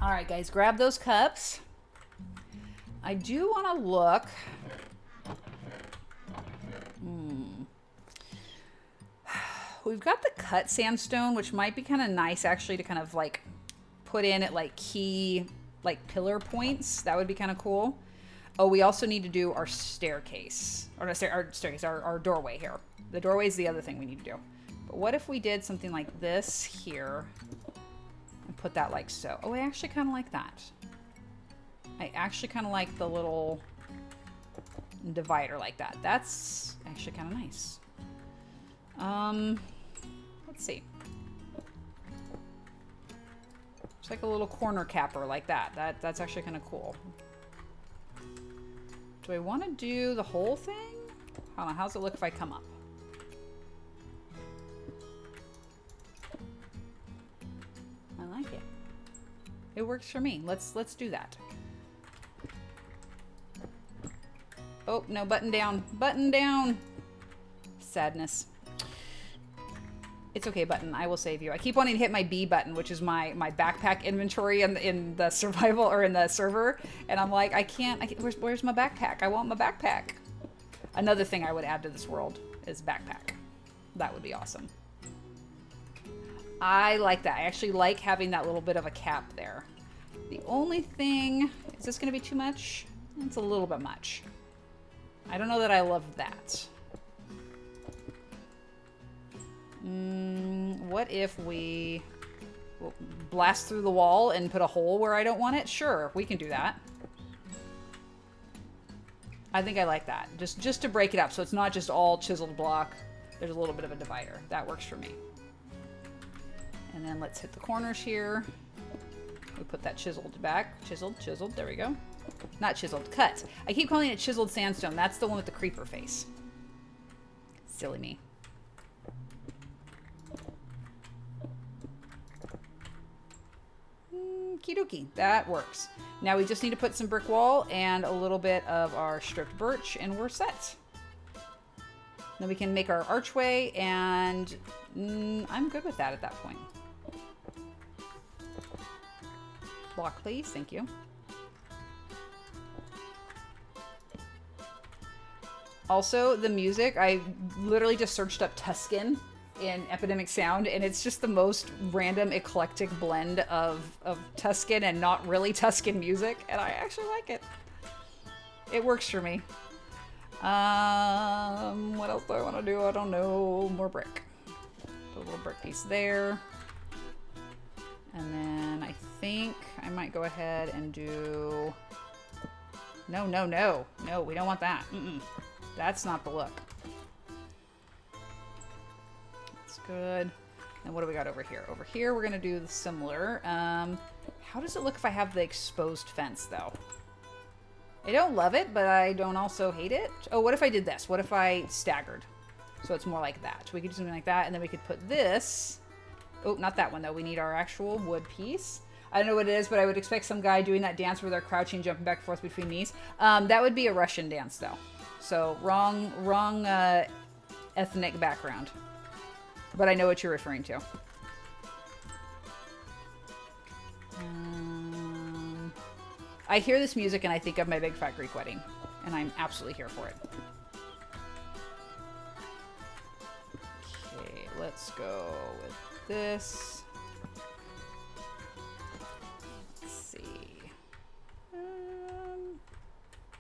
All right, guys, grab those cups. I do want to look. we've got the cut sandstone, which might be kind of nice actually to kind of like put in at like key like pillar points. That would be kind of cool. Oh, we also need to do our staircase, or not our staircase, our doorway here. The doorway is the other thing we need to do. But what if we did something like this here and put that like so? Oh, I actually kind of like that. I actually kind of like the little divider like that. That's actually kind of nice. Let's see. It's like a little corner capper like that. That's actually kind of cool. Do I want to do the whole thing? Hold on, how's it look if I come up? I like it. It works for me. Let's do that. Oh, no, button down. Button down. Sadness. It's okay, button. I will save you. I keep wanting to hit my B button, which is my backpack inventory in the survival or in the server. And I'm like, I can't. Where's my backpack? I want my backpack. Another thing I would add to this world is backpack. That would be awesome. I like that. I actually like having that little bit of a cap there. The only thing, is this going to be too much? It's a little bit much. I don't know that I love that. What if we blast through the wall and put a hole where I don't want it? Sure, we can do that. I think I like that. Just to break it up so it's not just all chiseled block. There's a little bit of a divider. That works for me. And then let's hit the corners here. We put that chiseled back. Chiseled. There we go. Not chiseled, cut. I keep calling it chiseled sandstone. That's the one with the creeper face. Silly me. Okie dokie, that works. Now we just need to put some brick wall and a little bit of our stripped birch and we're set. Then we can make our archway and I'm good with that at that point. Block please, thank you. Also, the music, I literally just searched up Tuscan in Epidemic Sound, and it's just the most random, eclectic blend of Tuscan and not really Tuscan music, and I actually like it. It works for me. What else do I want to do? I don't know. More brick. Put a little brick piece there. And then I think I might go ahead and do... No, we don't want that. That's not the look. That's good. And what do we got over here? Over here, we're going to do the similar. How does it look if I have the exposed fence, though? I don't love it, but I don't also hate it. Oh, what if I did this? What if I staggered? So it's more like that. We could do something like that, and then we could put this... Oh, not that one, though. We need our actual wood piece. I don't know what it is, but I would expect some guy doing that dance where they're crouching, jumping back and forth between knees. That would be a Russian dance, though. So wrong ethnic background. But I know what you're referring to. I hear this music and I think of my big fat Greek wedding. And I'm absolutely here for it. Okay, let's go with this. Let's see.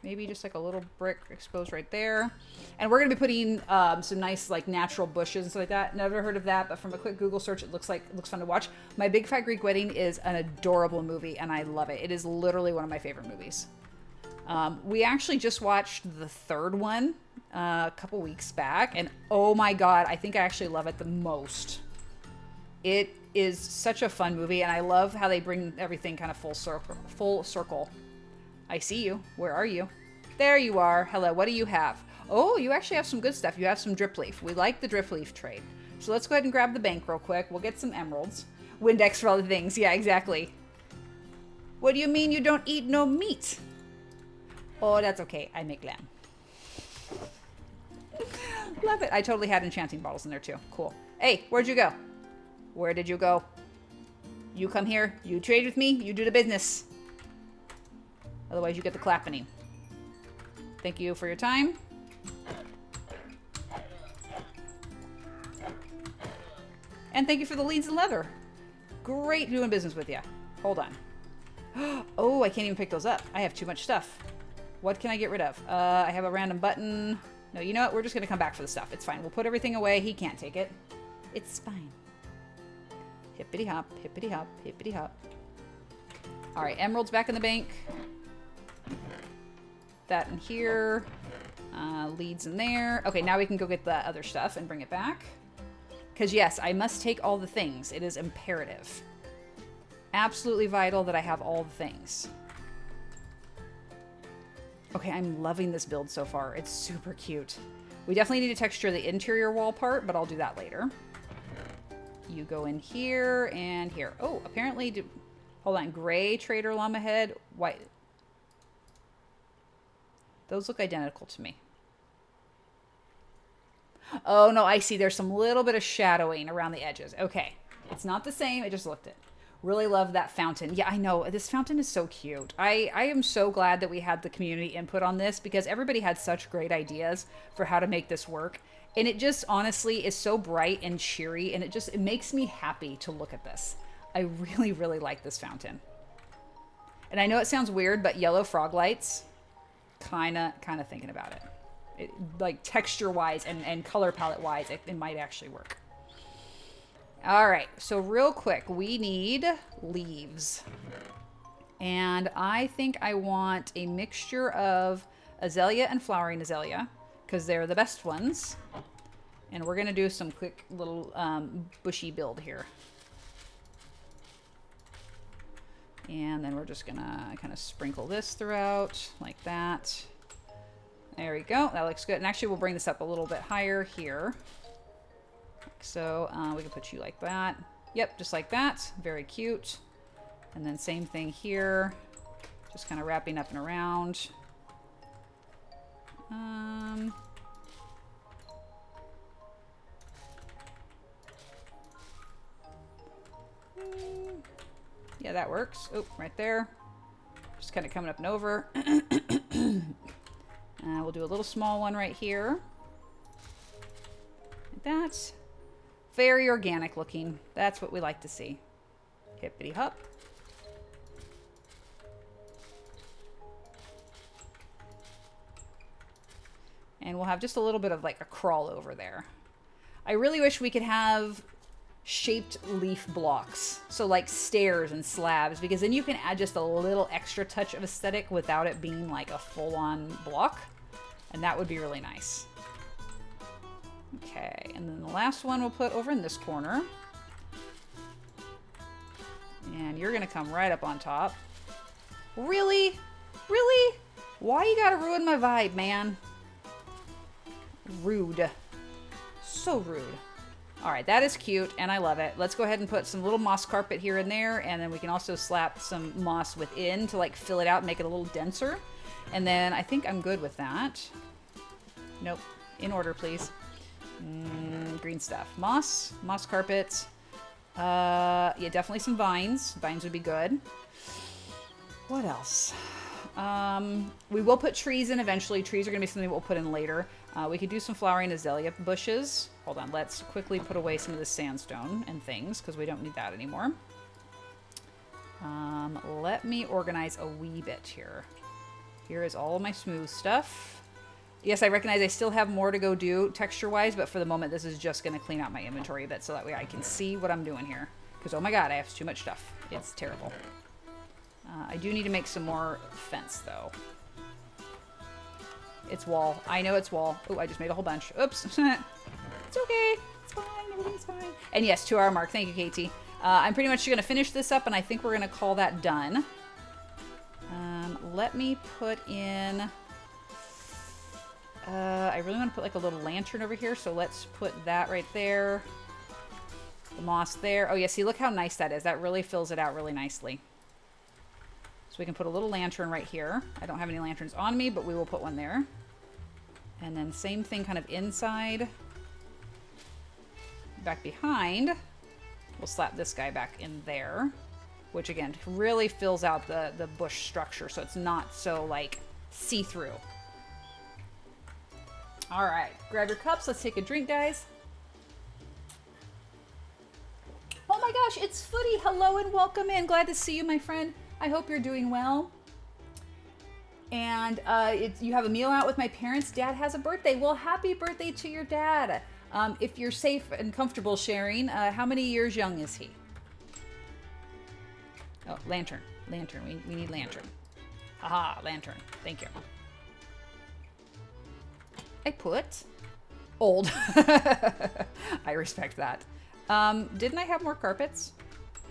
Maybe just like a little brick exposed right there. And we're going to be putting some nice like natural bushes and stuff like that. Never heard of that, but from a quick Google search, it looks fun to watch. My Big Fat Greek Wedding is an adorable movie and I love it. It is literally one of my favorite movies. We actually just watched the third one a couple weeks back and oh my God, I think I actually love it the most. It is such a fun movie and I love how they bring everything kind of full circle. I see you. Where are you? There you are. Hello. What do you have? Oh, you actually have some good stuff. You have some drip leaf. We like the drip leaf trade. So let's go ahead and grab the bank real quick. We'll get some emeralds. Windex for all the things. Yeah, exactly. What do you mean you don't eat no meat? Oh, that's okay. I make lamb. Love it. I totally had enchanting bottles in there too. Cool. Hey, where'd you go? Where did you go? You come here. You trade with me. You do the business. Otherwise, you get the clapping. Thank you for your time. And thank you for the leads and leather. Great doing business with you. Hold on. Oh, I can't even pick those up. I have too much stuff. What can I get rid of? I have a random button. No, you know what? We're just going to come back for the stuff. It's fine. We'll put everything away. He can't take it. It's fine. Hippity hop, hippity hop, hippity hop. All right, emeralds back in the bank. That in here. Leads in there. Okay, now we can go get the other stuff and bring it back. Because yes, I must take all the things. It is imperative. Absolutely vital that I have all the things. Okay, I'm loving this build so far. It's super cute. We definitely need to texture the interior wall part, but I'll do that later. You go in here and here. Oh, apparently, hold on. Gray trader llama head, white. Those look identical to me. Oh, no, I see. There's some little bit of shadowing around the edges. Okay. It's not the same. I just looked it. Really love that fountain. Yeah, I know. This fountain is so cute. I am so glad that we had the community input on this because everybody had such great ideas for how to make this work. And it just honestly is so bright and cheery, and it makes me happy to look at this. I really, really like this fountain. And I know it sounds weird, but yellow frog lights, kind of thinking about it. Like texture-wise and color palette-wise, it might actually work. All right, so real quick, we need leaves. And I think I want a mixture of azalea and flowering azalea because they're the best ones. And we're going to do some quick little bushy build here. And then we're just going to kind of sprinkle this throughout like that. There we go. That looks good. And actually, we'll bring this up a little bit higher here. So we can put you like that. Yep, just like that. Very cute. And then same thing here. Just kind of wrapping up and around. Yeah, that works. Oh, right there. Just kind of coming up and over. We'll do a little small one right here. Like that. Very organic looking. That's what we like to see. Hippity hop. And we'll have just a little bit of like a crawl over there. I really wish we could have shaped leaf blocks. So like stairs and slabs, because then you can add just a little extra touch of aesthetic without it being like a full-on block. And that would be really nice. Okay, and then the last one we'll put over in this corner. And you're gonna come right up on top. Really? Really? Why you gotta ruin my vibe, man? Rude. So rude. All right, that is cute, and I love it. Let's go ahead and put some little moss carpet here and there, and then we can also slap some moss within to like fill it out and make it a little denser. And then I think I'm good with that. Nope. In order, please. Green stuff. Moss carpet. Yeah, definitely some vines. Vines would be good. What else? We will put trees in eventually. Trees are going to be something we'll put in later. We could do some flowering azalea bushes. Hold on. Let's quickly put away some of this sandstone and things because we don't need that anymore. Let me organize a wee bit here. Here is all of my smooth stuff. Yes, I recognize I still have more to go do texture-wise, but for the moment, this is just going to clean out my inventory a bit so that way I can see what I'm doing here. Because, oh my god, I have too much stuff. It's terrible. I do need to make some more fence, though. It's wall. I know it's wall. Oh, I just made a whole bunch. Oops. It's okay. It's fine. Everything's fine. And yes, 2 hour mark. Thank you, Katie. I'm pretty much going to finish this up, and I think we're going to call that done. Let me put in... I really want to put like a little lantern over here, so let's put that right there. The moss there. Oh yeah, see, look how nice that is. That really fills it out really nicely. So we can put a little lantern right here. I don't have any lanterns on me, but we will put one there. And then same thing kind of inside. Back behind. We'll slap this guy back in there. Which again, really fills out the bush structure, so it's not so like see-through. All right, grab your cups. Let's take a drink, guys. my gosh, it's Footy. Hello and welcome in. Glad to see you, my friend. I hope you're doing well. And you have a meal out with my parents. Dad has a birthday. Well, happy birthday to your dad. If you're safe and comfortable sharing, how many years young is he? Oh, lantern. Lantern. We need lantern. Haha, lantern. Thank you. I put old. I respect that. Didn't I have more carpets?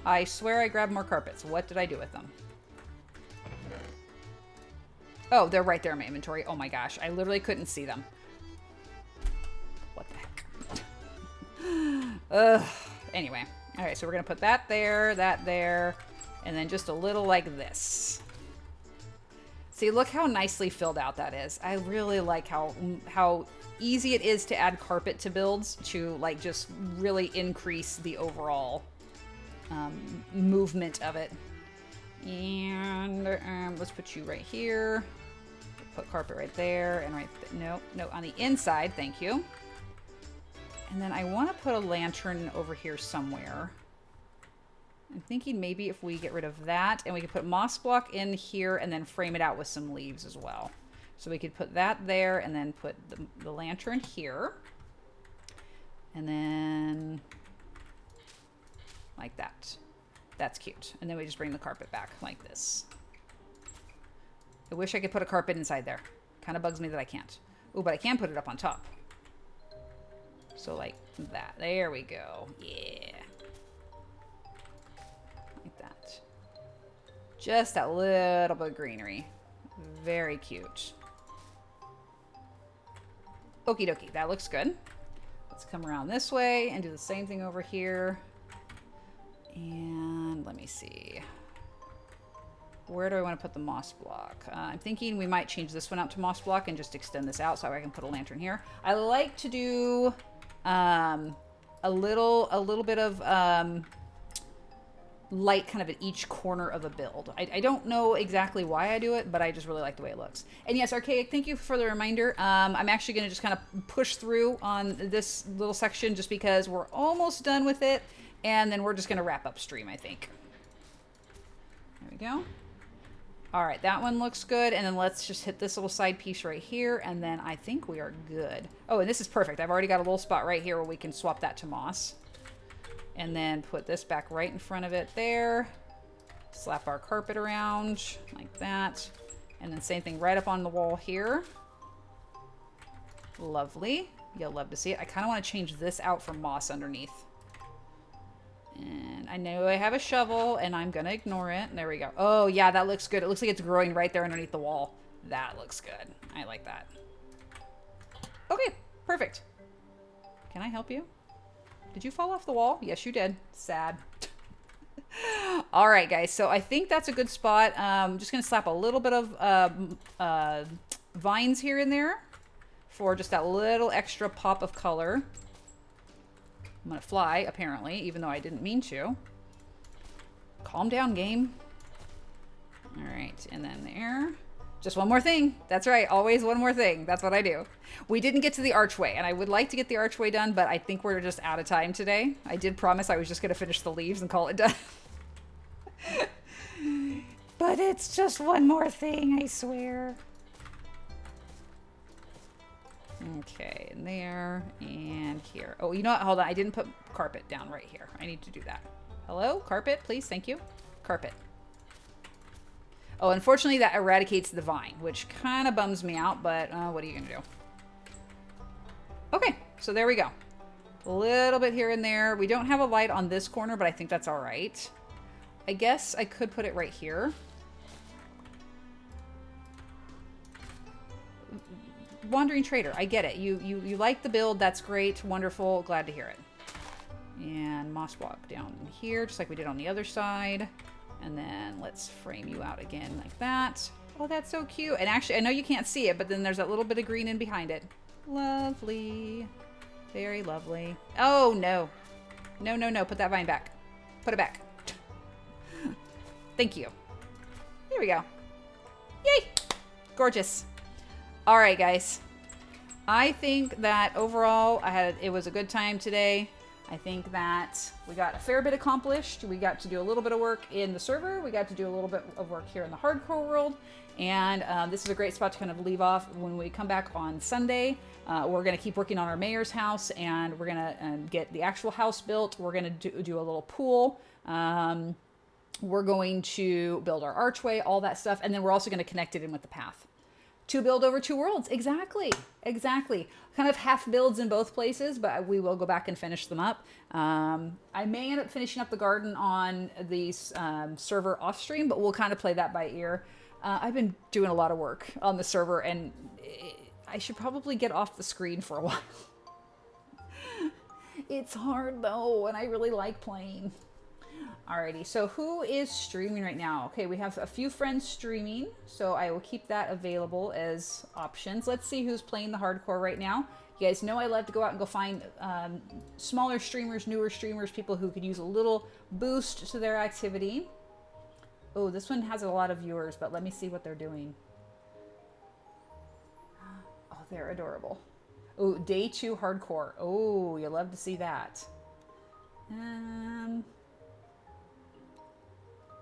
I swear I grabbed more carpets. What did I do with them? Oh, they're right there in my inventory. Oh my gosh. I literally couldn't see them. What the heck? Ugh. Anyway. All right, so we're going to put that there, and then just a little like this. See, look how nicely filled out that is. I really like how easy it is to add carpet to builds to like just really increase the overall movement of it. And let's put you right here. Put carpet right there and right no, on the inside, thank you. And then I want to put a lantern over here somewhere. I'm thinking maybe if we get rid of that and we could put moss block in here and then frame it out with some leaves as well. So we could put that there and then put the lantern here. And then like that. That's cute. And then we just bring the carpet back like this. I wish I could put a carpet inside there. Kind of bugs me that I can't. Oh, but I can put it up on top. So like that. There we go. Yeah. Like that. Just that little bit of greenery. Very cute. Okie dokie. That looks good. Let's come around this way and do the same thing over here. And let me see. Where do I want to put the moss block? I'm thinking we might change this one out to moss block and just extend this out so I can put a lantern here. I like to do a little bit of light kind of at each corner of a build. I don't know exactly why I do it, but I just really like the way it looks. And yes, Archaic, thank you for the reminder. I'm actually going to just kind of push through on this little section just because we're almost done with it. And then we're just going to wrap up stream, I think. There we go. All right, that one looks good. And then let's just hit this little side piece right here. And then I think we are good. Oh, and this is perfect. I've already got a little spot right here where we can swap that to moss. And then put this back right in front of it there. Slap our carpet around like that. And then same thing right up on the wall here. Lovely. You'll love to see it. I kind of want to change this out for moss underneath. And I know I have a shovel, and I'm going to ignore it. There we go. Oh, yeah, that looks good. It looks like it's growing right there underneath the wall. That looks good. I like that. Okay, perfect. Can I help you? Did you fall off the wall? Yes, you did. Sad. All right, guys. So I think that's a good spot. I'm just going to slap a little bit of vines here and there for just that little extra pop of color. I'm going to fly, apparently, even though I didn't mean to. Calm down, game. All right, and then there. Just one more thing. That's right, always one more thing. That's what I do. We didn't get to the archway, and I would like to get the archway done, but I think we're just out of time today. I did promise I was just going to finish the leaves and call it done. But it's just one more thing, I swear. Okay, and there, and here. Oh, you know what? Hold on. I didn't put carpet down right here. I need to do that. Hello? Carpet, please. Thank you. Carpet. Oh, unfortunately, that eradicates the vine, which kind of bums me out, but what are you going to do? Okay, so there we go. A little bit here and there. We don't have a light on this corner, but I think that's all right. I guess I could put it right here. Wandering Trader, I get it. You like the build. That's great. Wonderful. Glad to hear it. And moss block down here, just like we did on the other side. And then let's frame you out again like that. Oh, that's so cute. And actually, I know you can't see it, but then there's that little bit of green in behind it. Lovely. Very lovely. Oh, no. No, no, no. Put that vine back. Put it back. Thank you. Here we go. Yay! Gorgeous. All right, guys. I think that overall, it was a good time today. I think that we got a fair bit accomplished. We got to do a little bit of work in the server. We got to do a little bit of work here in the hardcore world. And this is a great spot to kind of leave off. When we come back on Sunday, we're going to keep working on our mayor's house, and we're going to get the actual house built. We're going to do a little pool. We're going to build our archway, all that stuff. And then we're also going to connect it in with the path. To build over 2 worlds. Exactly. Kind of half builds in both places, but we will go back and finish them up. I may end up finishing up the garden on the server off stream, but we'll kind of play that by ear. I've been doing a lot of work on the server, and I should probably get off the screen for a while. It's hard though, and I really like playing. Alrighty, so who is streaming right now? Okay, we have a few friends streaming, so I will keep that available as options. Let's see who's playing the hardcore right now. You guys know I love to go out and go find smaller streamers, newer streamers, people who could use a little boost to their activity. Oh, this one has a lot of viewers, but let me see what they're doing. Oh, they're adorable. Oh, day 2 hardcore. Oh, you'll love to see that.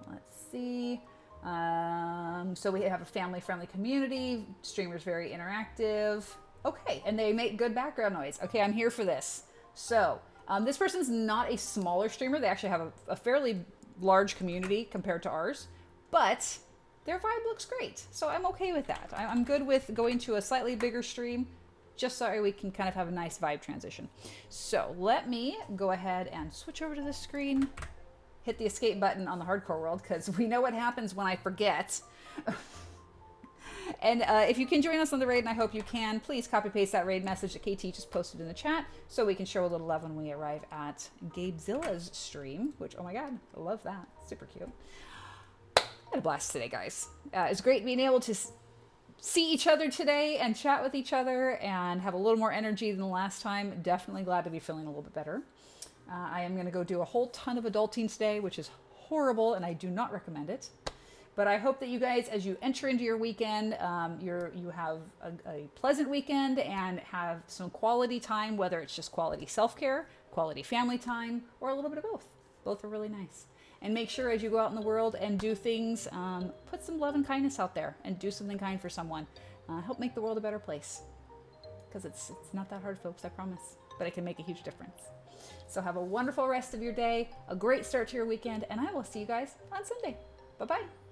Let's see. So we have a family-friendly community. Streamers very interactive. Okay, and they make good background noise. Okay, I'm here for this. So this person's not a smaller streamer. They actually have a fairly large community compared to ours, but their vibe looks great. So I'm okay with that. I'm good with going to a slightly bigger stream, just so we can kind of have a nice vibe transition. So let me go ahead and switch over to this screen. Hit the escape button on the hardcore world, because we know what happens when I forget. And if you can join us on the raid, and I hope you can, please copy paste that raid message that KT just posted in the chat so we can show a little love when we arrive at Gabezilla's stream, which, oh my god, I love that. Super cute. I had a blast today, guys. It's great being able to see each other today and chat with each other and have a little more energy than the last time. Definitely glad to be feeling a little bit better. I am going to go do a whole ton of adulting today, which is horrible, and I do not recommend it. But I hope that you guys, as you enter into your weekend, you have a pleasant weekend and have some quality time, whether it's just quality self-care, quality family time, or a little bit of both. Both are really nice. And make sure as you go out in the world and do things, put some love and kindness out there and do something kind for someone. Help make the world a better place. Because it's not that hard, folks, I promise. But it can make a huge difference. So have a wonderful rest of your day, a great start to your weekend, and I will see you guys on Sunday. Bye-bye.